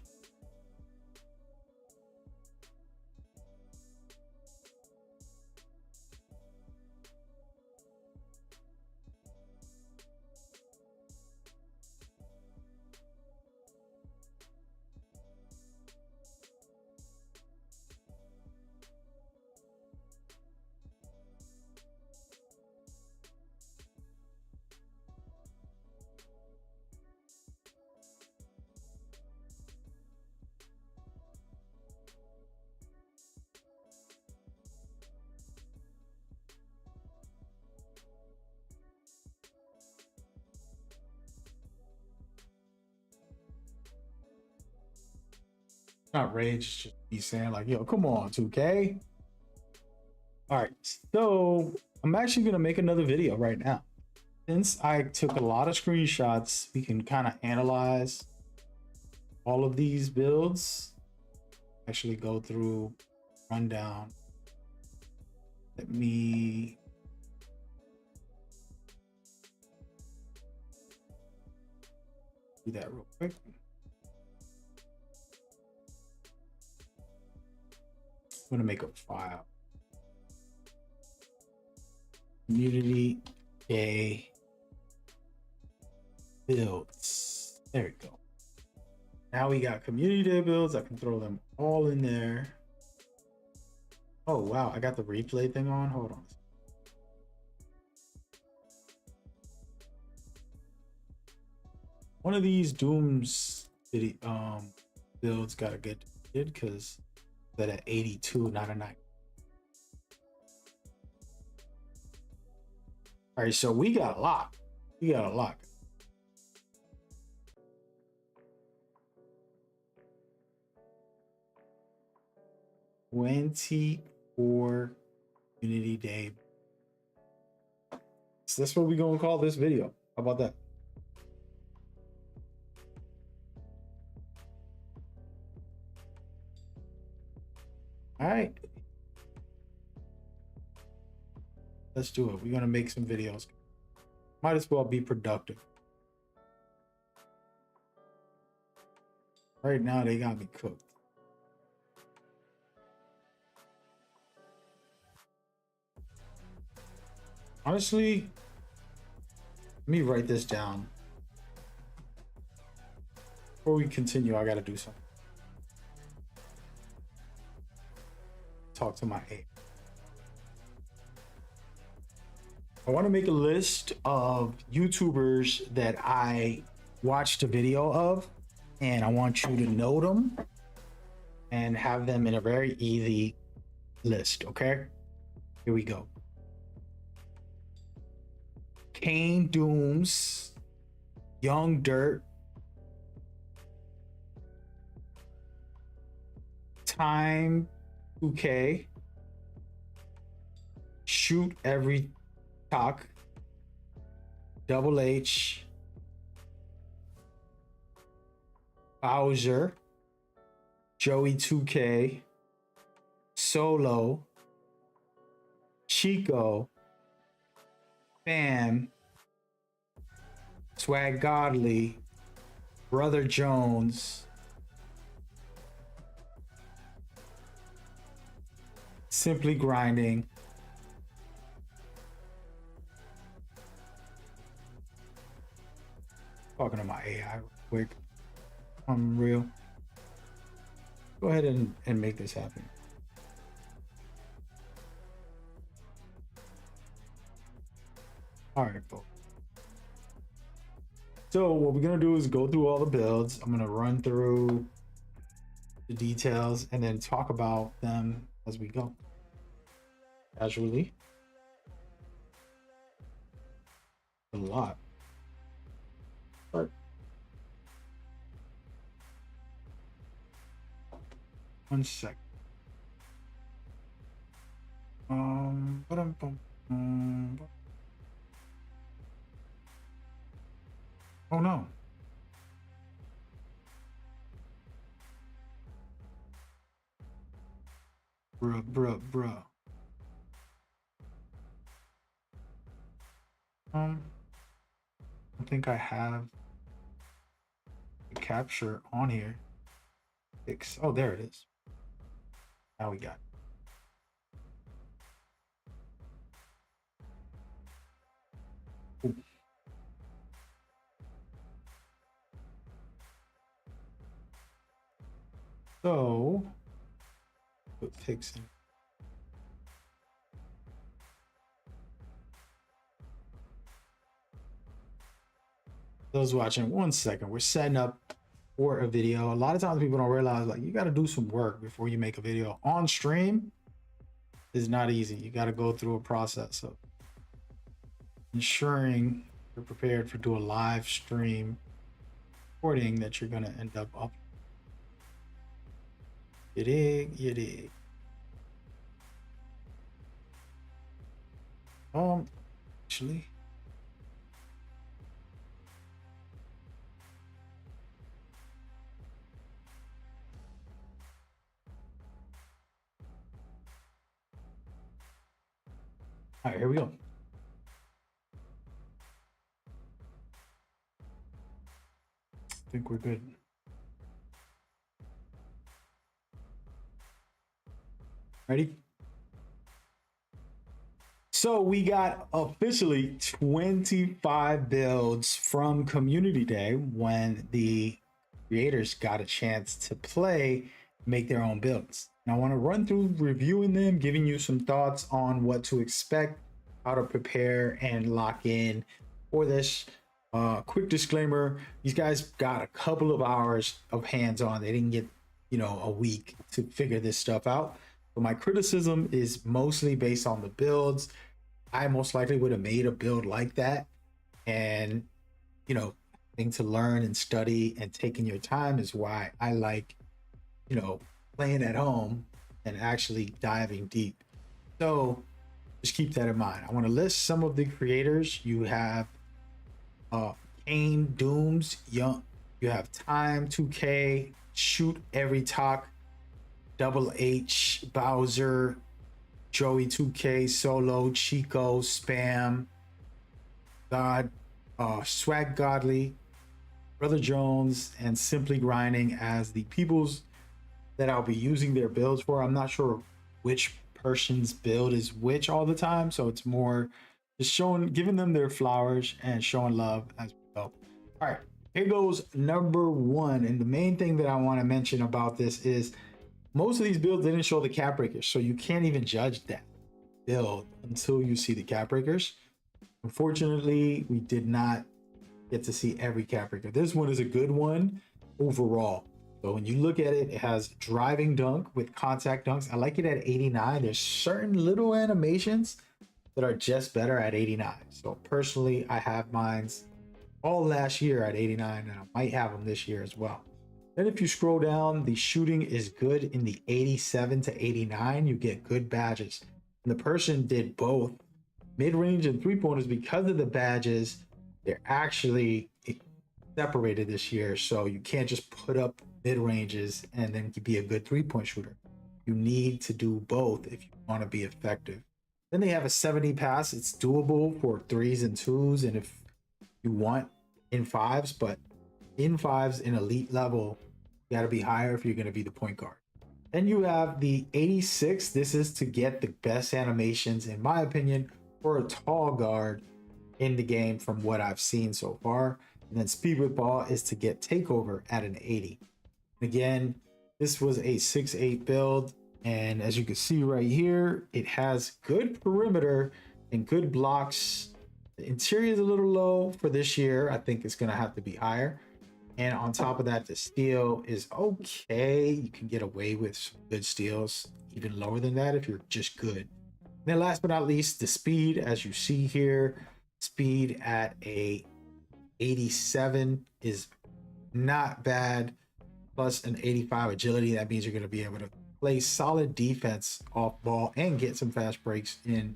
Not rage, it's just me saying like, yo, come on, 2K. All right, so I'm actually gonna make another video right now. Since I took a lot of screenshots, we can kind of analyze all of these builds. Actually go through, rundown. Let me do that real quick. I'm gonna make a file. Community day builds. There we go. Now we got community day builds. I can throw them all in there. Oh wow, I got the replay thing on. Hold on. One of these Dooms builds got a good hit because that at 82, not a 9. All right, so we got a lot. We got a lot. 24 community day. So that's what we're gonna call this video. How about that? All right, let's do it. We're gonna make some videos. Might as well be productive. Right now they got me cooked. Honestly, let me write this down. Before we continue, I gotta do something. Talk to my A. I want to make a list of YouTubers that I watched a video of, and I want you to know them and have them in a very easy list, okay? Here we go. Kane Dooms, Young Dirt, Time 2K, Shoot Every Talk, Double H, Bowser, Joey 2K, Solo, Chico, Bam, Swag Godly, Brother Jones, Simply Grinding, talking to my AI real quick. Unreal. Go ahead and make this happen. All right, folks. So what we're gonna do is go through all the builds. I'm gonna run through the details and then talk about them as we go. Casually. A lot. But one sec. Oh no. Bruh. I think I have the capture on here. Oh, there it is. Now we got it. Ooh. So put pics in. Those watching, 1 second. We're setting up for a video. A lot of times people don't realize, like, you got to do some work before you make a video on stream. Is not easy. You got to go through a process of ensuring you're prepared for do a live stream recording that you're gonna end up up. You dig, you dig. Actually. All right, here we go. I think we're good. Ready? So we got officially 25 builds from Community Day when the creators got a chance to play, make their own builds. And I want to run through reviewing them, giving you some thoughts on what to expect, how to prepare and lock in for this. Quick disclaimer, these guys got a couple of hours of hands-on. They didn't get, a week to figure this stuff out. But my criticism is mostly based on the builds. I most likely would have made a build like that. And, thing to learn and study and taking your time is why I like, playing at home and actually diving deep. So just keep that in mind. I want to list some of the creators. You have Kane, Dooms, Young. You have Time, 2K, Shoot Every Talk, Double H, Bowser, Joey 2K, Solo, Chico, Spam, God, Swag Godly, Brother Jones, and Simply Grinding as the peoples that I'll be using their builds for. I'm not sure which person's build is which all the time, so it's more just giving them their flowers and showing love as we go. All right, here goes number one. And the main thing that I want to mention about this is most of these builds didn't show the cap breakers, so you can't even judge that build until you see the cap breakers. Unfortunately, we did not get to see every cap breaker. This one is a good one overall. So when you look at it, it has driving dunk with contact dunks. I like it at 89. There's certain little animations that are just better at 89. So personally, I have mines all last year at 89, and I might have them this year as well. Then if you scroll down, the shooting is good in the 87 to 89. You get good badges. And the person did both mid-range and three-pointers. Because of the badges, they're actually separated this year. So you can't just put up mid-ranges and then be a good three-point shooter. You need to do both if you want to be effective. Then they have a 70 pass. It's doable for 3s and 2s, and if you want in 5s, but in 5s in elite level, you got to be higher if you're going to be the point guard. Then you have the 86. This is to get the best animations, in my opinion, for a tall guard in the game from what I've seen so far. And then speed with ball is to get takeover at an 80. Again, this was a 6'8 build, and as you can see right here, it has good perimeter and good blocks. The interior is a little low for this year. I think it's going to have to be higher. And on top of that, the steal is okay. You can get away with some good steals, even lower than that if you're just good. And then last but not least, the speed, as you see here, speed at a 87 is not bad. Plus an 85 agility. That means you're going to be able to play solid defense off ball and get some fast breaks in.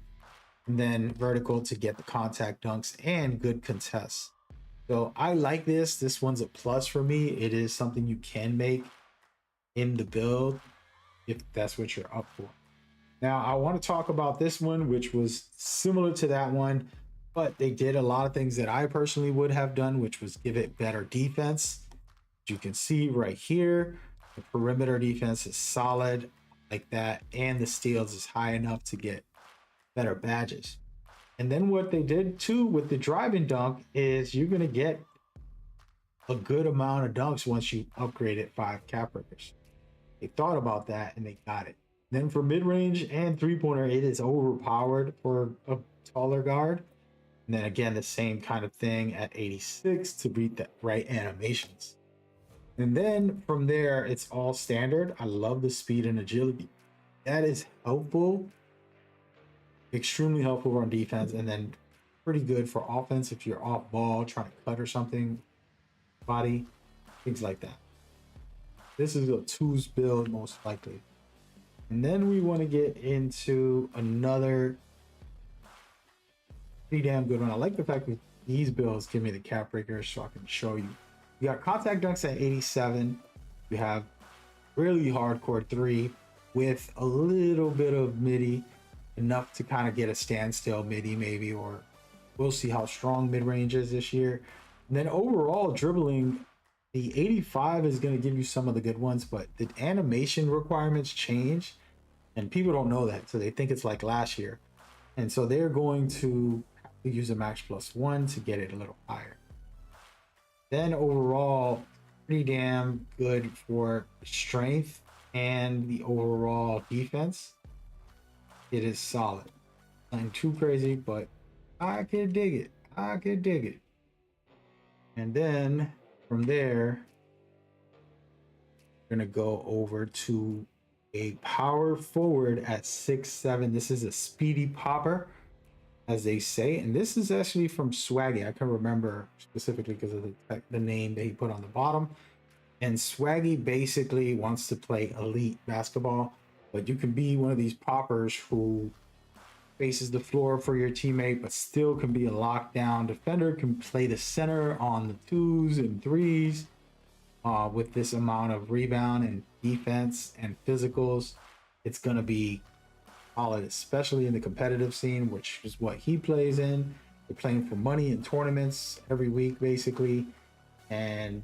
And then vertical to get the contact dunks and good contests. So I like this. This one's a plus for me. It is something you can make in the build if that's what you're up for. Now I want to talk about this one, which was similar to that one. But they did a lot of things that I personally would have done, which was give it better defense. As you can see right here, the perimeter defense is solid like that, and the steals is high enough to get better badges. And then what they did too with the driving dunk is you're going to get a good amount of dunks once you upgrade it 5 cap breakers. They thought about that and they got it. Then for mid-range and three-pointer, it is overpowered for a taller guard. And then again, the same kind of thing at 86 to beat the right animations. And then from there, it's all standard. I love the speed and agility. That is helpful. Extremely helpful on defense, and then pretty good for offense if you're off ball, trying to cut or something, body, things like that. This is a 2s build most likely. And then we want to get into another pretty damn good one. I like the fact that these builds give me the cap breakers so I can show you. You got contact dunks at 87. You have really hardcore 3 with a little bit of midi, enough to kind of get a standstill midi maybe, or we'll see how strong mid-range is this year. And then overall dribbling, the 85 is going to give you some of the good ones, but the animation requirements change and people don't know that, so they think it's like last year, and so they're going to have to use a max +1 to get it a little higher. Then overall pretty damn good for strength and the overall defense. It is solid. Nothing too crazy, but I can dig it. I can dig it. And then from there, we're gonna go over to a power forward at 6'7". This is a speedy popper, as they say, and this is actually from Swaggy. I can remember specifically because of the name that he put on the bottom. And Swaggy basically wants to play elite basketball, but you can be one of these poppers who faces the floor for your teammate, but still can be a lockdown defender, can play the center on the 2s and 3s with this amount of rebound and defense and physicals. It's going to be solid, especially in the competitive scene, which is what he plays in. They're playing for money in tournaments every week, basically. And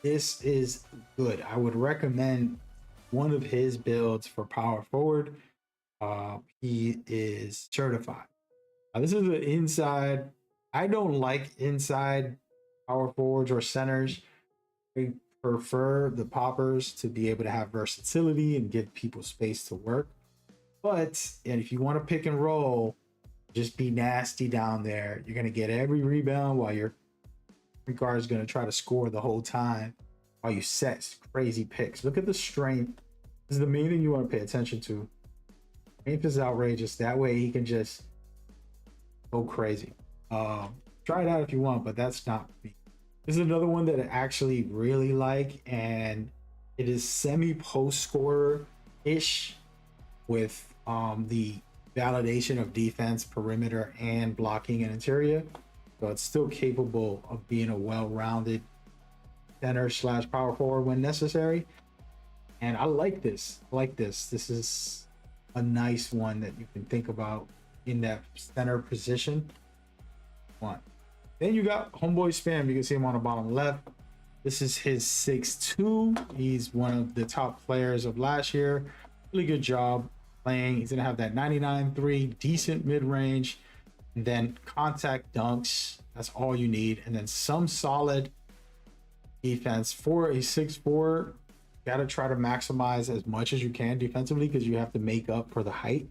this is good. I would recommend one of his builds for power forward. He is certified. This is an inside. I don't like inside power forwards or centers. I prefer the poppers to be able to have versatility and give people space to work. But and if you want to pick and roll, just be nasty down there. You're going to get every rebound while your guard is going to try to score the whole time while you set crazy picks. Look at the strength. This is the main thing you want to pay attention to. Strength is outrageous. That way he can just go crazy. Try it out if you want, but that's not me. This is another one that I actually really like, and it is semi-post scorer-ish with the validation of defense, perimeter, and blocking and interior. So it's still capable of being a well-rounded center / power forward when necessary. And I like this. This is a nice one that you can think about in that center position. One. Then you got Homeboy Spam. You can see him on the bottom left. This is his 6'2". He's one of the top players of last year. Really good job playing. He's gonna have that 99.3, decent mid-range, and then contact dunks. That's all you need. And then some solid defense. For a 6'4", gotta try to maximize as much as you can defensively because you have to make up for the height.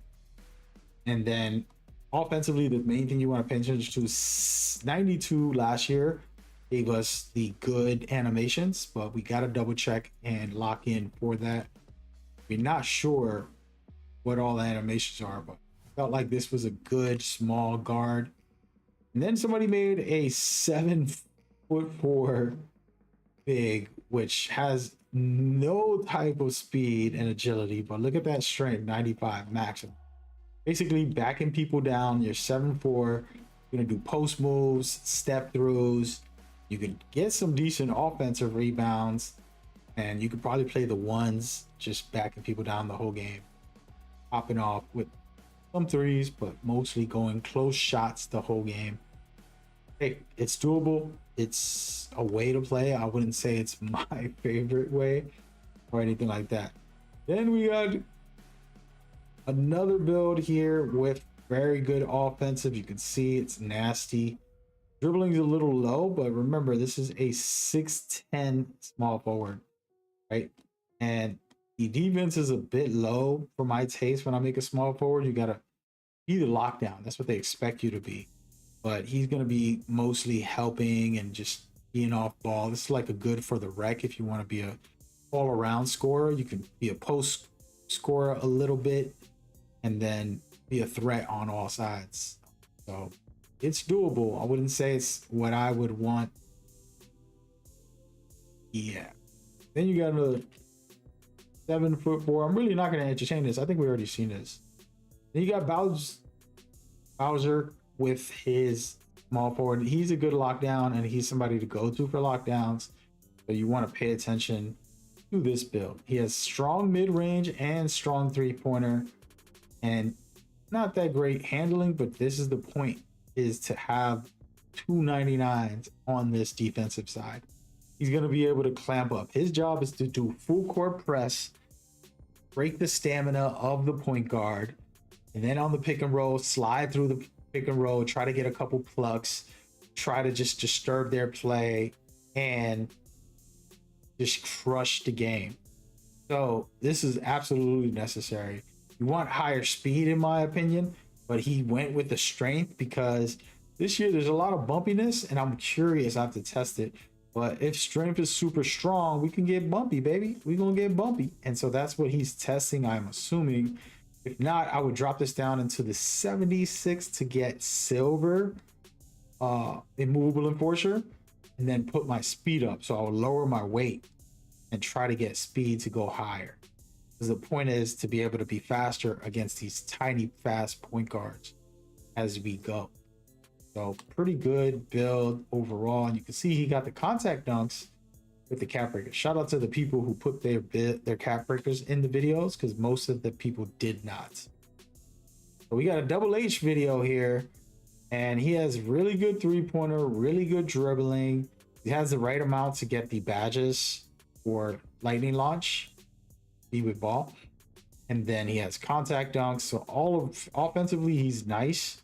And then offensively, the main thing you want to pay attention to is 92 last year gave us the good animations, but we got to double check and lock in for that. We're not sure what all the animations are, but felt like this was a good small guard. And then somebody made a 7'4" big, which has no type of speed and agility, but look at that strength, 95 maximum. Basically backing people down. You're 7'4". You're gonna do post moves, step throughs. You can get some decent offensive rebounds, and you could probably play the ones, just backing people down the whole game, popping off with some threes, but mostly going close shots the whole game. hey, it's doable. It's a way to play. I wouldn't say it's my favorite way or anything like that. Then we got another build here with very good offensive. You can see it's nasty. Dribbling's a little low, but remember, this is a 6'10 small forward, right? And the defense is a bit low for my taste. When I make a small forward, you gotta be the lockdown. That's what they expect you to be. But he's gonna be mostly helping and just being off ball. This is like a good for the rec if you want to be a all-around scorer. You can be a post scorer a little bit and then be a threat on all sides. So it's doable. I wouldn't say it's what I would want. Yeah. Then you got another 7'4". I'm really not going to entertain this. I think we already seen this. Then you got Bowser with his small forward. He's a good lockdown, and he's somebody to go to for lockdowns. So you want to pay attention to this build. He has strong mid-range and strong three-pointer, and not that great handling, but this is the point, is to have 299s on this defensive side. He's going to be able to clamp up. His job is to do full court press, break the stamina of the point guard, and then on the pick and roll, slide through the pick and roll, try to get a couple plucks, try to just disturb their play, and just crush the game. So this is absolutely necessary. You want higher speed, in my opinion, but he went with the strength because this year there's a lot of bumpiness, and I'm curious. I have to test it. But if strength is super strong, we can get bumpy, baby. We're going to get bumpy. And so that's what he's testing, I'm assuming. If not, I would drop this down into the 76 to get silver, immovable enforcer, and then put my speed up. So I'll lower my weight and try to get speed to go higher. Because the point is to be able to be faster against these tiny, fast point guards as we go. So pretty good build overall. And you can see he got the contact dunks with the cap breakers. Shout out to the people who put their cap breakers in the videos, because most of the people did not. So we got a Double H video here, and he has really good three-pointer, really good dribbling. He has the right amount to get the badges for lightning launch, be with ball. And then he has contact dunks. So all of offensively, he's nice.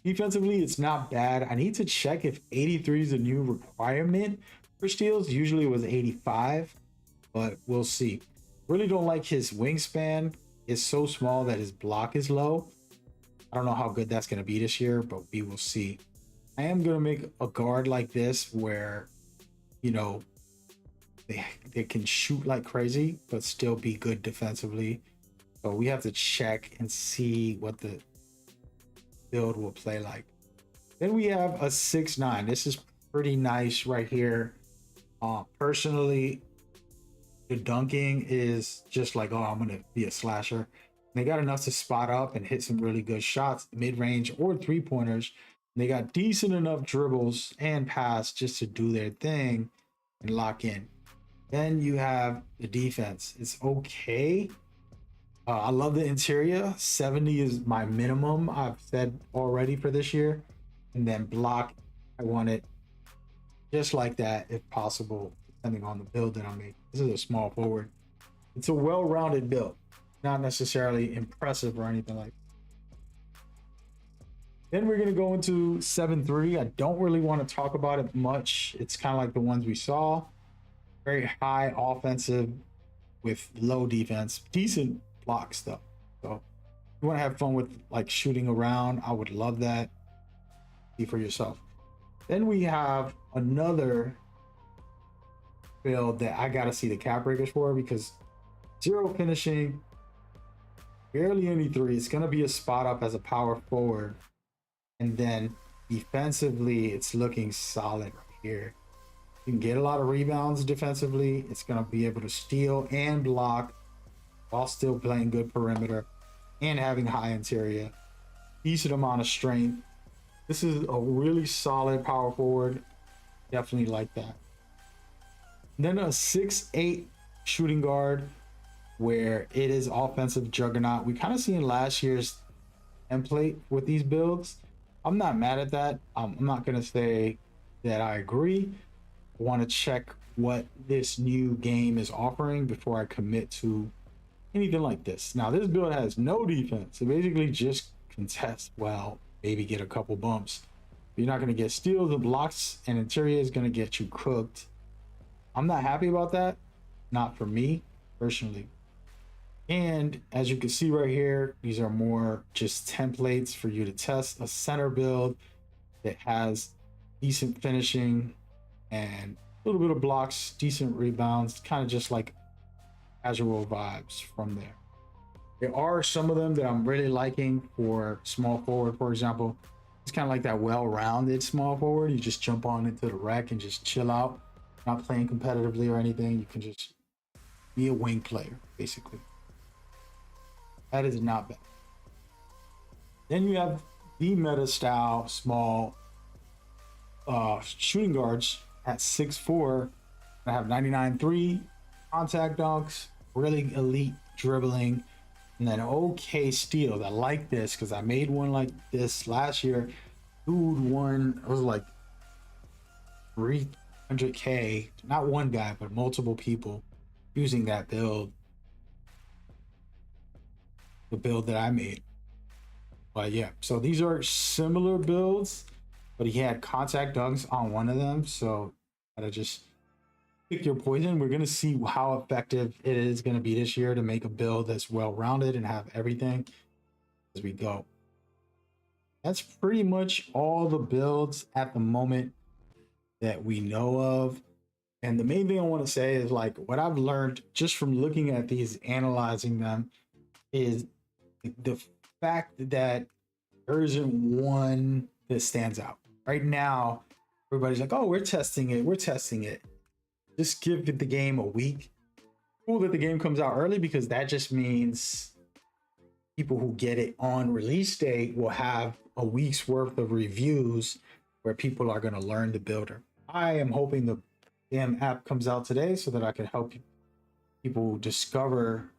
Defensively, it's not bad. I need to check if 83 is a new requirement for steals. Usually it was 85, but we'll see. Really don't like his wingspan. It's so small that his block is low. I don't know how good that's going to be this year, but we will see. I am going to make a guard like this where, you know, they can shoot like crazy, but still be good defensively. So we have to check and see what the build will play like. Then we have a 6'9". This is pretty nice right here. Personally, the dunking is just like, oh, I'm gonna be a slasher. And they got enough to spot up and hit some really good shots, mid-range or three-pointers. They got decent enough dribbles and pass just to do their thing and lock in. Then you have the defense. It's okay. I love the interior. 70 is my minimum, I've said already, for this year. And then block, I want it just like that if possible, depending on the build that I make. This is a small forward. It's a well-rounded build, not necessarily impressive or anything like that. Then we're going to go into 7'3". I don't really want to talk about it much. It's kind of like the ones we saw. Very high offensive with low defense. Decent block stuff. So if you want to have fun with like shooting around, I would love that. See for yourself. Then we have another build that I gotta see the cap breakers for, because 0 finishing, barely any three. It's gonna be a spot up as a power forward, and then defensively it's looking solid right here. You can get a lot of rebounds defensively. It's gonna be able to steal and block while still playing good perimeter and having high interior. Decent amount of strength. This is a really solid power forward. Definitely like that. Then a 6'8" shooting guard where it is offensive juggernaut. We kind of seen last year's template with these builds. I'm not mad at that. I'm not gonna say that I agree. I want to check what this new game is offering before I commit to anything like this. Now, this build has no defense. It basically just contests, well, maybe get a couple bumps. You're not gonna get steals or blocks, and interior is gonna get you cooked. I'm not happy about that. Not for me personally. And as you can see right here, these are more just templates for you to test a center build that has decent finishing and a little bit of blocks, decent rebounds, kind of just like casual vibes from there. There are some of them that I'm really liking for small forward, for example. It's kind of like that well-rounded small forward. You just jump on into the rack and just chill out, not playing competitively or anything. You can just be a wing player, basically. That is not bad. Then you have the meta style small shooting guards at 6'4". I have 99.3 contact dunks, really elite dribbling, and then okay steals. I like this because I made one like this last year. Dude won, it was like 300K, not one guy, but multiple people using that build. The build that I made. But yeah, so these are similar builds, but he had contact dunks on one of them, so gotta just pick your poison. We're gonna see how effective it is gonna be this year to make a build that's well-rounded and have everything as we go. That's pretty much all the builds at the moment that we know of. And the main thing I want to say is, like, what I've learned just from looking at these, analyzing them, is the fact that there isn't one that stands out. Right now, everybody's like, oh, we're testing it. Just give the game a week. Cool that the game comes out early, because that just means people who get it on release date will have a week's worth of reviews where people are going to learn the builder. I am hoping the damn app comes out today so that I can help people discover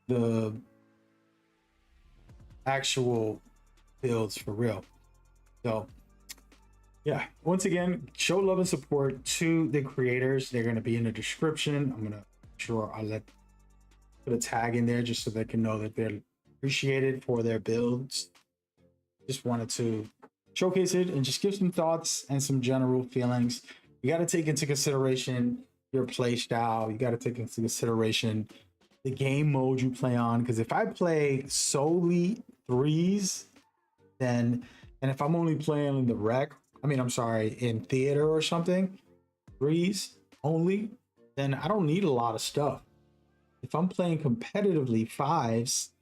the actual builds for real. So yeah, once again, show love and support to the creators. They're going to be in the description. I'm gonna put a tag in there just so they can know that they're appreciated for their builds. Just wanted to showcase it and just give some thoughts and some general feelings. You got to take into consideration your play style. You got to take into consideration the game mode you play on, because if I play solely threes, then, and if I'm only playing in the rec, in theater or something, threes only, then I don't need a lot of stuff. If I'm playing competitively fives,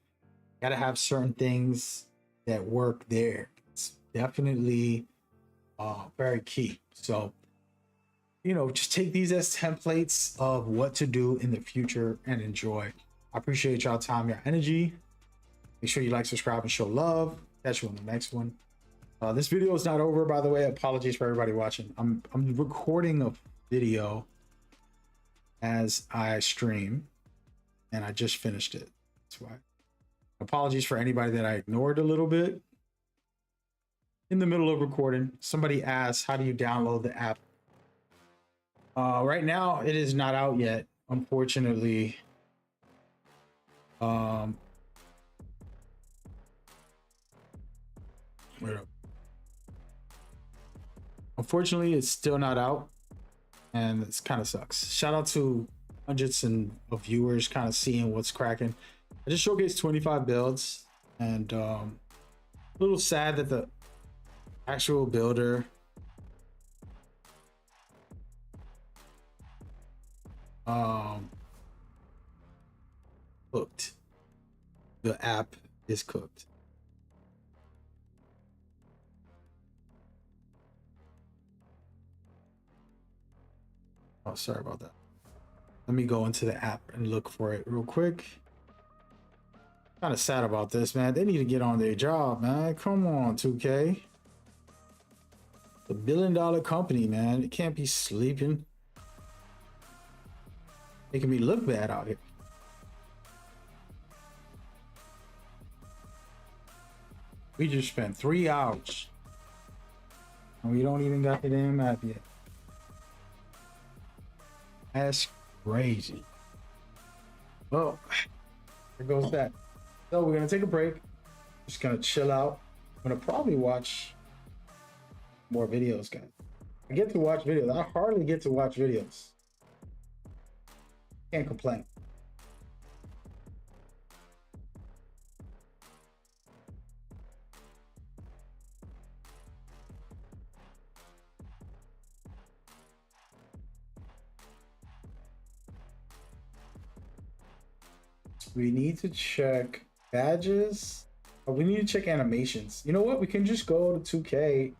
gotta have certain things that work there. It's definitely very key. So, just take these as templates of what to do in the future and enjoy. I appreciate y'all time, your energy. Make sure you like, subscribe, and show love. Catch you on the next one. This video is not over, by the way. Apologies for everybody watching. I'm recording a video as I stream, and I just finished it. That's why. Apologies for anybody that I ignored a little bit in the middle of recording. Somebody asked, how do you download the app? Right now, it is not out yet, unfortunately. Unfortunately, it's still not out, and it's kind of sucks. Shout out to hundreds of viewers kind of seeing what's cracking. I just showcased 25 builds, and a little sad that the actual builder cooked. The app is cooked. Oh, sorry about that. Let me go into the app and look for it real quick. Kind of sad about this, man. They need to get on their job, man. Come on, 2K. The $1 billion company, man. It can't be sleeping. Making me look bad out here. We just spent 3 hours. And we don't even got the damn map yet. That's crazy. Well, there goes that. So we're gonna take a break. Just gonna chill out. I'm gonna probably watch more videos, guys. I get to watch videos. I hardly get to watch videos. Can't complain. We need to check badges. Oh, we need to check animations. You know what? We can just go to 2K.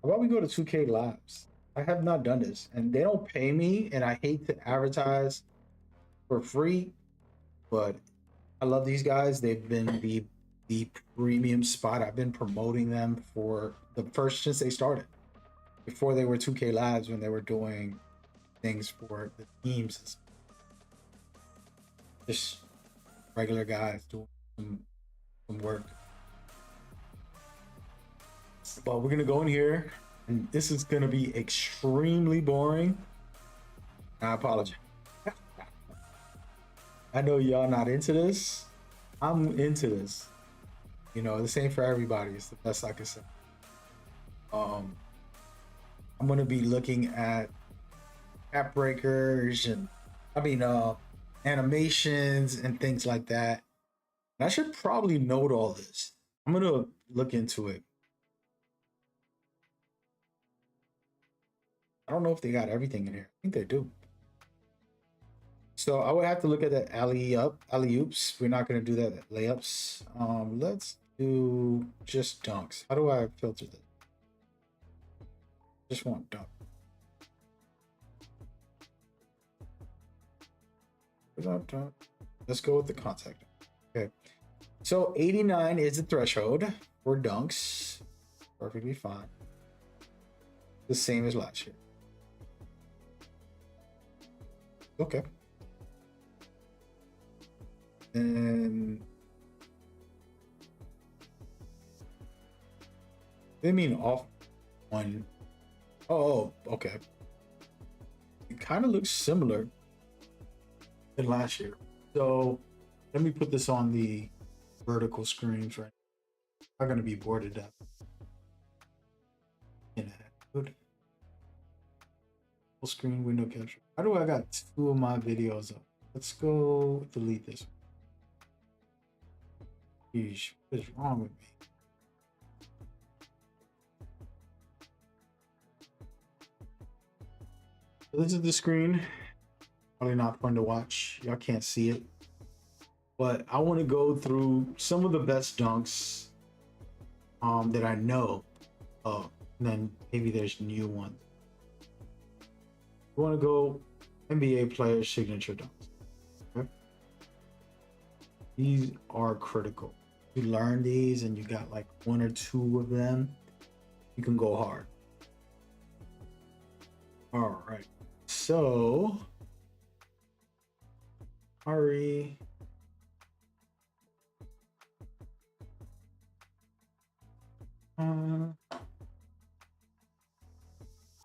How about we go to 2K Labs? I have not done this, and they don't pay me, and I hate to advertise for free, but I love these guys. They've been the premium spot. I've been promoting them for the first since they started. Before they were 2K Labs, when they were doing things for the teams. Just regular guys doing some work. But we're gonna go in here, and this is gonna be extremely boring. I apologize. I know y'all not into this. I'm into this. You know, this ain't for everybody. It's the best I can say. I'm gonna be looking at app breakers and animations and things like that. And I should probably note all this. I'm gonna look into it. I don't know if they got everything in here. I think they do. So I would have to look at the alley-oops. We're not gonna do that layups. Let's do just dunks. How do I filter this? Just want dunk. Let's go with the contact. Okay. So 89 is the threshold for dunks. Perfectly fine. The same as last year. Okay. And they mean off one. Oh, okay. It kind of looks similar than last year. So let me put this on the vertical screens right now. I'm gonna be bored to death. Good. Full screen window capture. How do I got 2 of my videos up? Let's go delete this one. Yeesh, what is wrong with me? So this is the screen. Probably not fun to watch. Y'all can't see it. But I want to go through some of the best dunks that I know of. And then maybe there's new ones. We want to go NBA player signature dunks. Okay? These are critical. You learn these and you got like 1 or 2 of them, you can go hard. All right. So, Ari.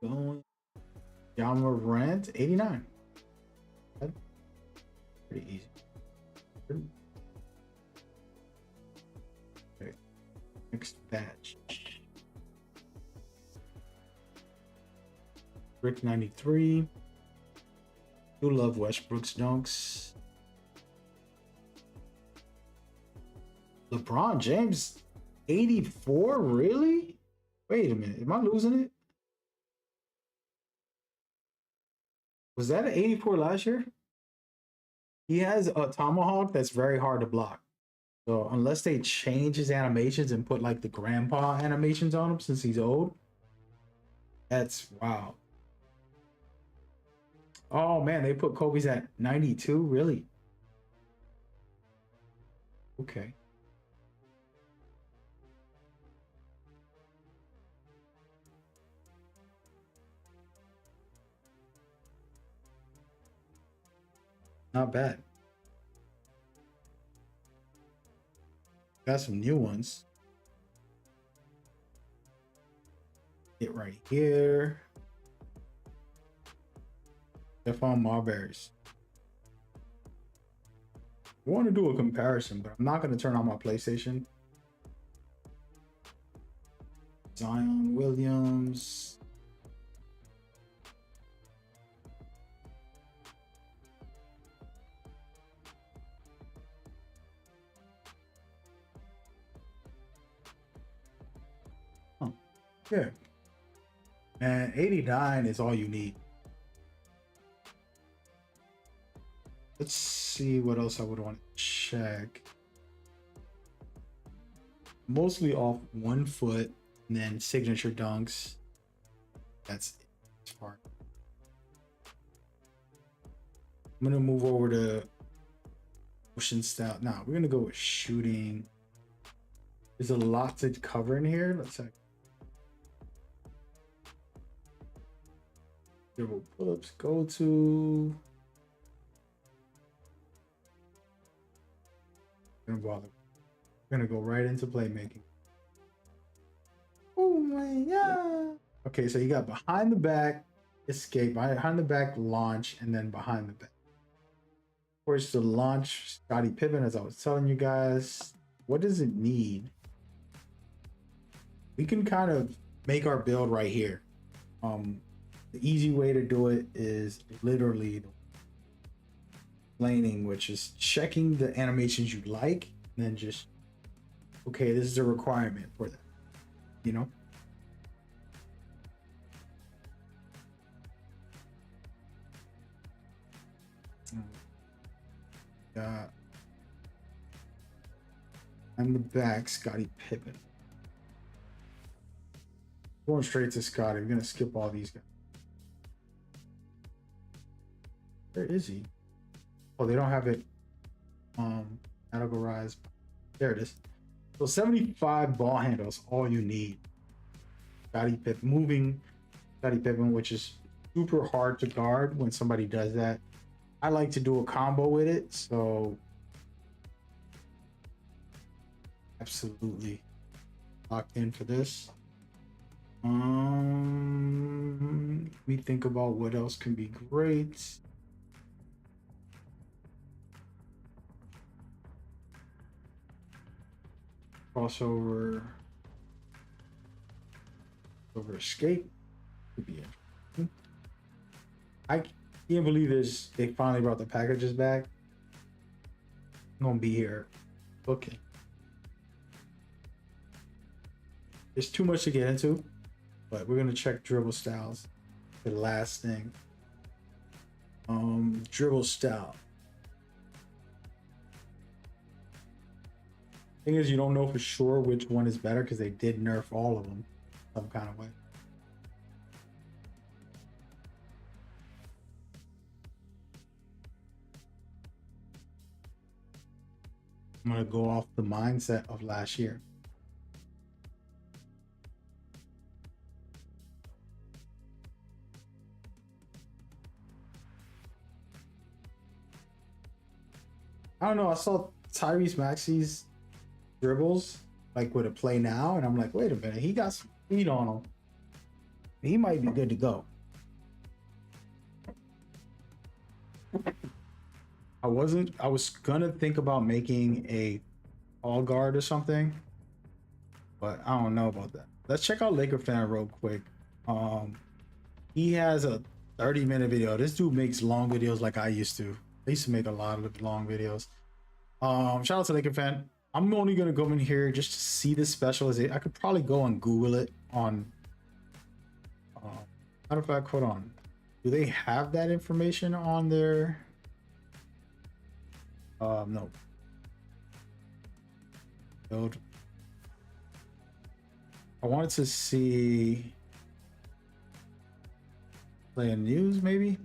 Going. Yama Rent 89. That's pretty easy. Okay. Next batch. Rick 93. Do love Westbrook's dunks. LeBron James 84, really? Wait a minute, am I losing it? Was that an 84 last year? He has a tomahawk that's very hard to block. So unless they change his animations and put like the grandpa animations on him since he's old, that's wow. Oh man, they put Kobe's at 92, really? Okay. Not bad. Got some new ones. It right here. Stephon Marbury's. I want to do a comparison, but I'm not going to turn on my PlayStation. Zion Williams. Oh, yeah. And 89 is all you need. Let's see what else I would want to check. Mostly off 1 foot, and then signature dunks. That's it as far. I'm gonna move over to motion style. Now we're gonna go with shooting. There's a lot to cover in here. Let's see. Dribble pull-ups, go to. Gonna bother. We're gonna go right into playmaking. Oh my god. Okay, so you got behind the back escape, behind the back launch, and then behind the back. Of course, the launch, Scottie Pippen, as I was telling you guys. What does it need? We can kind of make our build right here. The easy way to do it is literally laning, which is checking the animations you like, and then just, okay, this is a requirement for that, you know? And the back, Scottie Pippen. Going straight to Scottie. We're gonna skip all these guys. Where is he? Oh, they don't have it categorized. There it is. So 75 ball handles, all you need. Scottie Pippen, moving Scottie Pippen, which is super hard to guard when somebody does that. I like to do a combo with it, so absolutely locked in for this. Let me think about what else can be great. Crossover, over escape could be interesting. I can't believe this. They finally brought the packages back. I'm gonna be here. Okay. There's too much to get into, but we're gonna check dribble styles. The last thing. Dribble style. Thing is, you don't know for sure which one is better because they did nerf all of them some kind of way. I'm gonna go off the mindset of last year. I don't know. I saw Tyrese Maxey's dribbles like with a play now, and I'm like, wait a minute, he got some speed on him. He might be good to go. I was gonna think about making a all guard or something, but I don't know about that. Let's check out Laker fan real quick. He has a 30-minute video. This dude makes long videos like I used to. I used to make a lot of long videos. Shout out to Laker fan. I'm only gonna go in here just to see this specialization. I could probably go and Google it on. Matter of fact, hold on. Do they have that information on their? No. Build. I wanted to see. Playing news, maybe.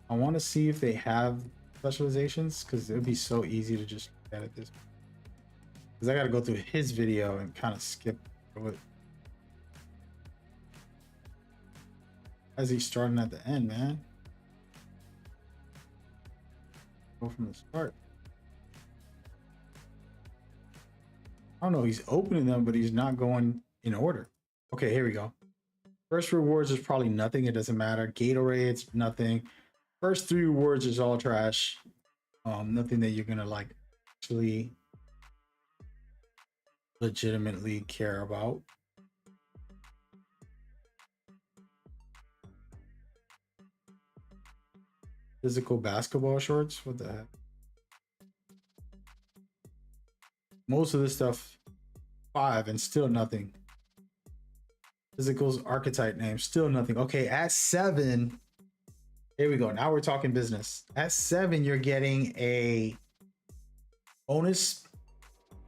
I want to see if they have specializations, because it would be so easy to just edit this. Because I got to go through his video and kind of skip through it. Why is he starting at the end, man? Go from the start. I don't know. He's opening them, but he's not going in order. Okay, here we go. First rewards is probably nothing. It doesn't matter. Gatorades, nothing. First 3 rewards is all trash. Nothing that you're gonna like actually legitimately care about. Physical basketball shorts. What the heck? Most of this stuff 5 and still nothing. Physicals archetype name, still nothing. Okay, at 7, here we go. Now we're talking business. At 7, you're getting a bonus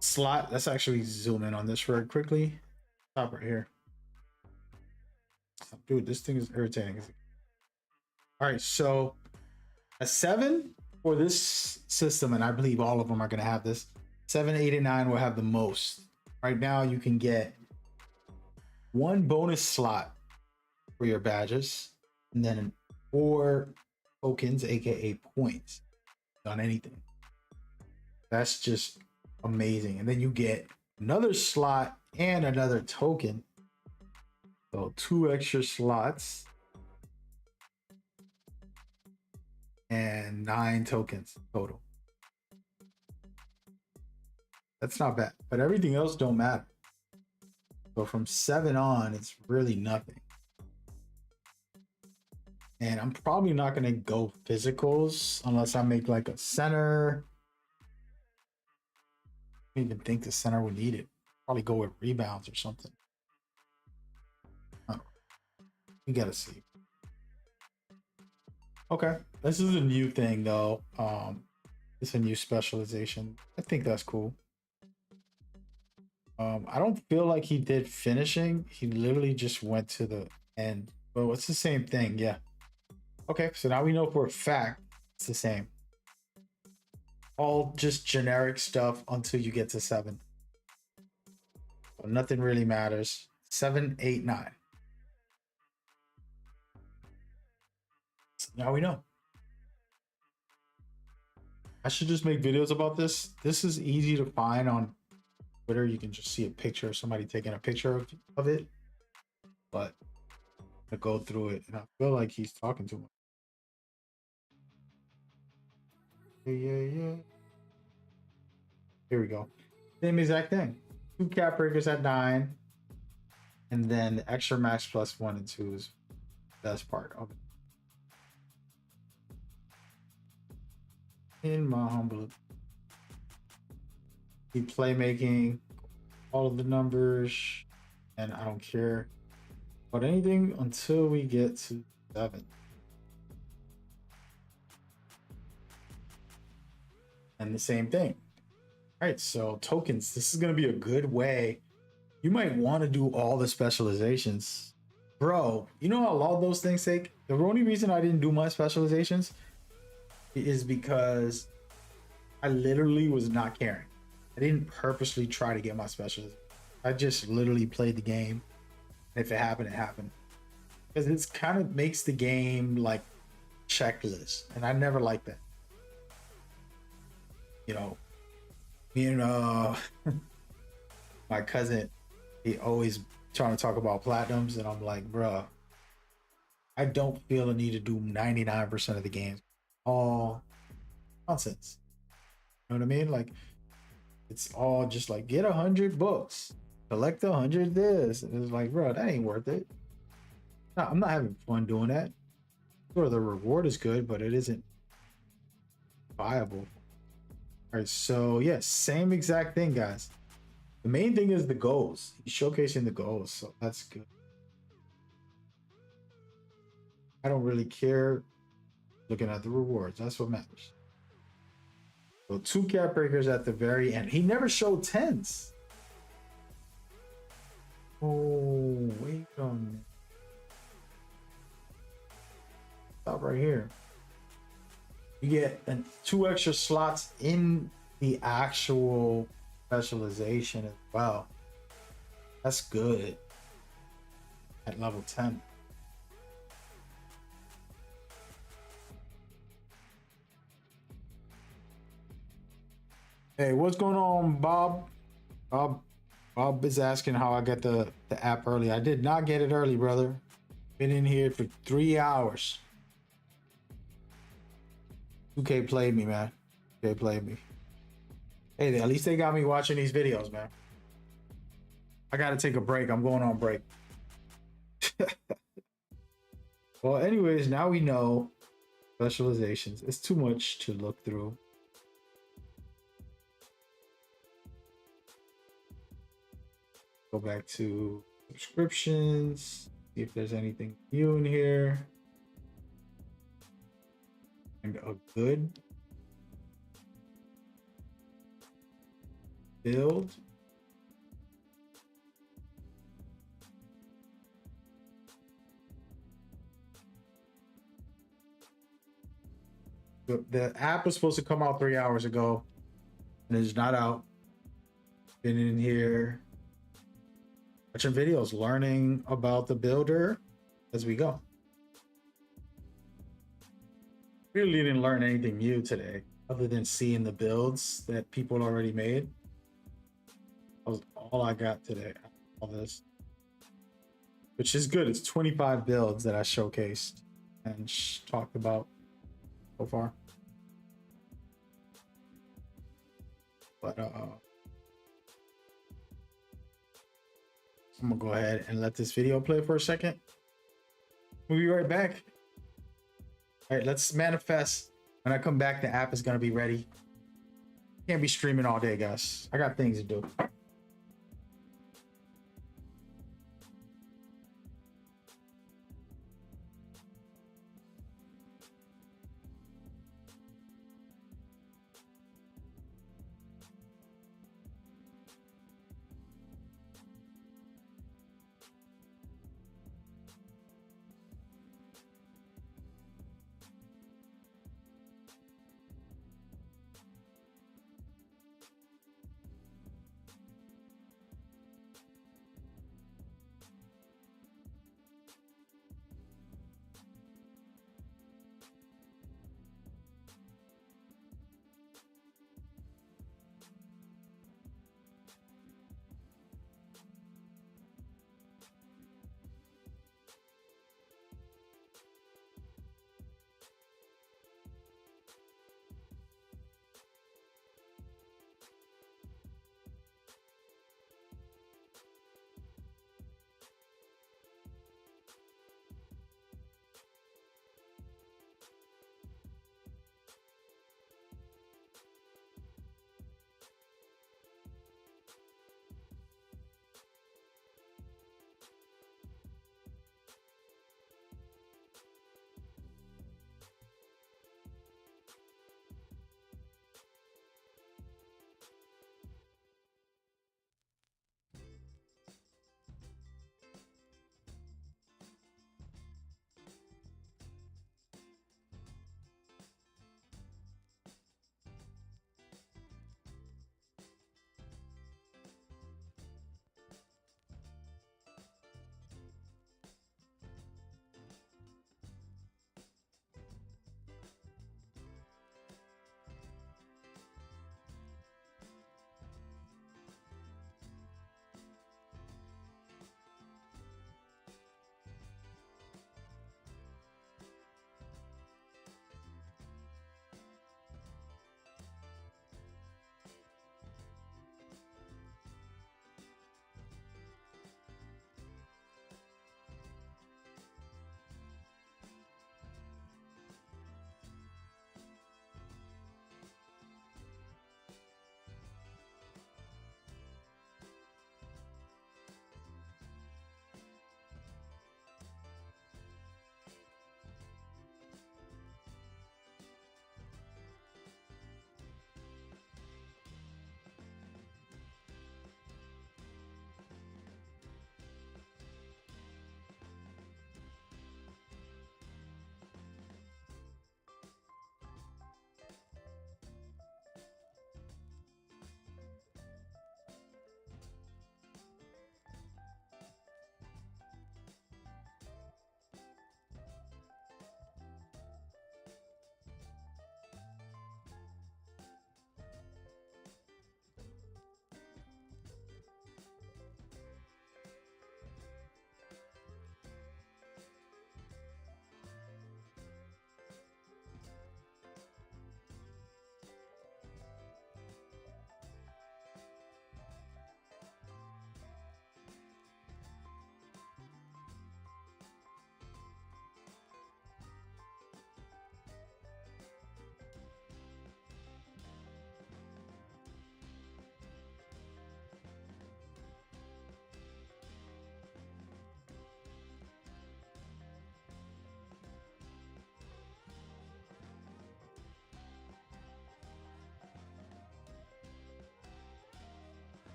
slot. Let's actually zoom in on this very quickly. Top right here. Dude, this thing is irritating. All right, so a 7 for this system, and I believe all of them are going to have this. 7, 8, and 9 will have the most. Right now, you can get 1 bonus slot for your badges, and then 4 tokens, aka points, on anything. That's just amazing. And then you get another slot and another token. So 2 extra slots and 9 tokens total. That's not bad, but everything else don't matter. So from 7 on, it's really nothing. And I'm probably not going to go physicals unless I make like a center. I don't even think the center would need it. Probably go with rebounds or something. I don't know. We got to see. Okay. This is a new thing though. It's a new specialization. I think that's cool. I don't feel like he did finishing. He literally just went to the end. But it's the same thing. Yeah. Okay. So now we know for a fact it's the same. All just generic stuff until you get to 7. So nothing really matters. 7, 8, 9. So now we know. I should just make videos about this. This is easy to find on Twitter. You can just see a picture of somebody taking a picture of it. But to go through it, and I feel like he's talking too much. Yeah. Here we go. Same exact thing. 2 cap breakers at 9. And then the extra max plus 1 and 2 is the best part of it. In my humble playmaking, all of the numbers, and I don't care about anything until we get to 7. And the same thing. All right, so tokens. This is going to be a good way. You might want to do all the specializations. Bro, you know how long those things take? The only reason I didn't do my specializations is because I literally was not caring. I didn't purposely try to get my specialization. I just literally played the game. And if it happened, it happened. Because it's kind of makes the game like checklist. And I never liked that. You know, me and my cousin, he always trying to talk about platinums, and I'm like, bruh, I don't feel the need to do 99% of the games. All nonsense. You know what I mean? Like, it's all just like, get 100 books, collect 100 this. And it's like, bro, that ain't worth it. No, I'm not having fun doing that. Sure, the reward is good, but it isn't viable. All right, so yeah, same exact thing, guys. The main thing is the goals. He's showcasing the goals, so that's good. I don't really care looking at the rewards. That's what matters. So 2 cap breakers at the very end. He never showed 10s. Oh, wait a minute. Stop right here. You get 2 extra slots in the actual specialization as well. That's good at level 10. Hey, what's going on, Bob? Bob is asking how I got the app early. I did not get it early, brother. Been in here for 3 hours. 2K played me, man. 2K played me. Hey, at least they got me watching these videos, man. I gotta take a break. I'm going on break. Well, anyways, now we know specializations. It's too much to look through. Go back to subscriptions. See if there's anything new in here. And a good build. The app was supposed to come out 3 hours ago, and it's not out. Been in here watching videos, learning about the builder as we go. Really didn't learn anything new today, other than seeing the builds that people already made. That was all I got today. All this, which is good. It's 25 builds that I showcased and talked about so far. But I'm gonna go ahead and let this video play for a second. We'll be right back. All right, let's manifest. When I come back, the app is gonna be ready. Can't be streaming all day, guys. I got things to do.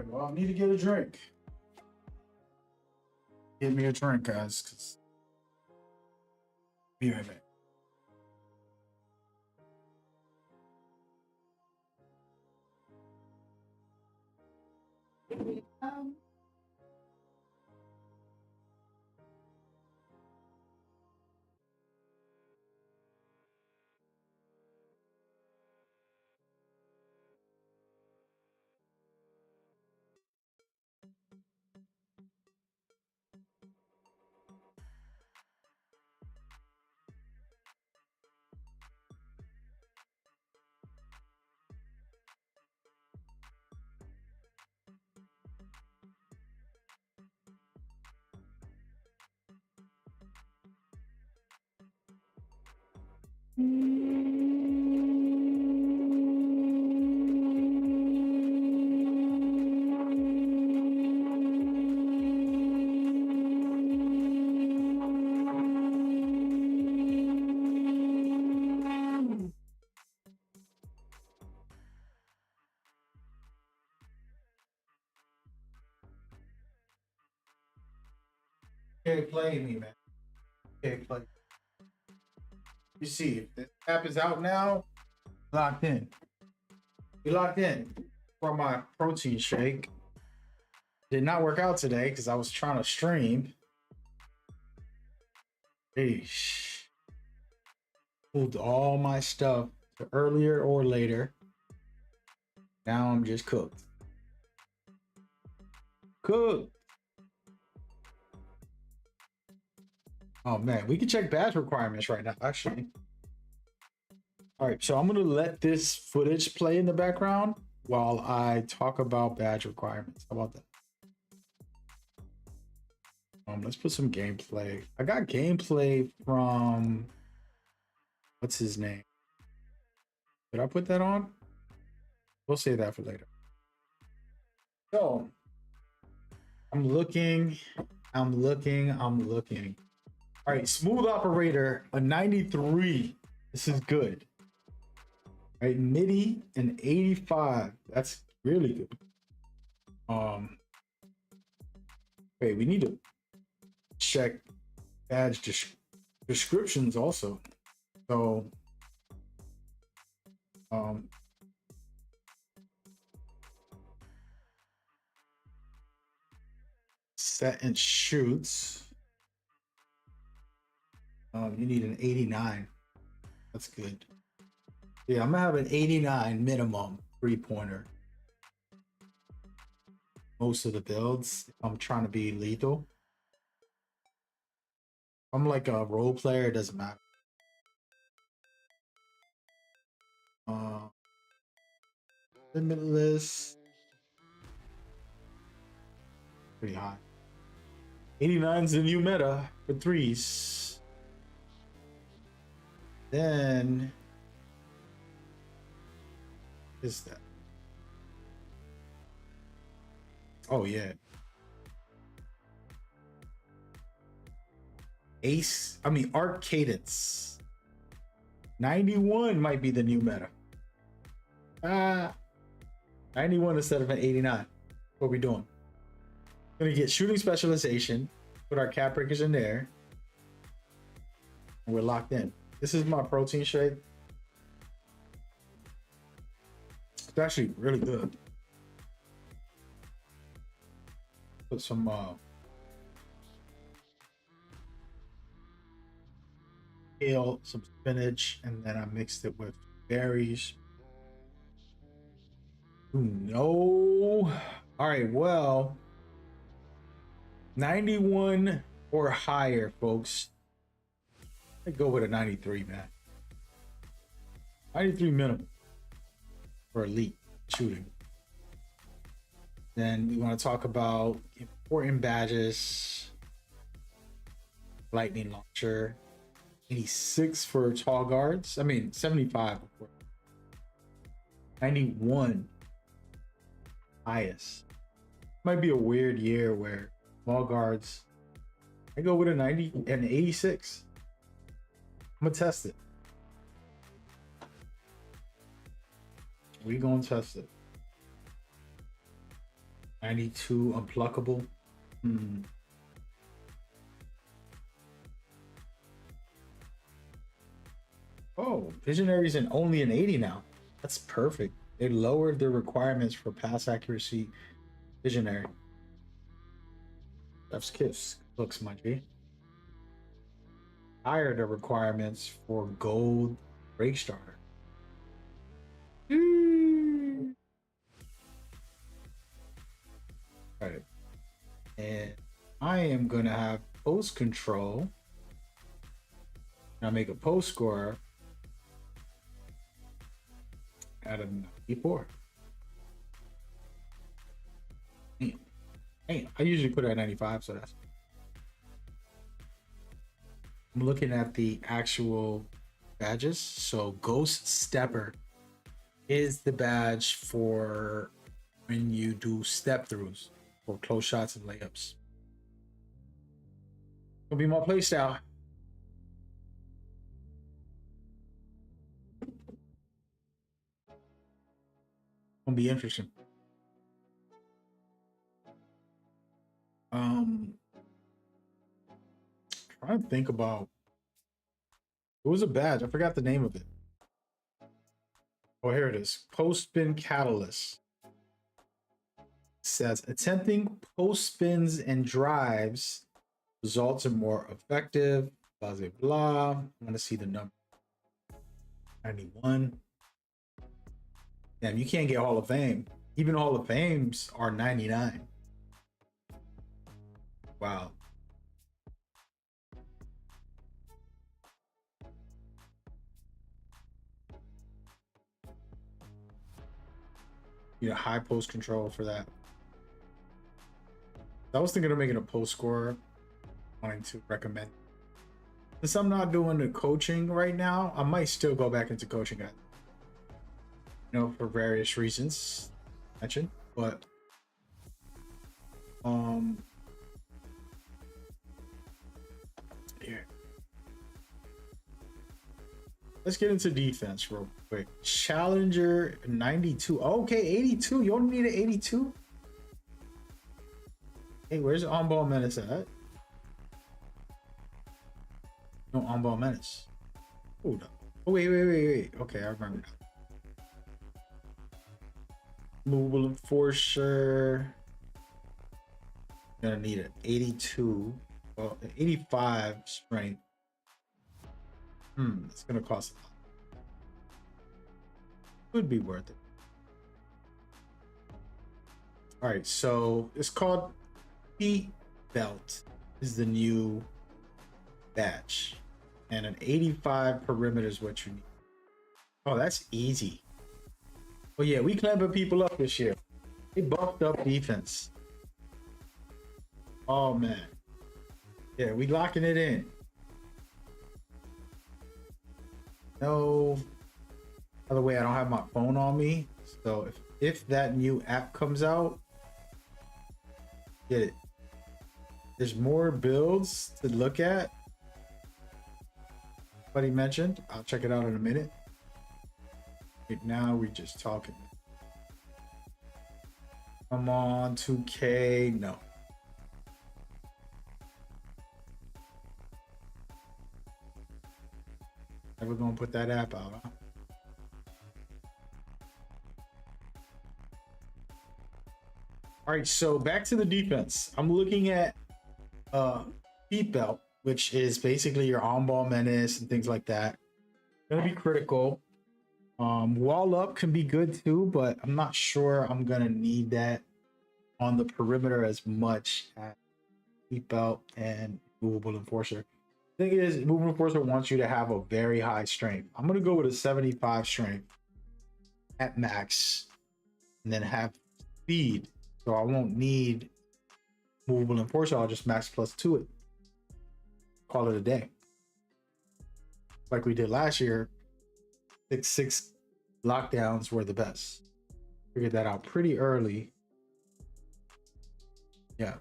right, well, I need to get a drink. Get me a drink, guys. 'Cause... Be right back. Okay, play me, man. Okay, play. You see, if this app is out now, locked in. We locked in for my protein shake. Did not work out today because I was trying to stream. Eesh. Moved all my stuff to earlier or later. Now I'm just cooked. Cooked. Oh man, we can check badge requirements right now, actually. All right, so I'm gonna let this footage play in the background while I talk about badge requirements. How about that? Let's put some gameplay. I got gameplay from, what's his name? Did I put that on? We'll save that for later. So, I'm looking. All right, smooth operator, a 93. This is good. All right, MIDI, an 85. That's really good. Wait, we need to check badge descriptions also. So, set and shoots. You need an 89. That's good. Yeah, I'm gonna have an 89 minimum 3-pointer. Most of the builds, if I'm trying to be lethal. I'm like a role player, it doesn't matter. Limitless. Pretty high. 89 is the new meta for threes. Then is that? Oh yeah. Arc Cadence. 91 might be the new meta. 91 instead of an 89. What are we doing? Gonna get shooting specialization. Put our cap breakers in there. And we're locked in. This is my protein shake. It's actually really good. Put some kale, some spinach, and then I mixed it with berries. Ooh, no. All right, well, 91 or higher, folks. I go with a 93, man. 93 minimum for elite shooting. Then we want to talk about important badges. Lightning launcher. 86 for tall guards. 75 of course. 91 highest. Might be a weird year where small guards. I go with a 90 and 86. I'm gonna test it. We gonna test it. 92 unpluckable. Oh, Visionary's in only an 80 now. That's perfect. They lowered their requirements for pass accuracy. Visionary. That's kiss. Looks my G. Higher the requirements for gold break starter. Right. And I am gonna have post control. Now make a post scorer at a 94. Hey, I usually put it at 95, so that's. I'm looking at the actual badges. So Ghost Stepper is the badge for when you do step throughs for close shots and layups. It'll be my play style. Gonna be interesting. Trying to think about. It was a badge. I forgot the name of it. Oh, here it is. Post spin catalyst. It says attempting post spins and drives results in more effective. Blah blah blah. I want to see the number. 91. Damn, you can't get Hall of Fame. Even Hall of Fames are 99. Wow. You know, high post control for that. I was thinking of making a post scorer. Wanting to recommend. Since I'm not doing the coaching right now, I might still go back into coaching, guys. You know, for various reasons mentioned, but here. Let's get into defense real quick. Challenger 92. Okay, 82. You only need an 82. Hey, where's the on-ball menace at? No on-ball menace. Oh, no. Oh, wait. Okay, I remember now. Movable enforcer. Gonna need an 82. Well, an 85 strength. It's gonna cost a lot. Could be worth it. All right, so it's called Feet Belt. Is the new badge, and an 85 perimeter is what you need. Oh, that's easy. Oh yeah, we clamping people up this year. They buffed up defense. Oh man, yeah, we locking it in. No, by the way, I don't have my phone on me, so if that new app comes out, get it. There's more builds to look at. Buddy mentioned. I'll check it out in a minute. Right now, we're just talking. Come on, 2K. No. Never gonna put that app out, huh? All right, so back to the defense. I'm looking at Feet Belt, which is basically your on-ball menace and things like that. Gonna be critical. Wall up can be good too, but I'm not sure I'm gonna need that on the perimeter as much as Feet Belt and Movable Enforcer. Thing is, Movable Enforcer wants you to have a very high strength. I'm gonna go with a 75 strength at max, and then have speed. So I won't need Movable Enforcer. I'll just max +2 it. Call it a day. Like we did last year, 6 lockdowns were the best. Figured that out pretty early. Yeah.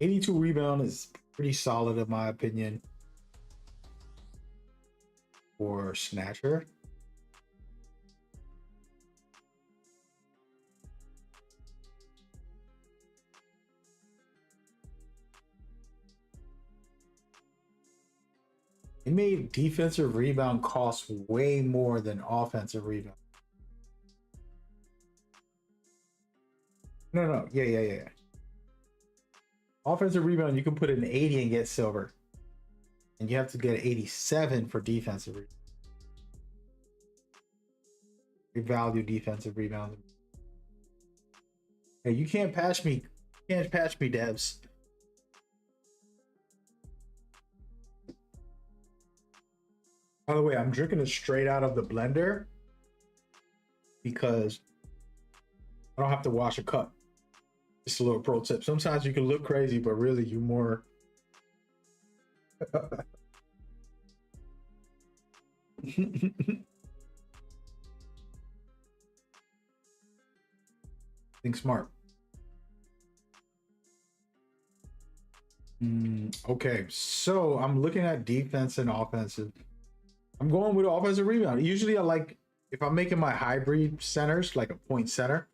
82 rebound is pretty solid in my opinion for snatcher. It made defensive rebound cost way more than offensive rebound. No. Yeah. Offensive rebound, you can put an 80 and get silver. And you have to get 87 for defensive rebound. You value defensive rebound. Hey, you can't patch me. You can't patch me, devs. By the way, I'm drinking it straight out of the blender because I don't have to wash a cup. Just a little pro tip. Sometimes you can look crazy, but really you more. Think smart. Okay, so I'm looking at defense and offensive. I'm going with offensive rebound. Usually I like, if I'm making my hybrid centers, like a point center,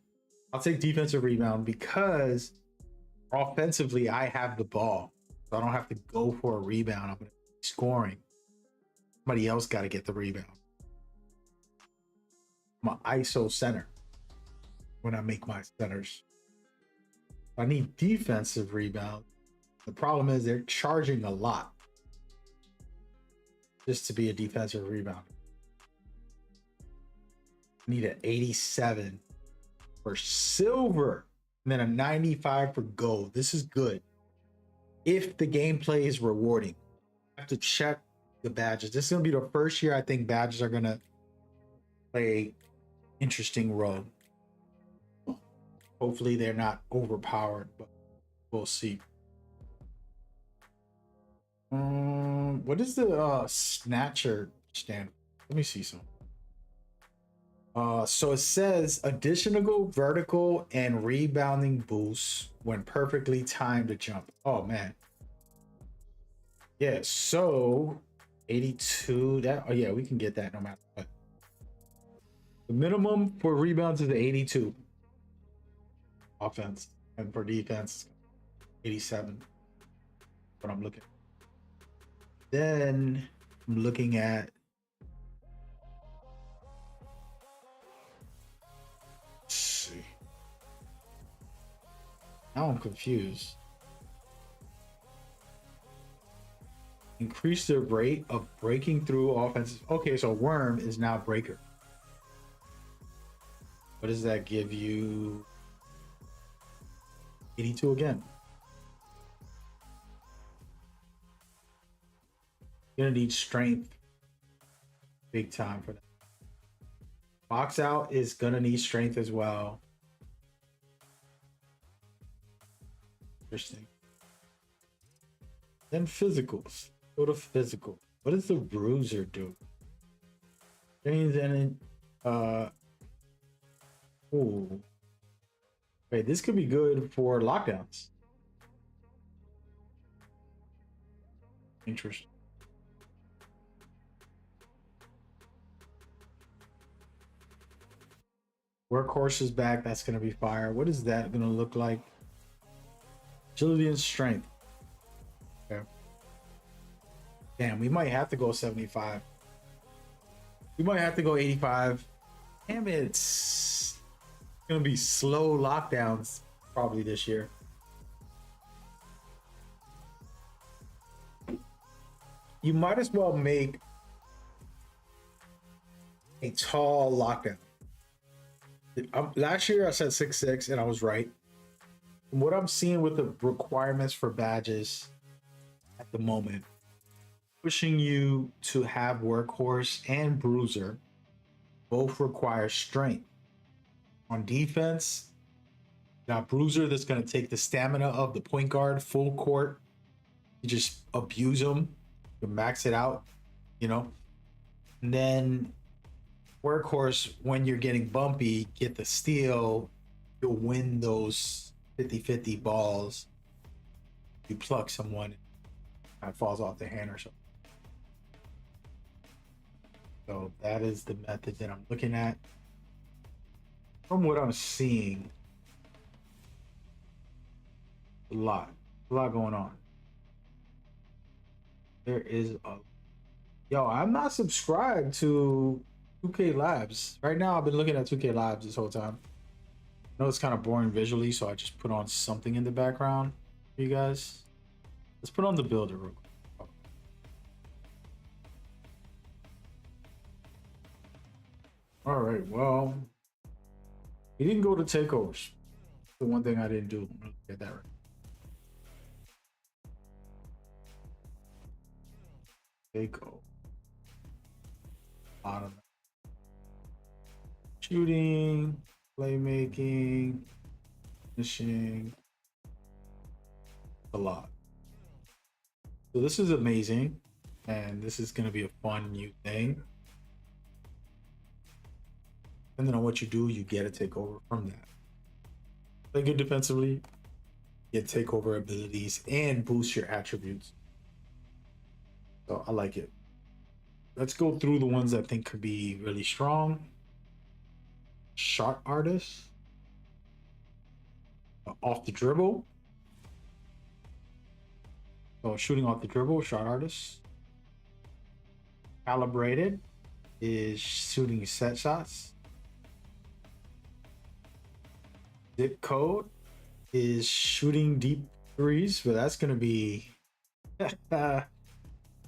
I'll take defensive rebound because offensively I have the ball. So I don't have to go for a rebound. I'm going to be scoring. Somebody else got to get the rebound. I'm an ISO center when I make my centers. I need defensive rebound. The problem is they're charging a lot just to be a defensive rebounder. I need an 87 for silver and then a 95 for gold. This is good. If the gameplay is rewarding, I have to check the badges. This is going to be the first year I think badges are going to play an interesting role. Hopefully they're not overpowered, but we'll see. What is the snatcher stand? Let me see some. So it says additional vertical and rebounding boosts when perfectly timed to jump. Oh man. Yeah, so 82. That, oh yeah, we can get that no matter what. The minimum for rebounds is the 82. Offense, and for defense, 87. What I'm looking at. Then I'm looking at, let's see. Now I'm confused. Increase the rate of breaking through offenses. Okay, so worm is now breaker. What does that give you? 82 again. You're gonna need strength big time for that. Box out is gonna need strength as well. Interesting. Then physicals. Go to physical. What does the bruiser do? Then ooh. Wait, this could be good for lockdowns. Interesting. Workhorse is back. That's going to be fire. What is that going to look like? Agility and strength. Okay. Damn, we might have to go 75. We might have to go 85. Damn it. It's going to be slow lockdowns probably this year. You might as well make a tall lockdown. Last year I said 6'6" and I was right. What I'm seeing with the requirements for badges at the moment, pushing you to have workhorse and bruiser both require strength. On defense, you got bruiser that's going to take the stamina of the point guard full court. You just abuse them, you max it out, you know. And then workhorse, when you're getting bumpy, get the steal, you'll win those 50-50 balls. You pluck someone, it falls off the hand or something. So that is the method that I'm looking at. From what I'm seeing, a lot going on. There is a Yo, I'm not subscribed to 2K Labs. Right now, I've been looking at 2K Labs this whole time. I know it's kind of boring visually, so I just put on something in the background for you guys. Let's put on the builder real quick. All right, well, he didn't go to takeovers. The one thing I didn't do. Get that right. Takeover. Bottom. Shooting, playmaking, finishing, a lot. So this is amazing, and this is going to be a fun new thing. And then on what you do, you get a takeover from that. Play good defensively, get takeover abilities, and boost your attributes. So I like it. Let's go through the ones I think could be really strong. Shot artist. Off the dribble. So shooting off the dribble, shot artist. Calibrated is shooting set shots. Zip code is shooting deep threes, but that's going to be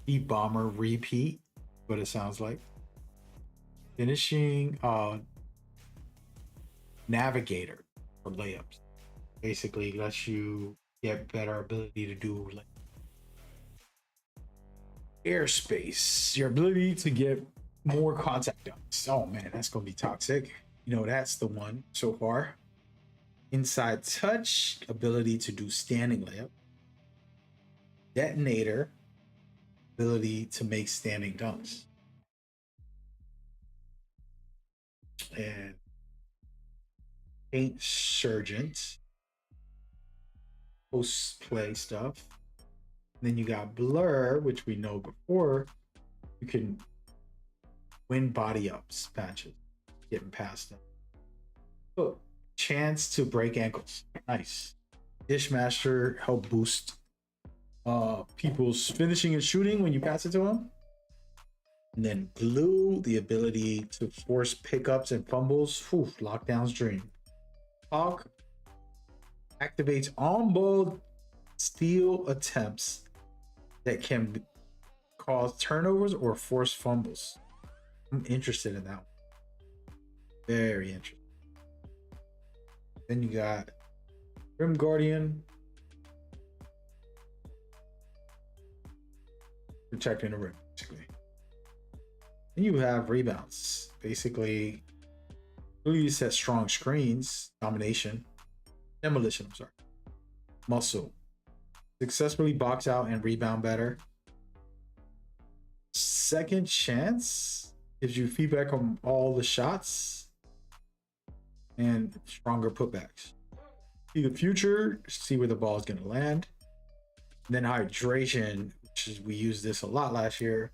deep bomber repeat, what it sounds like. Finishing navigator for layups. Basically lets you get better ability to do like airspace, your ability to get more contact dunks. Oh man, that's gonna be toxic. You know, that's the one so far. Inside touch, ability to do standing layup. Detonator, ability to make standing dunks. And paint surgeon, post play stuff. And then you got blur, which we know before. You can win body ups patches, getting past them. Oh, chance to break ankles. Nice. Dishmaster help boost people's finishing and shooting when you pass it to them. And then glue, the ability to force pickups and fumbles. Whew, lockdown's dream. Hawk activates on-ball steal attempts that can cause turnovers or force fumbles. I'm interested in that one. Very interesting. Then you got Rim Guardian. Protecting the rim, basically. Then you have rebounds. Basically, you set strong screens, domination, demolition, I'm sorry. Muscle. Successfully box out and rebound better. Second chance gives you feedback on all the shots and stronger putbacks. See the future, see where the ball is going to land. And then hydration, which is, we used this a lot last year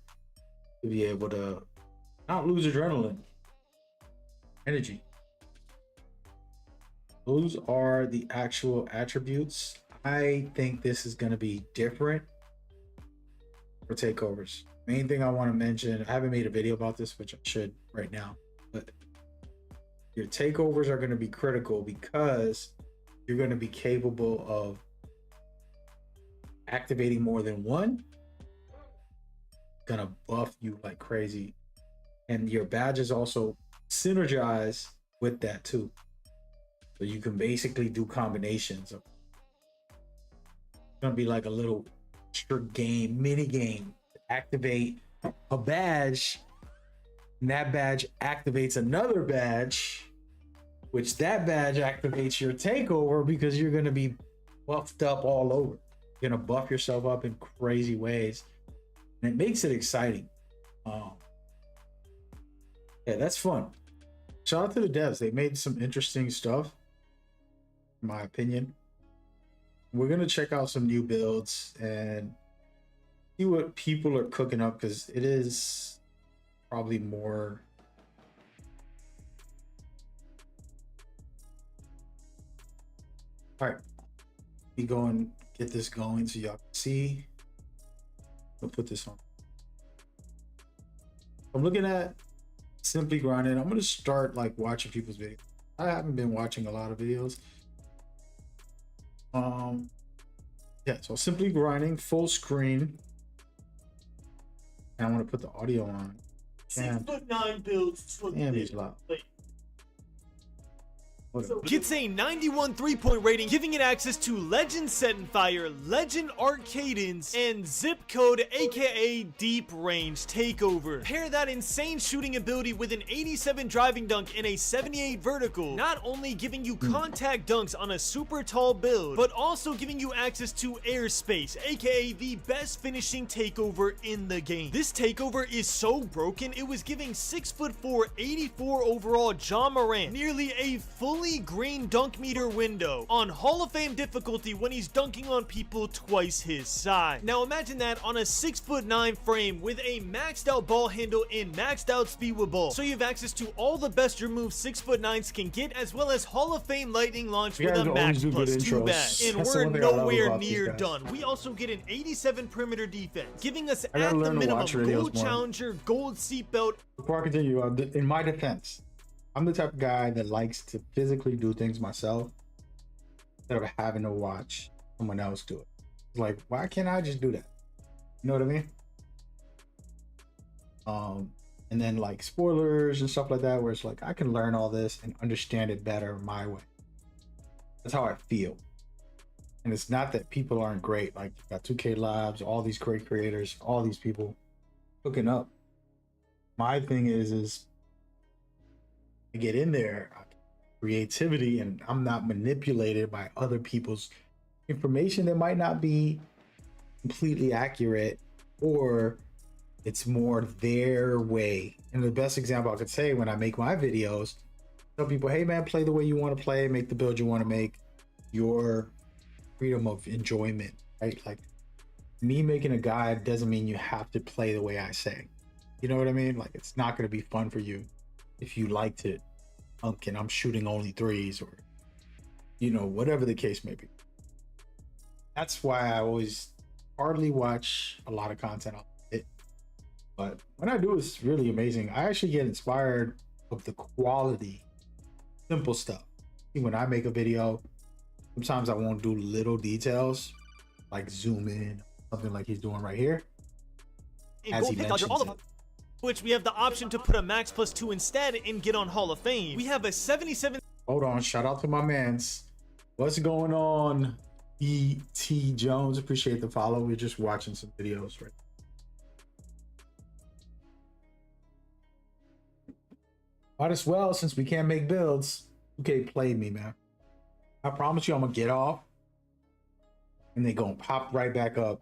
to be able to not lose adrenaline, energy. Those are the actual attributes. I think this is going to be different for takeovers. Main thing I want to mention, I haven't made a video about this, which I should right now, but your takeovers are going to be critical because you're going to be capable of activating more than one. Gonna buff you like crazy, and your badges also synergize with that too, so you can basically do combinations of. It's gonna be like a little extra game, mini game. Activate a badge, and that badge activates another badge, which that badge activates your takeover because you're gonna be buffed up all over. You're gonna buff yourself up in crazy ways. And it makes it exciting. Yeah, that's fun. Shout out to the devs. They made some interesting stuff, in my opinion. We're going to check out some new builds and see what people are cooking up, because it is probably more... All right. Let me go and get this going so y'all can see. I'll put this on. I'm looking at Simply Grinding. I'm gonna start like watching people's videos. I haven't been watching a lot of videos. Yeah, so Simply Grinding, full screen. And I want to put the audio on. 6'9" builds. Damn, he's loud. Gets a 91 3-point rating, giving it access to Legend Set and Fire, Legend Arc Cadence, and Zip Code, aka Deep Range Takeover. Pair that insane shooting ability with an 87 driving dunk and a 78 vertical, not only giving you contact dunks on a super tall build, but also giving you access to airspace, aka the best finishing takeover in the game. This takeover is so broken, it was giving 6'4", 84 overall John Morant nearly a fully green dunk meter window on Hall of Fame difficulty when he's dunking on people twice his size. Now imagine that on a 6'9" frame with a maxed out ball handle and maxed out speed with ball. So you have access to all the best your moves 6'9" can get, as well as Hall of Fame lightning launch with a max plus 2 back. And we're nowhere near done. We also get an 87 perimeter defense, giving us at the minimum gold challenger, gold seatbelt. Before I continue, in my defense, I'm the type of guy that likes to physically do things myself instead of having to watch someone else do it. It's like, why can't I just do that? You know what I mean? And then like spoilers and stuff like that, where it's like I can learn all this and understand it better my way. That's how I feel. And it's not that people aren't great. Like you got 2K Labs, all these great creators, all these people hooking up. My thing is I get in there, creativity, and I'm not manipulated by other people's information that might not be completely accurate, or it's more their way. And the best example I could say when I make my videos, tell people, hey man, play the way you want to play, make the build you want to make, your freedom of enjoyment, right? Like me making a guide doesn't mean you have to play the way I say. You know what I mean? Like it's not going to be fun for you if you liked it, and I'm shooting only threes, or you know, whatever the case may be. That's why I always hardly watch a lot of content on it, but when I do, it's really amazing. I actually get inspired of the quality, simple stuff. When I make a video, sometimes I won't do little details like zoom in, something like he's doing right here, as he mentions it. Which we have the option to put a max plus 2 instead and get on Hall of Fame. We have a 77. Hold on, shout out to my mans. What's going on, E.T. Jones? Appreciate the follow. We're just watching some videos right now. Might as well, since we can't make builds. Okay, play me, man. I promise you I'm gonna get off and they gonna pop right back up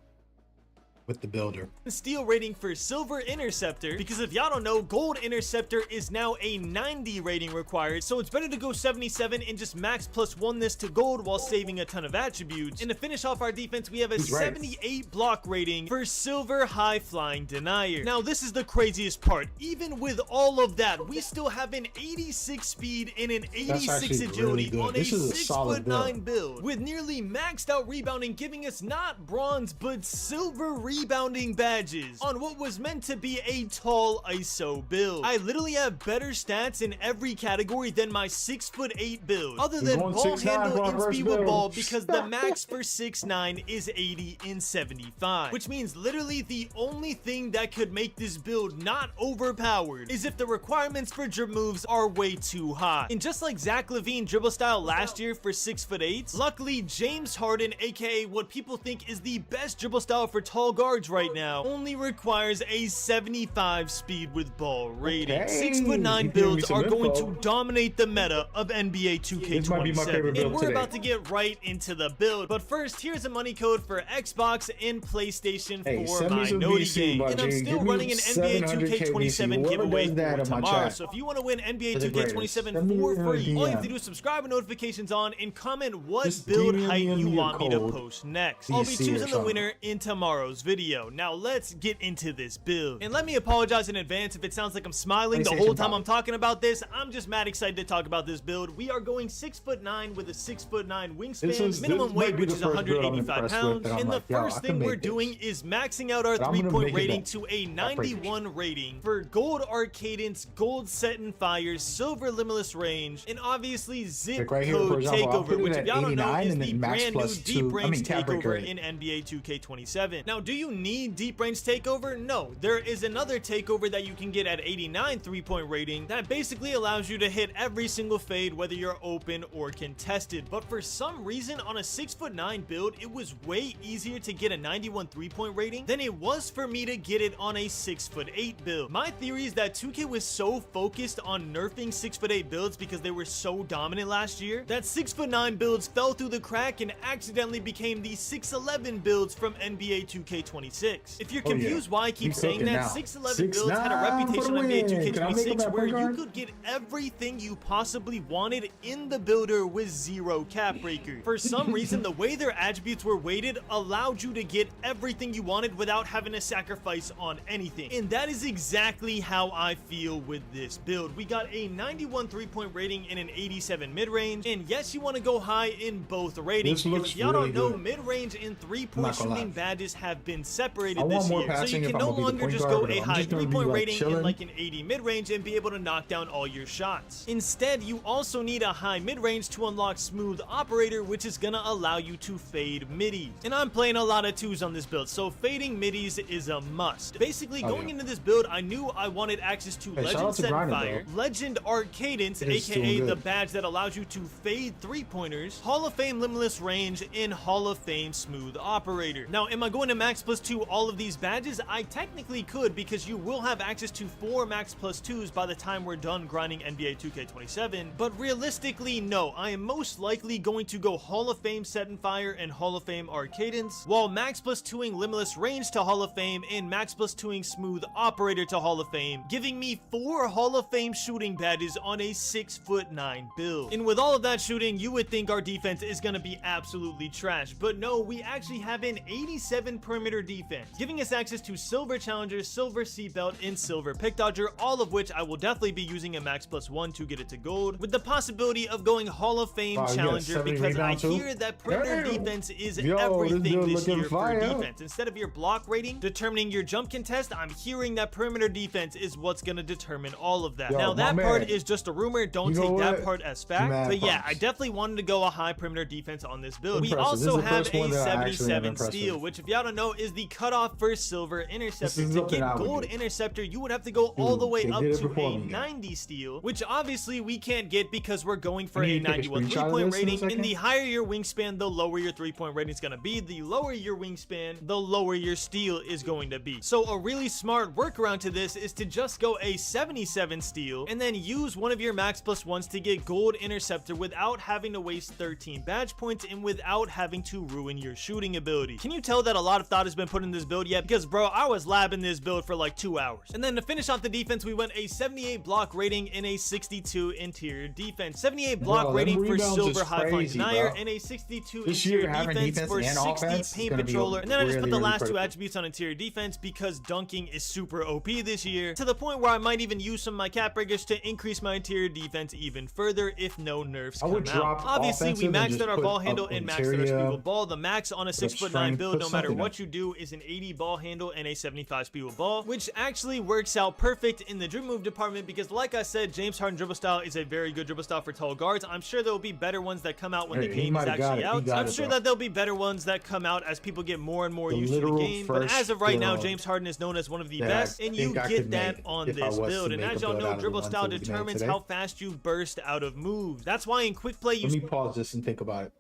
with the builder. Steal rating for Silver Interceptor, because if y'all don't know, Gold Interceptor is now a 90 rating required, so it's better to go 77 and just max plus 1 this to Gold while saving a ton of attributes. And to finish off our defense, we have a 78 block rating for Silver High Flying Denier. Now this is the craziest part. Even with all of that, we still have an 86 speed and an 86 agility really on a 6'9" build with nearly maxed out rebounding, giving us not bronze but silver rebounding badges on what was meant to be a tall ISO build. I literally have better stats in every category than my 6'8" build, other than ball handle and speed with ball, because the max for 6'9" is 80 and 75, which means literally the only thing that could make this build not overpowered is if the requirements for dribble moves are way too high. And just like Zach LaVine dribble style last year for 6'8", luckily James Harden, aka what people think is the best dribble style for tall guards right now, only requires a 75 speed with ball rating. 6'9" builds are going to dominate the meta of NBA 2K27, and we're about to get right into the build. But first, here's a money code for Xbox and PlayStation for my Noti game, and I'm still running an NBA 2K27 giveaway for tomorrow. So if you want to win NBA 2K27 for free, all you have to do is subscribe with notifications on and comment what build height you want me to post next. I'll be choosing the winner in tomorrow's video. video. Now let's get into this build. And let me apologize in advance if it sounds like I'm smiling the whole time I'm talking about this. I'm just mad excited to talk about this build. We are going 6'9" with a 6'9" wingspan, minimum weight which is 185 pounds. And the first thing we're doing is maxing out our 3-point rating to a 91 rating for gold Arcadence, gold Set and Fire, silver Limitless Range, and obviously zip code takeover, which if y'all don't know is the brand new deep range takeover in NBA 2K27. Now, do you need deep range takeover? No, there is another takeover that you can get at 89 3-point rating that basically allows you to hit every single fade whether you're open or contested. But for some reason on a 6'9" build, it was way easier to get a 91 3-point rating than it was for me to get it on a 6'8" build. My theory is that 2K was so focused on nerfing 6'8" builds because they were so dominant last year that 6'9" builds fell through the crack and accidentally became the 6'11" builds from NBA 2K26. If you're confused why I keep saying that, 6'11" builds had a reputation on NBA 2K26 where you could get everything you possibly wanted in the builder with zero cap breaker. For some reason, the way their attributes were weighted allowed you to get everything you wanted without having to sacrifice on anything. And that is exactly how I feel with this build. We got a 91 3-point rating and an 87 mid-range. And yes, you want to go high in both ratings. If y'all don't know, mid-range and 3-point shooting badges have been separated this year. So you can no longer just go a high 3-point rating and like an 80 mid-range and be able to knock down all your shots. Instead, you also need a high mid-range to unlock Smooth Operator, which is gonna allow you to fade middies. And I'm playing a lot of 2s on this build, so fading middies is a must. Basically, going into this build, I knew I wanted access to Legend Set and Fire, Legend Arcadence, aka the badge that allows you to fade 3-pointers, Hall of Fame Limitless Range, and Hall of Fame Smooth Operator. Now, am I going to max +2 all of these badges? I technically could, because you will have access to 4 max +2s by the time we're done grinding NBA 2K27, but realistically, no. I am most likely going to go Hall of Fame Set and Fire and Hall of Fame Arcadence, while max +2ing Limitless Range to Hall of Fame and max +2ing Smooth Operator to Hall of Fame, giving me 4 Hall of Fame shooting badges on a 6'9" build. And with all of that shooting, you would think our defense is going to be absolutely trash, but no, we actually have an 87 perimeter defense, giving us access to Silver Challenger, Silver Seatbelt, and Silver Pick Dodger, all of which I will definitely be using a max +1 to get it to gold, with the possibility of going Hall of Fame Challenger, because I hear that perimeter defense is everything this year for defense. Instead of your block rating determining your jump contest, I'm hearing that perimeter defense is what's going to determine all of that. Now, that part is just a rumor. Don't take that part as fact. But yeah, I definitely wanted to go a high perimeter defense on this build. We also have a 77 steal, which if y'all don't know is the cutoff for Silver Interceptor. To get Gold Interceptor, you would have to go all the way up to a 90 steal, which obviously we can't get because we're going for a 91 3-point rating. And the higher your wingspan, the lower your 3-point rating is going to be. The lower your wingspan, the lower your steal is going to be. So a really smart workaround to this is to just go a 77 steal and then use one of your max +1s to get Gold Interceptor without having to waste 13 badge points and without having to ruin your shooting ability. Can you tell that a lot of thought has been put in this build yet? Because bro, I was labbing this build for like 2 hours. And then to finish off the defense, we went a 78 block rating and a 62 interior defense. 78 block rating for Silver High Flying Denier and a 62 interior defense for 60 Paint Patroller. And then I just put the last 2 attributes on interior defense because dunking is super OP this year, to the point where I might even use some of my cap breakers to increase my interior defense even further if no nerfs come out. Obviously, we maxed out our ball handle and maxed out our speed with ball. The max on a 6'9" build, no matter what you do, is an 80 ball handle and a 75 speed with ball, which actually works out perfect in the dribble move department because, like I said, James Harden dribble style is a very good dribble style for tall guards. I'm sure there will be better ones that come out when the game is actually out. I'm sure that there'll be better ones that come out as people get more and more used to the game. But as of right now, James Harden is known as one of the best, and you get that on this build. And as y'all know, dribble style determines how fast you burst out of moves. That's why in quick play, let me pause this and think about it.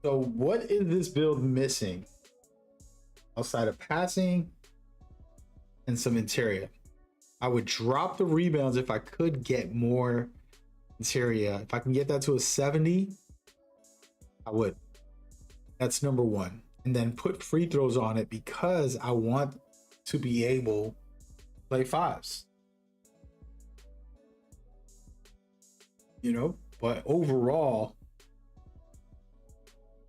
So what is this build missing outside of passing and some interior? I would drop the rebounds if I could get more interior. If I can get that to a 70, I would. That's number one. And then put free throws on it because I want to be able to play 5s. You know, but overall,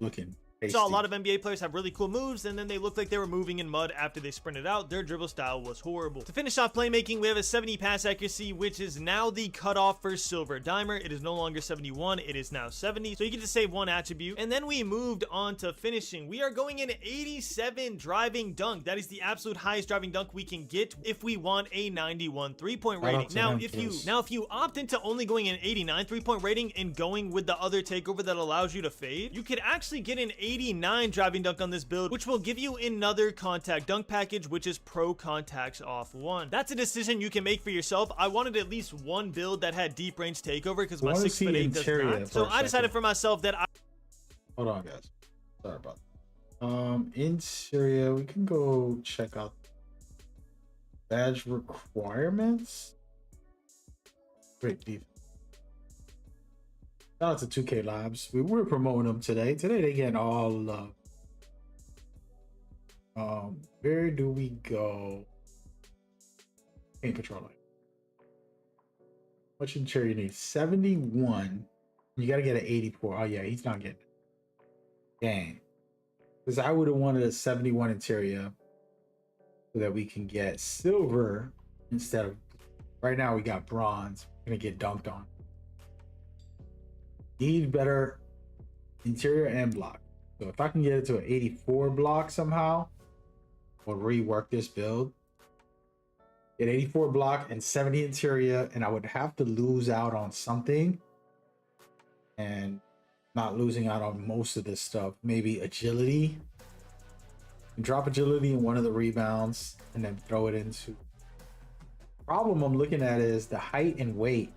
looking Saw a lot of NBA players have really cool moves, and then they looked like they were moving in mud after they sprinted out. Their dribble style was horrible. To finish off playmaking, we have a 70 pass accuracy, which is now the cutoff for Silver Dimer. It is no longer 71, it is now 70, so you get to save one attribute. And then we moved on to finishing. We are going in 87 driving dunk. That is the absolute highest driving dunk we can get if we want a 91 3-point rating. Now, if you opt into only going in 89 3-point rating and going with the other takeover that allows you to fade, you could actually get an 89 driving dunk on this build, which will give you another contact dunk package, which is pro contacts off 1. That's a decision you can make for yourself. I wanted at least one build that had deep range takeover because my 6'8" does not. So I decided for myself that hold on, guys. Sorry about that. Interior, we can go check out badge requirements. Great defense. Shout out to 2K Labs. We were promoting them today. Today they getting all love. Where do we go? Paint controller. Much interior you need? 71. You gotta get an 84. Oh yeah, he's not getting it. Dang. Because I would have wanted a 71 interior so that we can get silver instead of right now we got bronze. We're gonna get dunked on. Need better interior and block. So if I can get it to an 84 block somehow, we'll rework this build. Get 84 block and 70 interior, and I would have to lose out on something. And not losing out on most of this stuff. Maybe agility. Drop agility in one of the rebounds and then throw it into. Problem I'm looking at is the height and weight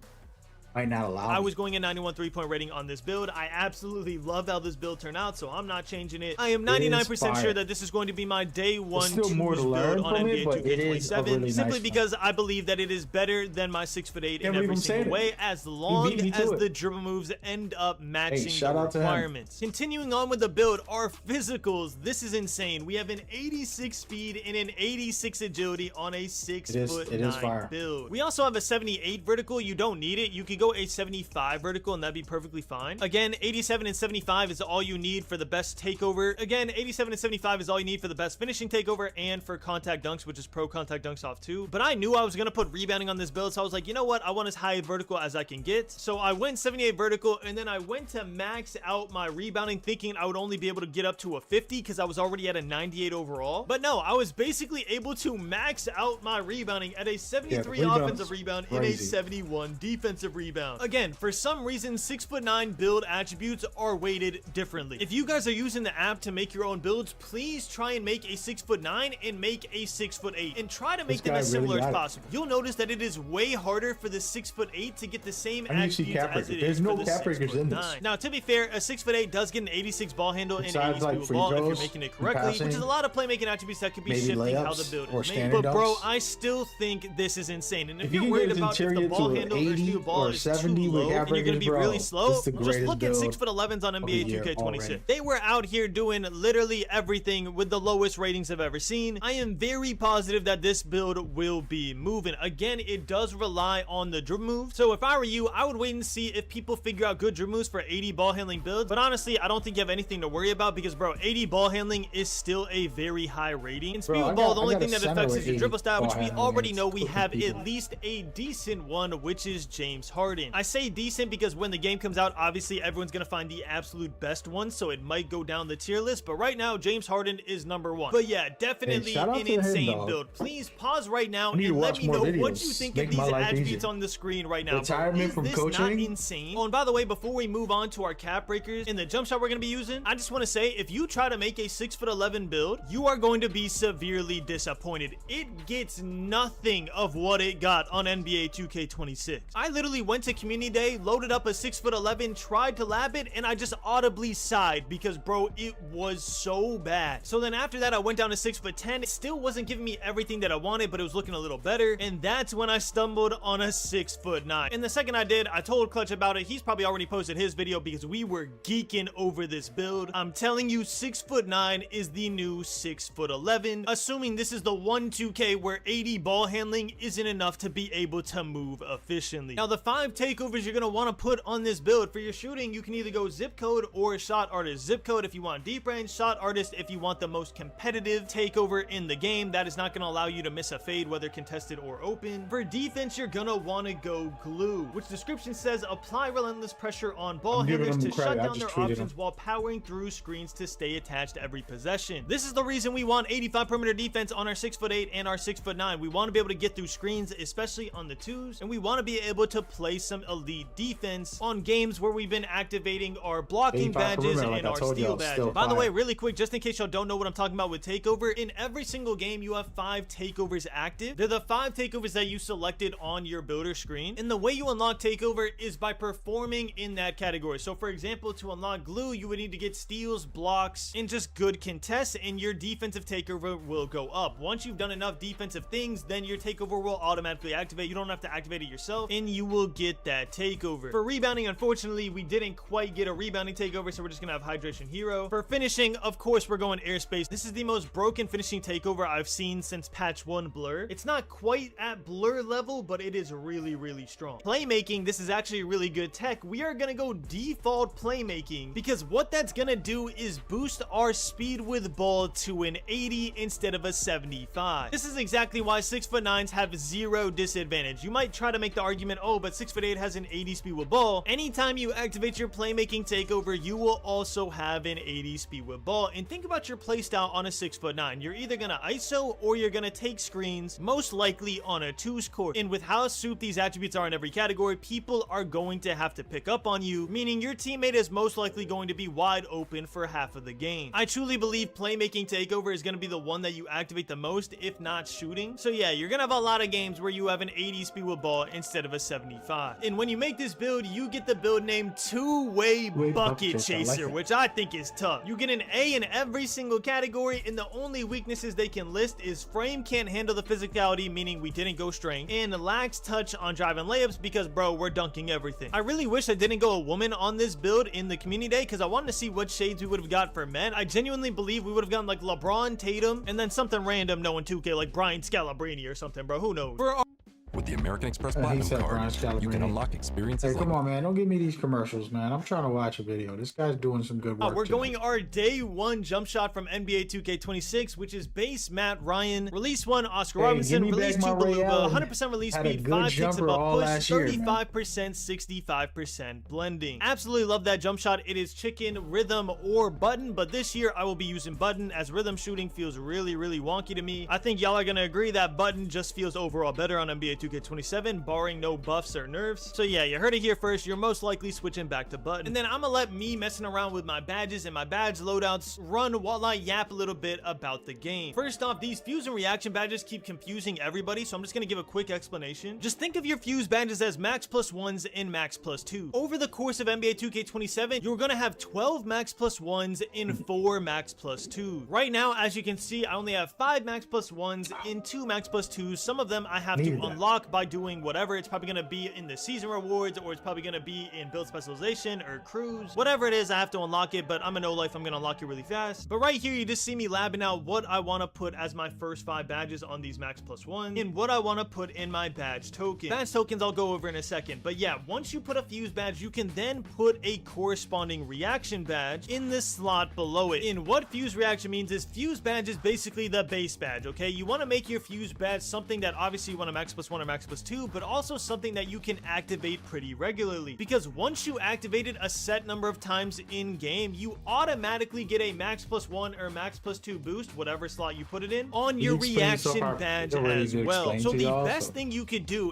might not allow I was going in 91 3-point rating on this build. I absolutely love how this build turned out, so I'm not changing it. I am 99% sure that this is going to be my day one choose build on NBA 2K27, simply because I believe that it is better than my 6'8" in every single way, as long as the dribble moves end up matching the requirements. Continuing on with the build, our physicals. This is insane. We have an 86 speed and an 86 agility on a 6'9" build. We also have a 78 vertical. You don't need it. You could go a 75 vertical and that'd be perfectly fine. Again, 87 and 75 is all you need for the best takeover. Again, 87 and 75 is all you need for the best finishing takeover and for contact dunks, which is pro contact dunks off 2. But I knew I was going to put rebounding on this build, so I was like, you know what? I want as high vertical as I can get. So I went 78 vertical, and then I went to max out my rebounding, thinking I would only be able to get up to a 50 because I was already at a 98 overall. But no, I was basically able to max out my rebounding at a 73 offensive rebound and a 71 defensive rebound. Again, for some reason, 6'9" build attributes are weighted differently. If you guys are using the app to make your own builds, please try and make a 6'9" and make a 6'8" and try to make them as similar as possible. You'll notice that it is way harder for the 6'8" to get the same attributes as it is for the 6'9". Now, to be fair, a 6'8" does get an 86 ball handle and 80 speed ball if you're making it correctly, which is a lot of playmaking attributes that could be shifting how the build is made. But bro, I still think this is insane. And if you're worried about if the ball handle or speed ball is too low and you're going to be really slow, just look at 6'11s on NBA 2K26. They were out here doing literally everything with the lowest ratings I've ever seen. I am very positive that this build will be moving. Again, it does rely on the dribble move. So if I were you, I would wait and see if people figure out good dribble moves for 80 ball handling builds. But honestly, I don't think you have anything to worry about because, bro, 80 ball handling is still a very high rating. In speed ball, the only thing that affects is your dribble style, which we already know we have at least a decent one, which is James Harden. I say decent because when the game comes out, obviously everyone's gonna find the absolute best one, so it might go down the tier list, but right now James Harden is #1. But yeah, definitely an insane build. Please pause right now and let me know what you think of these attributes on the screen right now. Is this not insane? Oh, and by the way, before we move on to our cap breakers and the jump shot we're gonna be using, I just want to say, if you try to make a 6'11" build, you are going to be severely disappointed. It gets nothing of what it got on NBA 2K26. I literally went to community day, loaded up a 6'11", tried to lab it, and I just audibly sighed because, bro, it was so bad. So then after that, I went down to 6'10". It still wasn't giving me everything that I wanted, but it was looking a little better, and that's when I stumbled on a 6'9". And the second I did, I told Clutch about it. He's probably already posted his video because we were geeking over this build. I'm telling you, 6'9" is the new 6'11", assuming this is the 2K where 80 ball handling isn't enough to be able to move efficiently. Now, the 5 5 takeovers you're going to want to put on this build. For your shooting, you can either go zip code or shot artist. Zip code if you want deep range, shot artist if you want the most competitive takeover in the game. That is not going to allow you to miss a fade, whether contested or open. For defense, you're going to want to go glue, which description says apply relentless pressure on ball handlers to shut down their options while powering through screens to stay attached to every possession. This is the reason we want 85 perimeter defense on our 6'8" and our 6'9". We want to be able to get through screens, especially on the twos, and we want to be able to play some elite defense on games where we've been activating our blocking badges and our steal badges. By the way, really quick, just in case y'all don't know what I'm talking about with takeover, in every single game you have 5 takeovers active. They're the 5 takeovers that you selected on your builder screen, and the way you unlock takeover is by performing in that category. So for example, to unlock glue, you would need to get steals, blocks, and just good contests, and your defensive takeover will go up. Once you've done enough defensive things, then your takeover will automatically activate. You don't have to activate it yourself, and you will get that takeover. For rebounding, unfortunately, we didn't quite get a rebounding takeover, so we're just gonna have hydration hero. For finishing, of course, we're going airspace. This is the most broken finishing takeover I've seen since patch 1 blur. It's not quite at blur level, but it is really, really strong. Playmaking, this is actually a really good tech. We are gonna go default playmaking because what that's gonna do is boost our speed with ball to an 80 instead of a 75. This is exactly why 6'9" have 0 disadvantage. You might try to make the argument, oh, but 6'8" has an 80 speed with ball. Anytime you activate your playmaking takeover, you will also have an 80 speed with ball. And think about your playstyle on a 6'9". You're either gonna ISO or you're gonna take screens, most likely on a 2's court. And with how soup these attributes are in every category, people are going to have to pick up on you, meaning your teammate is most likely going to be wide open for half of the game. I truly believe playmaking takeover is going to be the one that you activate the most, if not shooting. So yeah, you're gonna have a lot of games where you have an 80 speed with ball instead of a 75. And when you make this build, you get the build name two-way bucket chaser, which I think is tough. You get an A in every single category, and the only weaknesses they can list is frame can't handle the physicality, meaning we didn't go strength, and lacks touch on driving layups because bro, we're dunking everything. I really wish I didn't go a woman on this build in the community day because I wanted to see what shades we would have got for men. I genuinely believe we would have gotten like LeBron, Tatum, and then something random knowing 2K like Brian Scalabrine or something, bro. Who knows? With the American Express Platinum card, you can unlock experiences. Hey, come on, man. Don't give me these commercials, man. I'm trying to watch a video. This guy's doing some good work. We're going our day 1 jump shot from NBA 2K26, which is base Matt Ryan. Release 1, Oscar Robinson. Release 2, Galuba. 100% release speed, 5 ticks above push, 35%, 65% blending. Absolutely love that jump shot. It is chicken, rhythm, or button, but this year I will be using button as rhythm shooting feels really, really wonky to me. I think y'all are going to agree that button just feels overall better on NBA 2K27, barring no buffs or nerfs. So yeah, you heard it here first. You're most likely switching back to button. And then I'm gonna let me messing around with my badges and my badge loadouts run while I yap a little bit about the game. First off, these fuse and reaction badges keep confusing everybody, so I'm just gonna give a quick explanation. Just think of your fuse badges as max plus 1s and max plus 2s. Over the course of NBA 2K27, you're gonna have 12 max plus 1s and 4 max plus 2s. Right now, as you can see, I only have 5 max plus 1s and 2 max plus 2s. Some of them I have to unlock by doing whatever. It's probably going to be in the season rewards, or it's probably going to be in build specialization or cruise. Whatever it is, I have to unlock it, but I'm a no life. I'm going to unlock it really fast. But right here, you just see me labbing out what I want to put as my first 5 badges on these max plus 1 and what I want to put in my badge token. Badge tokens I'll go over in a second, but yeah, once you put a fuse badge, you can then put a corresponding reaction badge in the slot below it. And what fuse reaction means is fuse badge is basically the base badge, okay? You want to make your fuse badge something that obviously you want a max plus 1 or max plus 2, but also something that you can activate pretty regularly, because once you activate it a set number of times in game, you automatically get a max plus 1 or max plus 2 boost, whatever slot you put it in, on your reaction badge as well. So the best thing you could do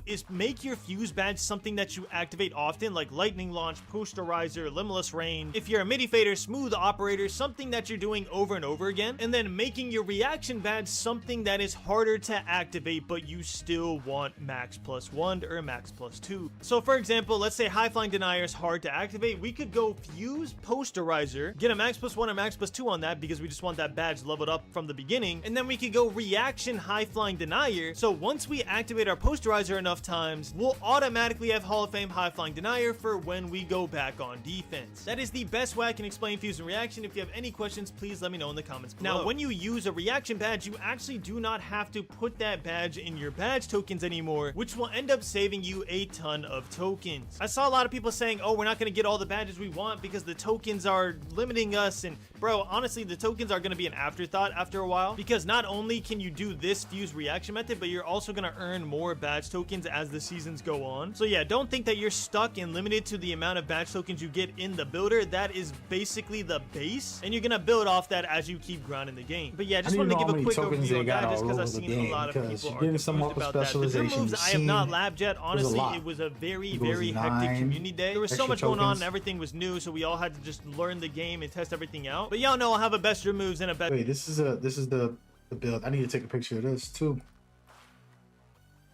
is make your fuse badge something that you activate often, like lightning launch, posterizer, limitless rain. If you're a midi fader, smooth operator, something that you're doing over and over again, and then making your reaction badge something that is harder to activate, but you still want max plus 1 or max plus 2. So for example, let's say high flying denier is hard to activate. We could go fuse posterizer, get a max plus 1 or max plus 2 on that because we just want that badge leveled up from the beginning, and then we could go reaction high flying denier. So once we activate our posterizer enough times, we'll automatically have Hall of Fame high flying denier for when we go back on defense. That is the best way I can explain fuse and reaction. If you have any questions, please let me know in the comments below. Now, when you use a reaction badge, you actually do not have to put that badge in your badge tokens anymore, which will end up saving you a ton of tokens. I saw a lot of people saying, oh, we're not going to get all the badges we want because the tokens are limiting us. And bro, honestly, the tokens are going to be an afterthought after a while, because not only can you do this fuse reaction method, but you're also going to earn more badge tokens as the seasons go on. So yeah, don't think that you're stuck and limited to the amount of badge tokens you get in the builder. That is basically the base, and you're going to build off that as you keep grinding the game. But yeah, just wanted to give a quick overview on that, just because I've seen a lot of people are confused about that. The dream moves I have not labbed yet. Honestly, it was a very hectic community day. There was so much going on and everything was new, so we all had to just learn the game and test everything out. But y'all know I'll have a best dream moves and a best. Wait, this is the build. I need to take a picture of this too.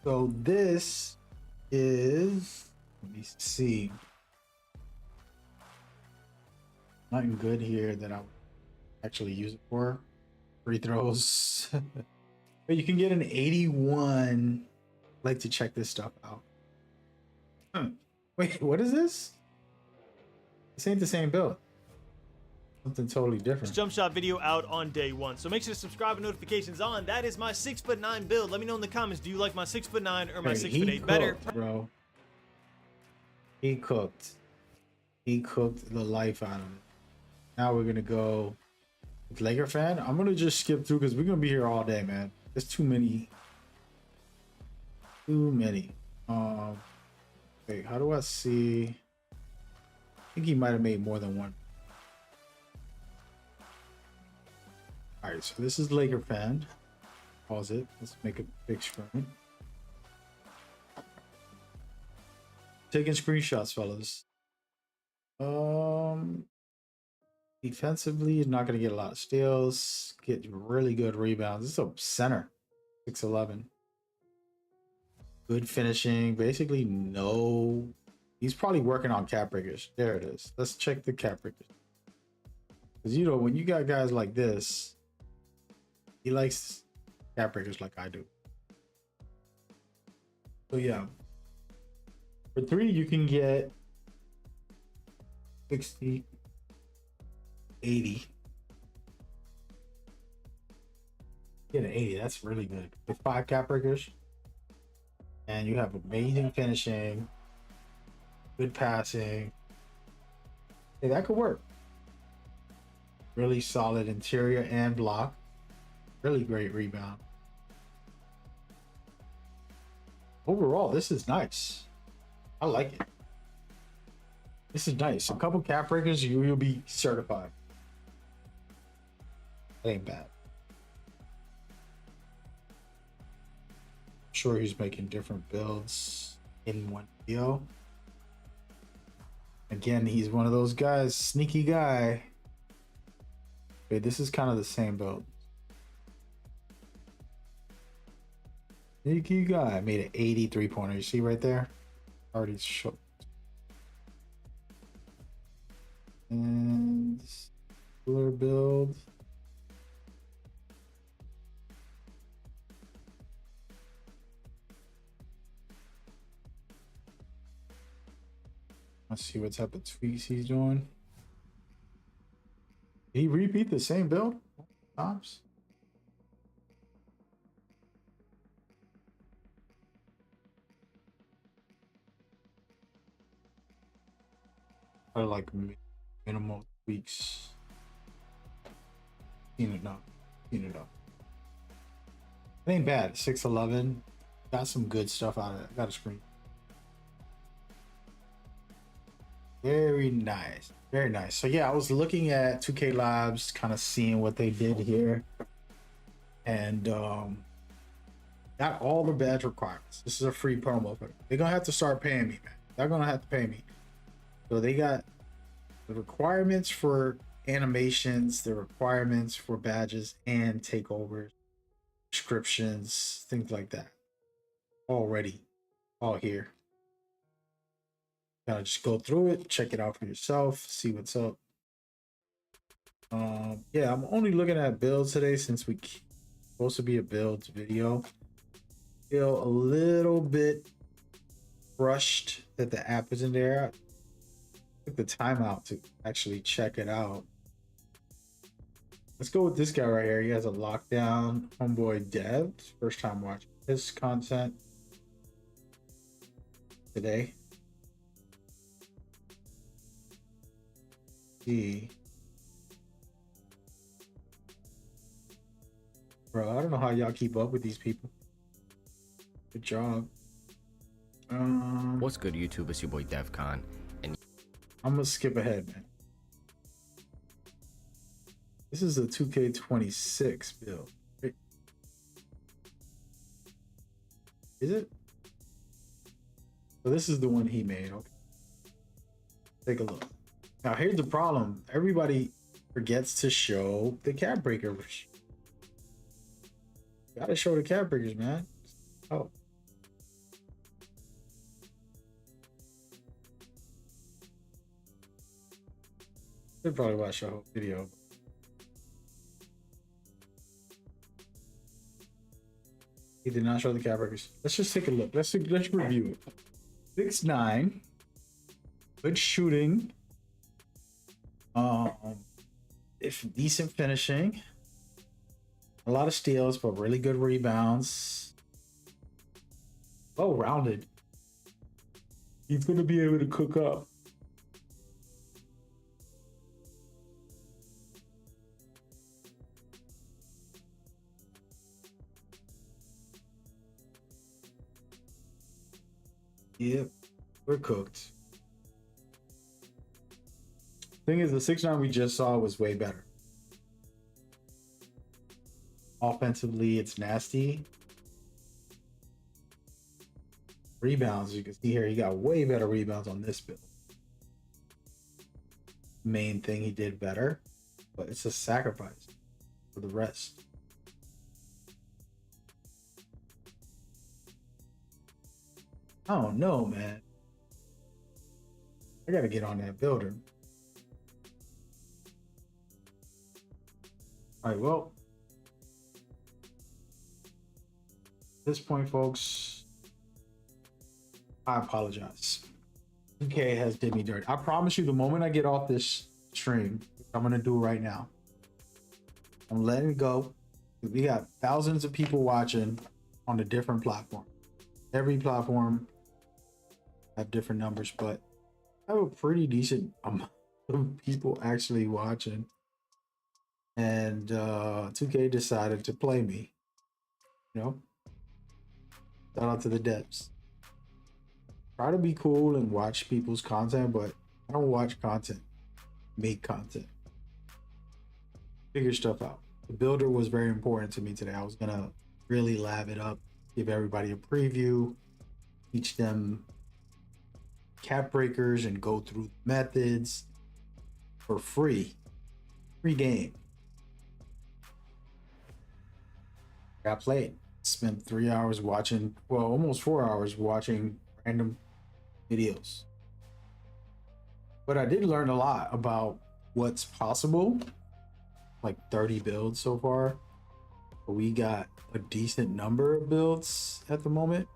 So this is, let me see, nothing good here that I would actually use it for. Free throws. But you can get an 81. I like to check this stuff out. Wait, what is this? This ain't the same build. Something totally different. Jump shot video out on day 1, so make sure to subscribe and notifications on. That is my 6'9" build. Let me know in the comments, do you like my 6'9" or my 6'8" better? Bro, he cooked the life out of it. Now we're gonna go with Laker fan. I'm gonna just skip through because we're gonna be here all day, man. There's too many. Wait, how do I see? I think he might have made more than one. All right, so this is Laker fan. Pause it. Let's make a big screen. Taking screenshots, fellas. Defensively, he's not going to get a lot of steals. Get really good rebounds. This is a center. 6'11". Good finishing. Basically, no. He's probably working on cap breakers. There it is. Let's check the cap breakers. Because, you know, when you got guys like this, he likes cap breakers like I do. So, yeah. For 3, you can get 60, 80. Get an 80. That's really good. With 5 cap breakers. And you have amazing finishing. Good passing. Hey, that could work. Really solid interior and block. Really great rebound. Overall, this is nice. I like it. This is nice. A couple cap breakers, you'll be certified. That ain't bad. Sure, he's making different builds in one video. Again, he's one of those guys, sneaky guy. Wait, this is kind of the same build. Sneaky guy made an 83 pointer. You see right there? Already shook. And cooler build. Let's see what type of tweaks he's doing. Did he repeat the same build? Tops. Or like minimal tweaks. Clean it up. It ain't bad. 6'11". Got some good stuff out of it. Got a screen. Very nice. Very nice. So yeah, I was looking at 2K Labs, kind of seeing what they did here. And got all the badge requirements. This is a free promo code. They're gonna have to start paying me, man. They're gonna have to pay me. So they got the requirements for animations, the requirements for badges and takeovers, descriptions, things like that. Already all here. Gotta just go through it, check it out for yourself, see what's up. Yeah, I'm only looking at builds today since we supposed to be a builds video. Feel a little bit rushed that the app isn't there. I took the time out to actually check it out. Let's go with this guy right here. He has a lockdown homeboy dev. First time watching his content today. See. Bro, I don't know how y'all keep up with these people. Good job. What's good, YouTube? It's your boy DevCon, and I'm gonna skip ahead, man. This is a 2K26 build. Right? Is it? So this is the one he made. Okay. Take a look. Now here's the problem. Everybody forgets to show the cap breakers. Gotta show the cap breakers, man. Oh. Should probably watch the whole video. He did not show the cap breakers. Let's just take a look. Let's review it. 6'9", good shooting. If decent finishing. A lot of steals, but really good rebounds. Well rounded. He's gonna be able to cook up. Yep, we're cooked. Thing is, the 6'9" we just saw was way better. Offensively, it's nasty. Rebounds, you can see here, he got way better rebounds on this build. Main thing he did better, but it's a sacrifice for the rest. I don't know, man. I gotta get on that builder. All right, well, at this point, folks, I apologize. DK has did me dirty. I promise you, the moment I get off this stream, which I'm gonna do right now, I'm letting it go. We got thousands of people watching on a different platform. Every platform have different numbers, but I have a pretty decent amount of people actually watching. And 2K decided to play me. You know? Shout out to the devs. Try to be cool and watch people's content, but I don't watch content. Make content. Figure stuff out. The builder was very important to me today. I was gonna really lab it up, give everybody a preview, teach them cap breakers and go through methods for free. Free game. I played. Spent 3 hours watching, well, almost 4 hours watching random videos. But I did learn a lot about what's possible. Like 30 builds so far. But we got a decent number of builds at the moment.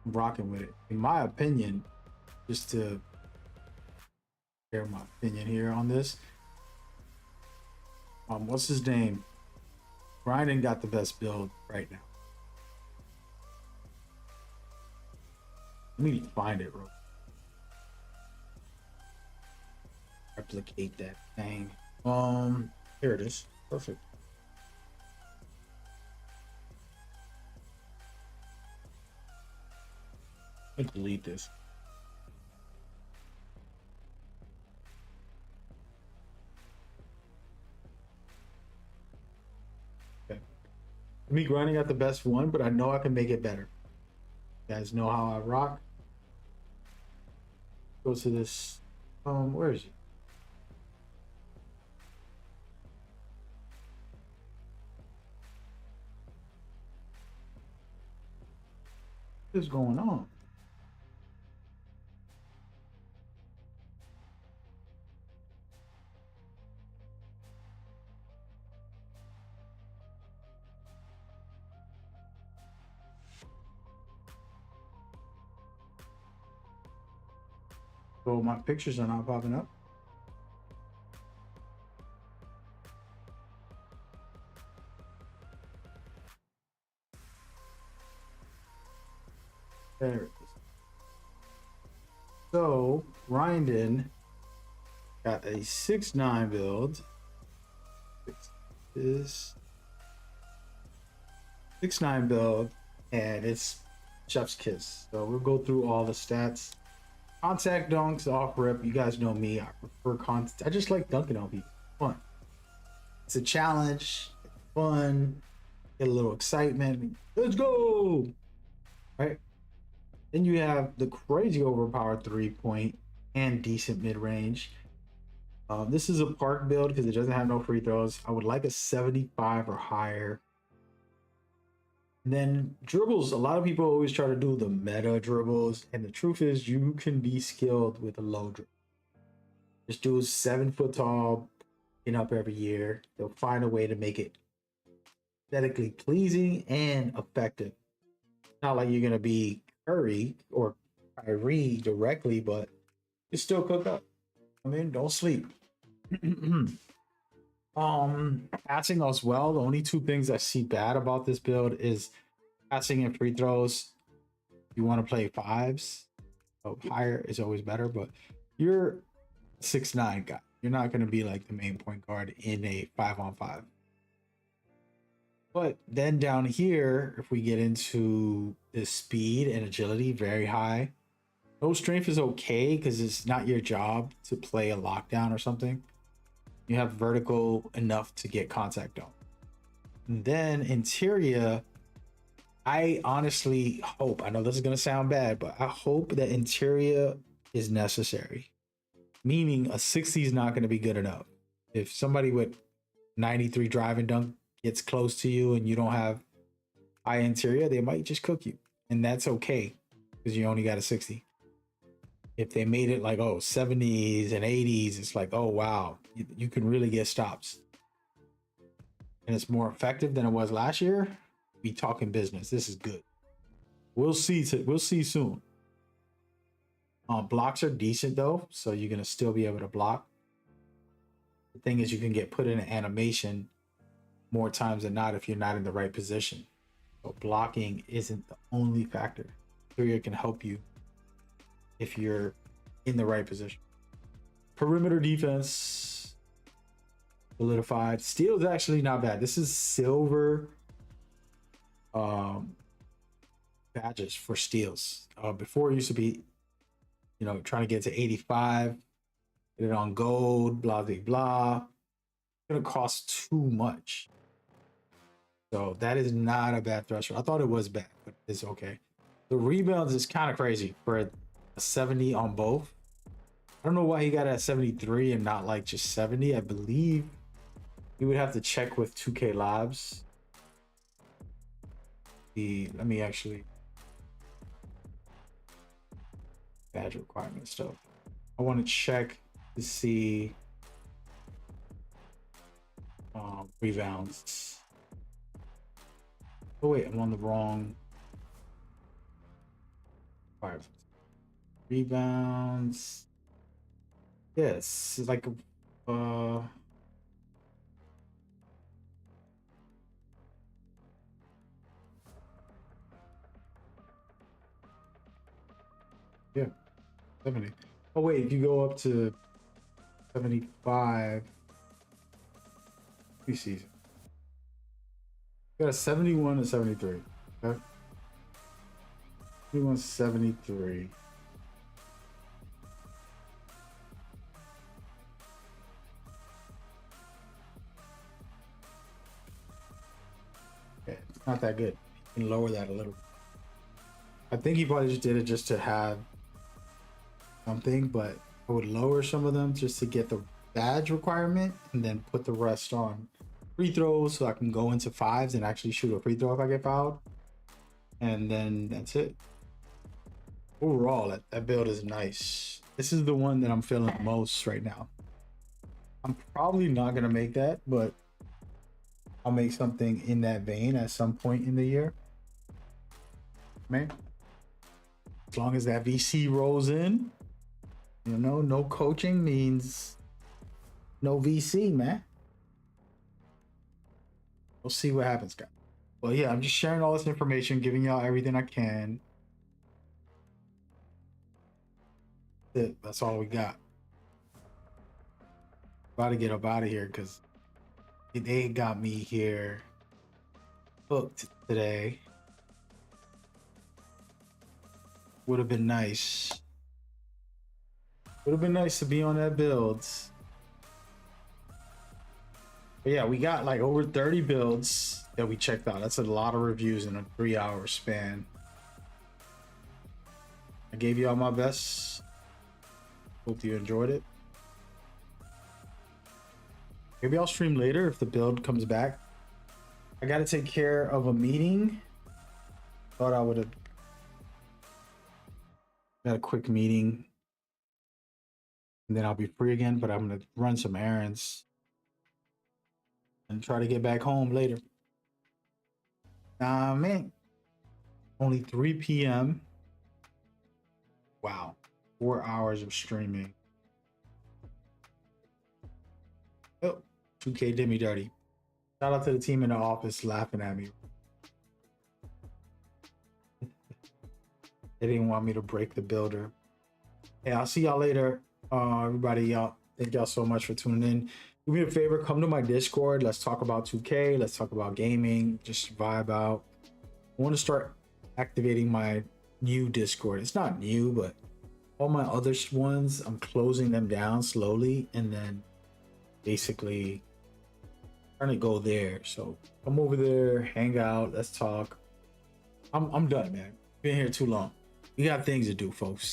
I'm rocking with it. In my opinion, just to share my opinion here on this. What's his name? Grinding got the best build right now. Let me find it, bro. Replicate that thing. Here it is. Perfect. Let me delete this. Okay. Me grinding got the best one, but I know I can make it better. You guys know how I rock. Go to this. Where is it? What is going on? So my pictures are not popping up. There it is. So Ryndon got a 6'9" build. Is 6'9" build, and it's chef's kiss. So we'll go through all the stats. Contact dunks off rip. You guys know me. I prefer contact. I just like dunking on people. Fun. It's a challenge. It's fun. Get a little excitement. Let's go. Right. Then you have the crazy overpowered 3-point and decent mid range. This is a park build because it doesn't have no free throws. I would like a 75 or higher. And then dribbles. A lot of people always try to do the meta dribbles, and the truth is you can be skilled with a low dribble. This dude's 7 foot tall, getting up every year. They'll find a way to make it aesthetically pleasing and effective. Not like you're gonna be Curry or Kyrie directly, but you still cook up. I mean, don't sleep. Passing as well. The only two things I see bad about this build is passing and free throws. You want to play fives, so higher is always better, but you're a 6'9" guy. You're not going to be like the main point guard in a 5-on-5. But then down here, if we get into the speed and agility, very high. No strength is okay because it's not your job to play a lockdown or something. You have vertical enough to get contact on. And then interior, I honestly hope, I know this is going to sound bad, but I hope that interior is necessary. Meaning a 60 is not going to be good enough. If somebody with 93 driving dunk gets close to you and you don't have high interior, they might just cook you. And that's okay because you only got a 60. If they made it like, 70s and 80s, it's like, oh, wow, you can really get stops. And it's more effective than it was last year. We talking business. This is good. We'll see soon. Blocks are decent though, so you're going to still be able to block. The thing is you can get put in an animation more times than not if you're not in the right position. So blocking isn't the only factor. Interior can help you if you're in the right position. Perimeter defense solidified. Steel is actually not bad. This is silver badges for steals. Before it used to be, trying to get to 85, get it on gold, blah blah blah. It's gonna cost too much. So that is not a bad threshold. I thought it was bad, but it's okay. The rebounds is kind of crazy for a 70 on both. I don't know why he got it at 73 and not like just 70. I believe you would have to check with 2K Labs. Let me actually badge requirement stuff. I want to check to see rebounds. Oh wait, I'm on the wrong requirements. Rebounds. Yes, it's like yeah, 70. Oh wait, if you go up to 75 preseason, got a 71 and 73. Okay, 71, 73. Okay, it's not that good. You can lower that a little. I think he probably just did it just to have something, but I would lower some of them just to get the badge requirement and then put the rest on free throws so I can go into fives and actually shoot a free throw if I get fouled. And then that's it. Overall, that build is nice. This is the one that I'm feeling most right now. I'm probably not going to make that, but I'll make something in that vein at some point in the year. Man, as long as that VC rolls in, no coaching means no VC, man. We'll see what happens, guys. Well, yeah, I'm just sharing all this information, giving y'all everything I can. That's all we got. About to get up out of here because they got me here booked today. Would have been nice. Would have been nice to be on that build. But yeah, we got like over 30 builds that we checked out. That's a lot of reviews in a 3-hour span. I gave you all my best. Hope you enjoyed it. Maybe I'll stream later if the build comes back. I got to take care of a meeting. Thought I would have got a quick meeting and then I'll be free again, but I'm going to run some errands and try to get back home later. Nah, man. Only 3 p.m. Wow. 4 hours of streaming. Oh, 2K did me dirty. Shout out to the team in the office laughing at me. They didn't want me to break the builder. Hey, I'll see y'all later. Everybody, y'all, thank y'all so much for tuning in. Do me a favor, come to my Discord. Let's talk about 2K. Let's talk about gaming. Just vibe out. I want to start activating my new Discord. It's not new, but all my other ones, I'm closing them down slowly and then basically trying to go there. So come over there, hang out, let's talk. I'm done, man. Been here too long. We got things to do, folks.